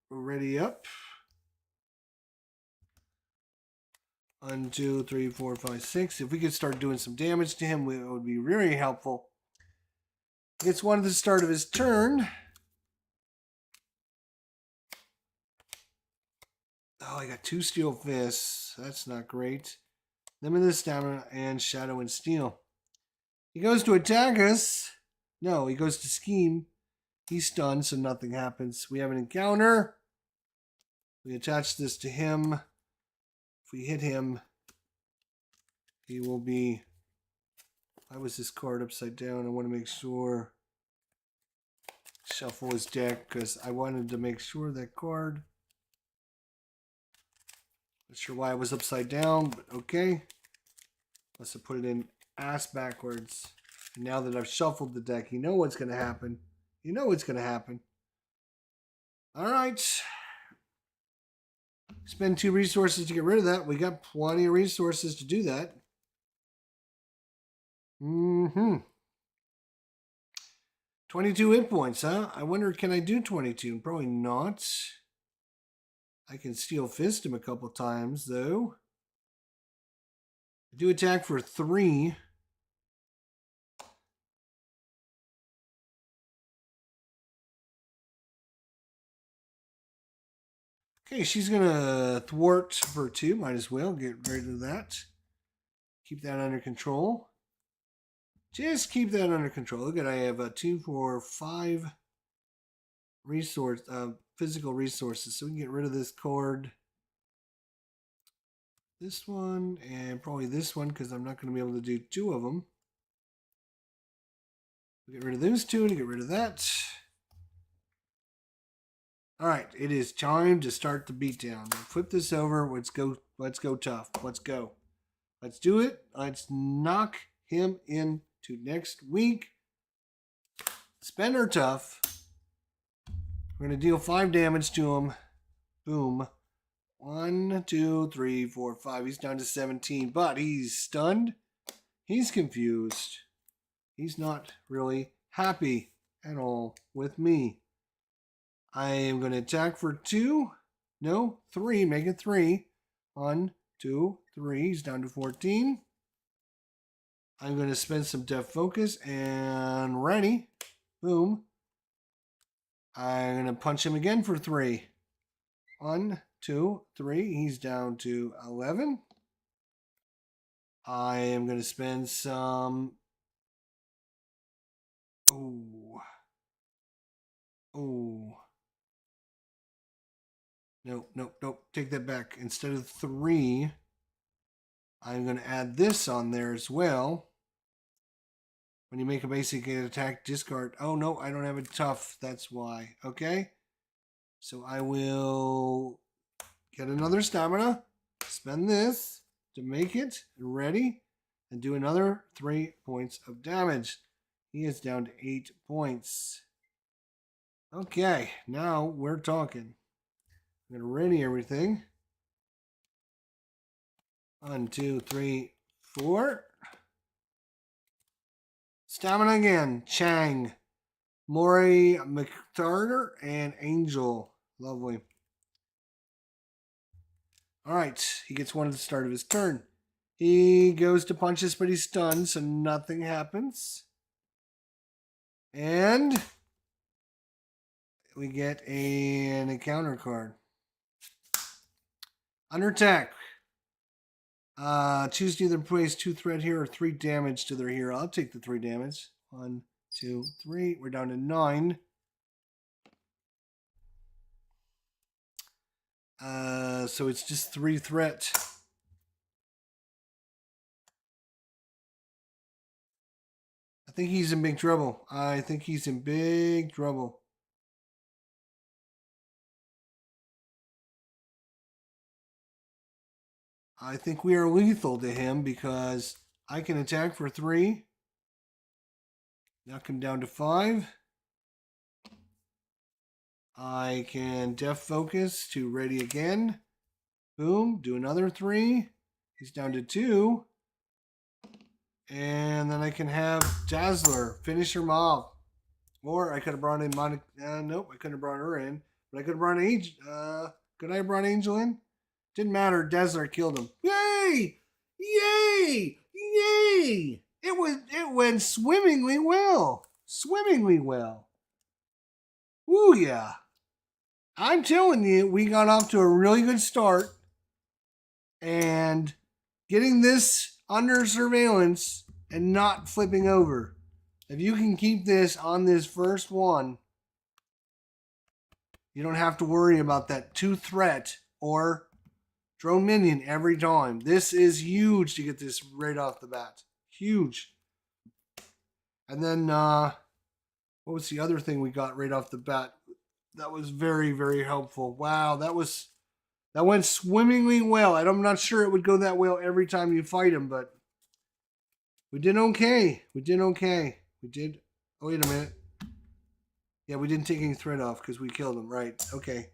Speaker 1: Ready up. 1, 2, 3, 4, 5, 6. If we could start doing some damage to him, it would be very helpful. It's one at the start of his turn. Oh, I got 2 steel fists. That's not great. Limited stamina and shadow and steel. He goes to attack us. No, he goes to scheme. He's stunned, so nothing happens. We have an encounter. We attach this to him. If we hit him, he will be... Why was this card upside down? I want to make sure. Shuffle his deck, because I wanted to make sure that card... Not sure why it was upside down, but okay. Must have put it in ass backwards. And now that I've shuffled the deck, you know what's going to happen. You know what's going to happen. Alright. Spend 2 resources to get rid of that. We got plenty of resources to do that. 22 hit points, huh? I wonder, can I do 22? Probably not. I can steel fist him a couple times, though. I do attack for 3. Okay, she's going to thwart for 2. Might as well get rid of that. Keep that under control. Just keep that under control. Look at, I have 2, 4, 5 physical resources. So we can get rid of this card. This one, and probably this one, because I'm not going to be able to do 2 of them. We get rid of those 2 to get rid of that. Alright, it is time to start the beatdown. Flip this over. Let's go tough. Let's go. Let's do it. Let's knock him into next week. spend our tough. We're going to deal 5 damage to him. Boom. 1, 2, 3, 4, 5. He's down to 17, but he's stunned. He's confused. He's not really happy at all with me. I am going to attack for 2. No, 3. Make it 3. 1, 2, 3. He's down to 14. I'm going to spend some Death Focus and ready. Boom. I'm going to punch him again for 3. 1, 2, 3. He's down to 11. I am going to spend some... Oh. Nope. Take that back. Instead of 3, I'm going to add this on there as well. When you make a basic attack, discard. Oh, no, I don't have a tough. That's why. Okay. So I will get another stamina. Spend this to make it ready. And do another 3 points of damage. He is down to 8 points. Okay, now we're talking. I'm going to ready everything. 1, 2, 3, 4. Stamina again. Chang, Maury, McTarter, and Angel. Lovely. Alright, he gets 1 at the start of his turn. He goes to punch us, but he's stunned, so nothing happens. And we get an encounter card. Under attack. Choose to either place 2 threat here or 3 damage to their hero. I'll take the 3 damage. 1, 2, 3. We're down to 9. So it's just 3 threat. I think he's in big trouble. I think he's in big trouble. I think we are lethal to him because I can attack for 3. Knock him down to 5. I can Death Focus to ready again. Boom. Do another 3. He's down to 2. And then I can have Dazzler. Finish her off. Or I could have brought in Monica. Nope, I couldn't have brought her in. But I could have brought Angel. Could I have brought Angel in? Didn't matter. Dazzler killed him. Yay! Yay! Yay! It went swimmingly well. Swimmingly well. Woo yeah. I'm telling you, we got off to a really good start. And getting this under surveillance and not flipping over. If you can keep this on this first one, you don't have to worry about that 2 threat or drone minion every time. This is huge to get this right off the bat. Huge. And then, what was the other thing we got right off the bat? That was very, very helpful. Wow, that went swimmingly well. I'm not sure it would go that well every time you fight him, but we did okay. We did okay. We did. Oh, wait a minute. Yeah, we didn't take any threat off because we killed him. Right. Okay.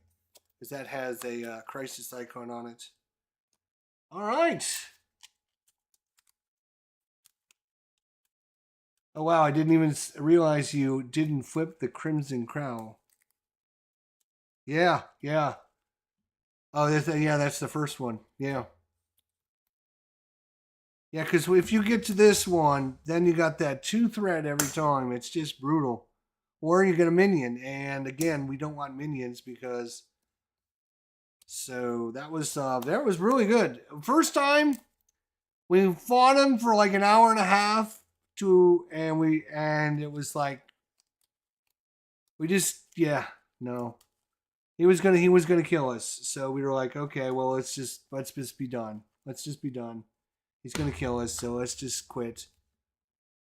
Speaker 1: Because that has a crisis icon on it. All right. Oh, wow. I didn't even realize you didn't flip the Crimson Crown. Yeah. Yeah. Oh, that's the first one. Yeah. Yeah, because if you get to this one, then you got that 2 threat every time. It's just brutal. Or you get a minion. And again, we don't want minions because... So that was really good. First time, we fought him for like an hour and a half. And it was like... We just... Yeah, no. He was gonna kill us. So we were like, okay, well, let's just be done. Let's just be done. He's gonna kill us, so let's just quit.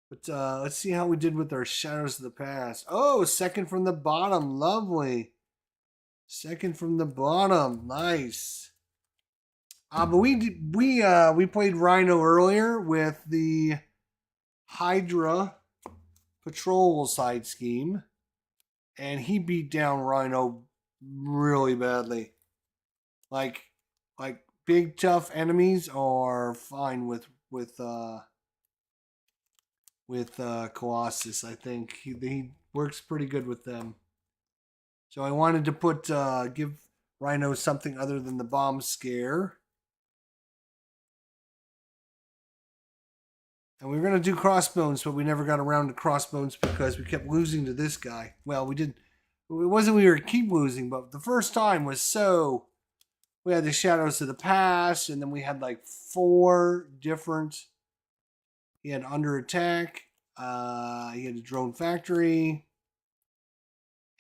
Speaker 1: But let's see how we did with our Shadows of the Past. Oh, second from the bottom, lovely. Second from the bottom, nice. But we played Rhino earlier with the Hydra patrol side scheme, and he beat down Rhino really badly. Like big tough enemies are fine with Colossus. I think he works pretty good with them. So I wanted to give Rhino something other than the bomb scare. And we were going to do Crossbones, but we never got around to Crossbones because we kept losing to this guy. Well, we did. It wasn't we were keep losing, but the first time was so. We had the Shadows of the Past, and then we had like 4 different. He had Under Attack. He had a Drone Factory.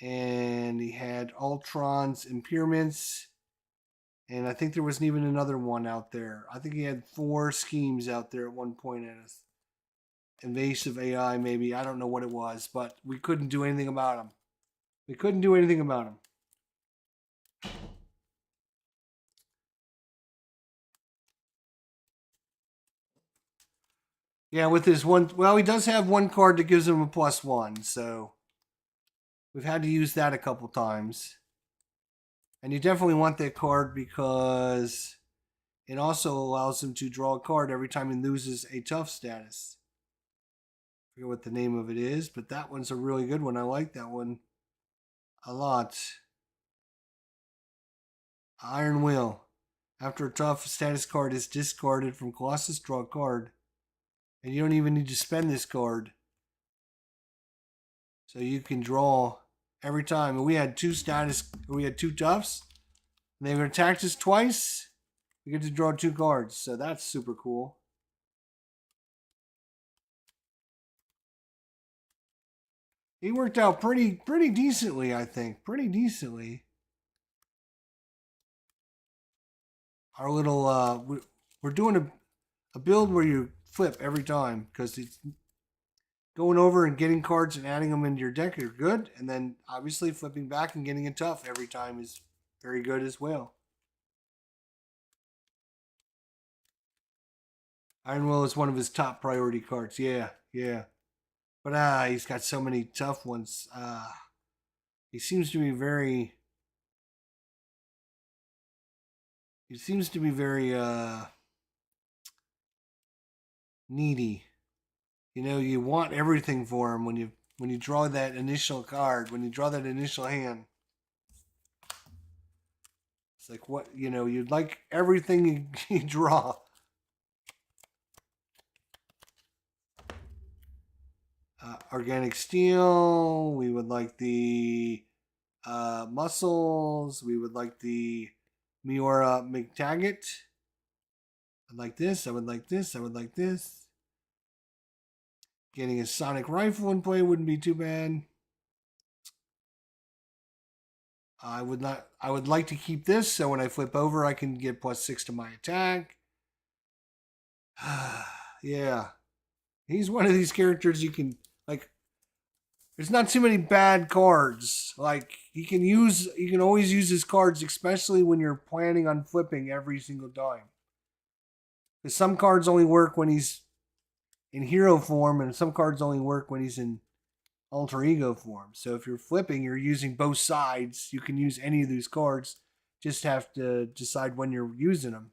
Speaker 1: And he had Ultron's Impairments. And I think there wasn't even another one out there. I think he had 4 schemes out there at one point at us. Invasive AI, maybe. I don't know what it was, but we couldn't do anything about him. We couldn't do anything about him. Yeah, with his one, well, he does have one card that gives him a +1, so we've had to use that a couple times. And you definitely want that card because it also allows him to draw a card every time he loses a tough status. I forget what the name of it is, but that one's a really good one. I like that one a lot. Iron Will. After a tough status card is discarded from Colossus, draw a card. And you don't even need to spend this card. So you can draw every time. And we had 2 toughs. And they attacked us twice. We get to draw 2 cards. So that's super cool. He worked out pretty decently, I think. Pretty decently. Our little we're doing a build where you flip every time because it's going over and getting cards and adding them into your deck are good, and then obviously flipping back and getting a tough every time is very good as well. Iron Will is one of his top priority cards. Yeah. But he's got so many tough ones. He seems to be very. He seems to be very needy. You know, you want everything for him when you draw that initial card, when you draw that initial hand. It's like what you'd like everything you draw. Organic steel. We would like the muscles. We would like the Miora McTaggart. I'd like this. I would like this. I would like this. Getting a sonic rifle in play wouldn't be too bad. I would like to keep this so when I flip over I can get +6 to my attack. Yeah. He's one of these characters you can there's not too many bad cards. Like you can always use his cards, especially when you're planning on flipping every single time. Because some cards only work when he's in hero form, and some cards only work when he's in alter ego form. So if you're flipping, you're using both sides. You can use any of these cards. Just have to decide when you're using them.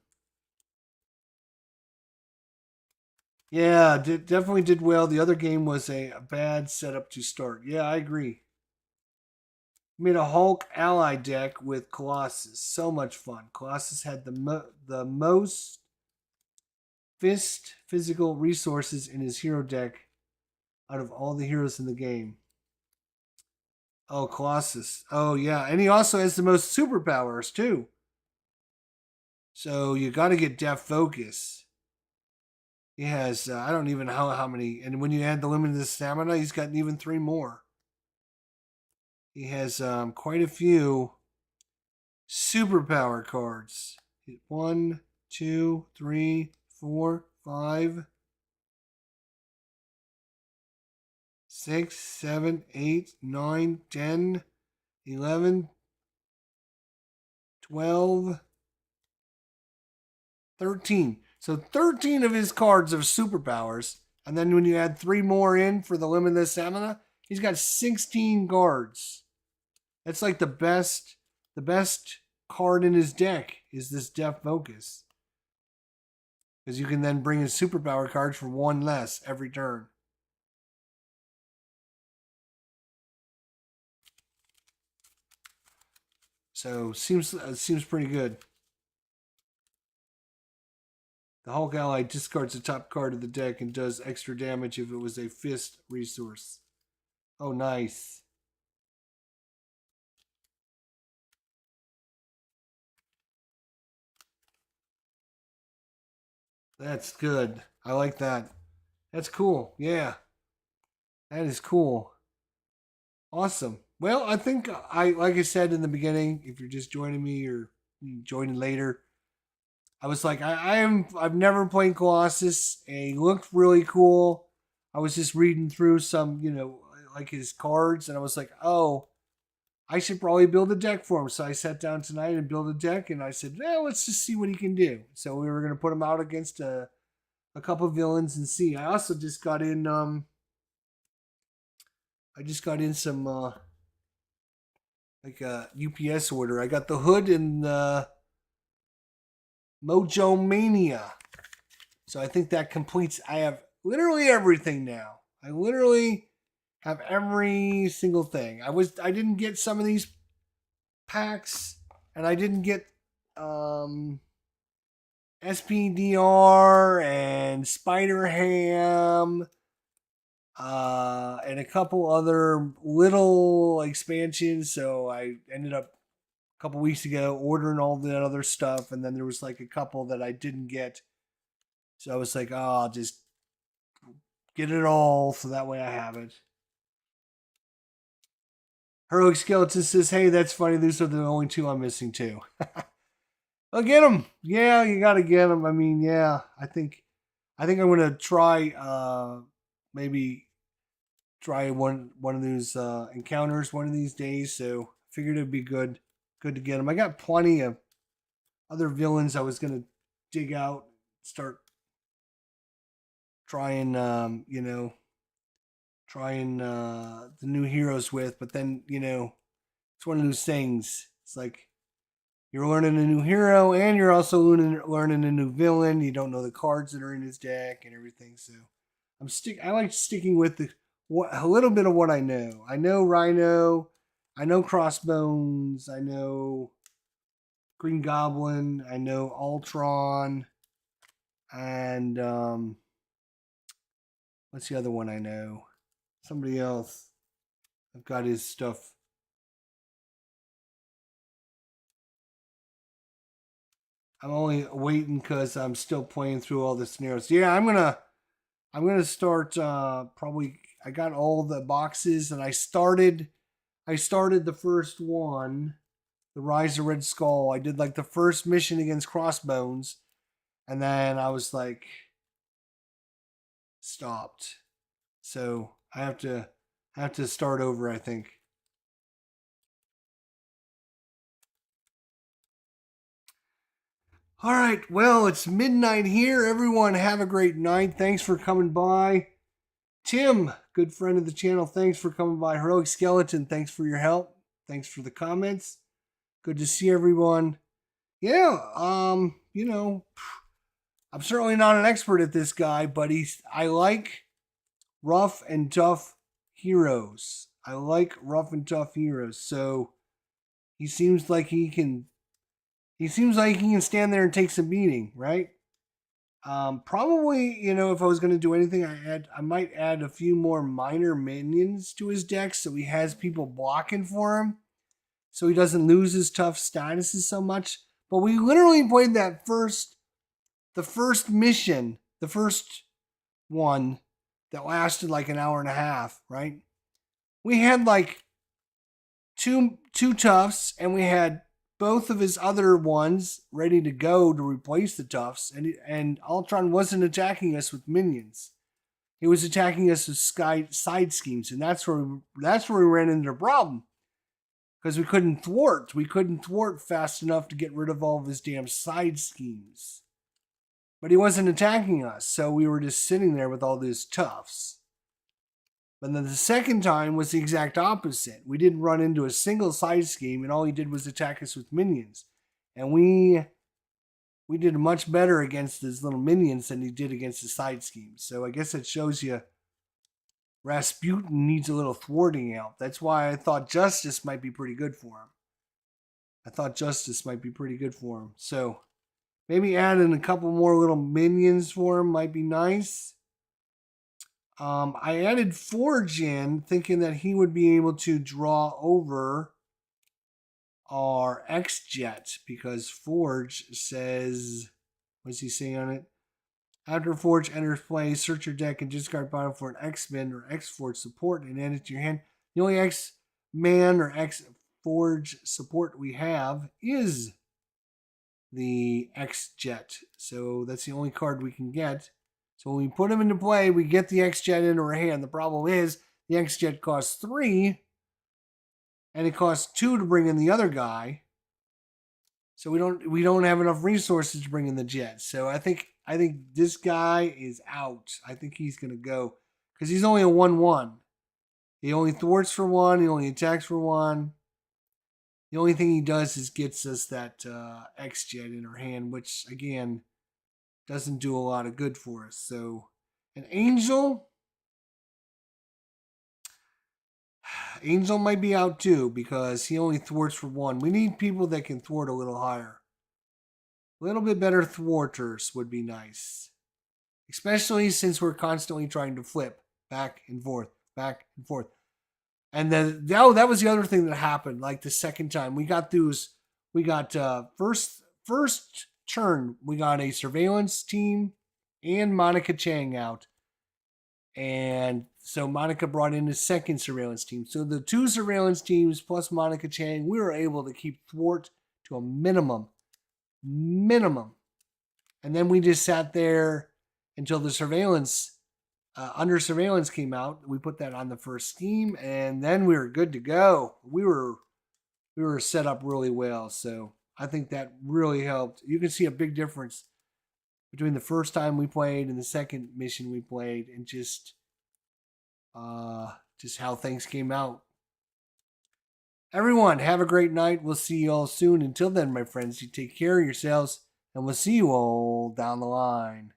Speaker 1: Yeah, definitely did well. The other game was a bad setup to start. Yeah, I agree. Made a Hulk ally deck with Colossus. So much fun. Colossus had the most physical resources in his hero deck out of all the heroes in the game. Oh, Colossus. Oh, yeah. And he also has the most superpowers, too. So you got to get Depth Focus. He has, I don't even know how many. And when you add the limited stamina, he's got even 3 more. He has quite a few superpower cards. 1, 2, 3, 4, 5, 6, 7, 8, 9, 10, 11, 12, 13. So 13 of his cards are superpowers. And then when you add 3 more in for the limitless stamina, he's got 16 guards. That's like the best card in his deck is this Death Focus. Because you can then bring in superpower cards for 1 less every turn. So seems pretty good. The Hulk ally discards the top card of the deck and does extra damage if it was a fist resource. Oh, nice. That's good. I like that. That's cool. Yeah. That is cool. Awesome. Well, I think like I said in the beginning, if you're just joining me or joining later, I was like, I've never played Colossus, and he looked really cool. I was just reading through some, like his cards, and I was like, oh, I should probably build a deck for him. So I sat down tonight and built a deck, and I said, well, let's just see what he can do. So we were gonna put him out against a couple of villains and see. I also just got in some like a UPS order. I got the Hood and the Mojo Mania. So I think that completes. I have literally everything now. I literally have every single thing. I didn't get some of these packs, and I didn't get SPDR and Spider Ham and a couple other little expansions. So I ended up a couple weeks ago ordering all that other stuff, and then there was like a couple that I didn't get. So I was like, oh, I'll just get it all so that way I have it. Heroic Skeleton says, hey, that's funny. These are the only 2 I'm missing too. I'll get them. Yeah, you got to get them. I mean, yeah, I think I'm going to try maybe try one of those encounters one of these days. So figured it'd be good to get them. I got plenty of other villains I was going to dig out, start trying the new heroes with, but then, it's one of those things. It's like you're learning a new hero and you're also learning a new villain. You don't know the cards that are in his deck and everything. So I like sticking with a little bit of what I know. I know Rhino, I know Crossbones, I know Green Goblin, I know Ultron, and what's the other one I know? Somebody else. I've got his stuff. I'm only waiting because I'm still playing through all the scenarios. Yeah, I'm gonna start probably. I got all the boxes and I started the first one, the Rise of Red Skull. I did like the first mission against Crossbones, and then I was like stopped. So I have to start over, I think. All right, well, it's midnight here. Everyone have a great night. Thanks for coming by. Tim, good friend of the channel, thanks for coming by. Heroic Skeleton, thanks for your help. Thanks for the comments. Good to see everyone. Yeah, I'm certainly not an expert at this guy, but I like rough and tough heroes. I like rough and tough heroes. So he seems like he can stand there and take some beating, right? Probably, if I was going to do anything, I might add a few more minor minions to his deck so he has people blocking for him, so he doesn't lose his tough statuses so much. But we literally played the first mission, the first one that lasted like an hour and a half, right? We had like two toughs, and we had both of his other ones ready to go to replace the toughs, and Ultron wasn't attacking us with minions. He was attacking us with side schemes, and that's where we ran into a problem, because we couldn't thwart. We couldn't thwart fast enough to get rid of all of his damn side schemes. But he wasn't attacking us, so we were just sitting there with all these toughs. But then the second time was the exact opposite. We didn't run into a single side scheme, and all he did was attack us with minions. And we did much better against his little minions than he did against the side schemes. So I guess it shows you Rasputin needs a little thwarting out. That's why I thought Justice might be pretty good for him. So maybe adding a couple more little minions for him might be nice. I added Forge in thinking that he would be able to draw over our X-Jet because Forge says, what's he saying on it? After Forge enters play, search your deck and discard bottom for an X-Men or X-Forge support and add it to your hand. The only X-Man or X-Forge support we have is the X-Jet. So that's the only card we can get. So when we put him into play, we get the X-Jet into our hand. The problem is the X-Jet costs 3, and it costs 2 to bring in the other guy. So we don't have enough resources to bring in the Jet. So I think this guy is out. I think he's gonna go because he's only a 1/1. He only thwarts for 1. He only attacks for 1. The only thing he does is gets us that X-Jet in our hand, which again doesn't do a lot of good for us. So an Angel might be out too because he only thwarts for 1. We need people that can thwart a little higher. A little bit better thwarters would be nice. Especially since we're constantly trying to flip back and forth, back and forth. And then, that was the other thing that happened. Like the second time, we got first turn, we got a surveillance team and Monica Chang out. And so Monica brought in a second surveillance team. So the 2 surveillance teams plus Monica Chang, we were able to keep thwart to a minimum. And then we just sat there until the surveillance, under surveillance came out. We put that on the first scheme, and then we were good to go. We were set up really well, so I think that really helped. You can see a big difference between the first time we played and the second mission we played, and just how things came out. Everyone, have a great night. We'll see you all soon. Until then, my friends, you take care of yourselves, and we'll see you all down the line.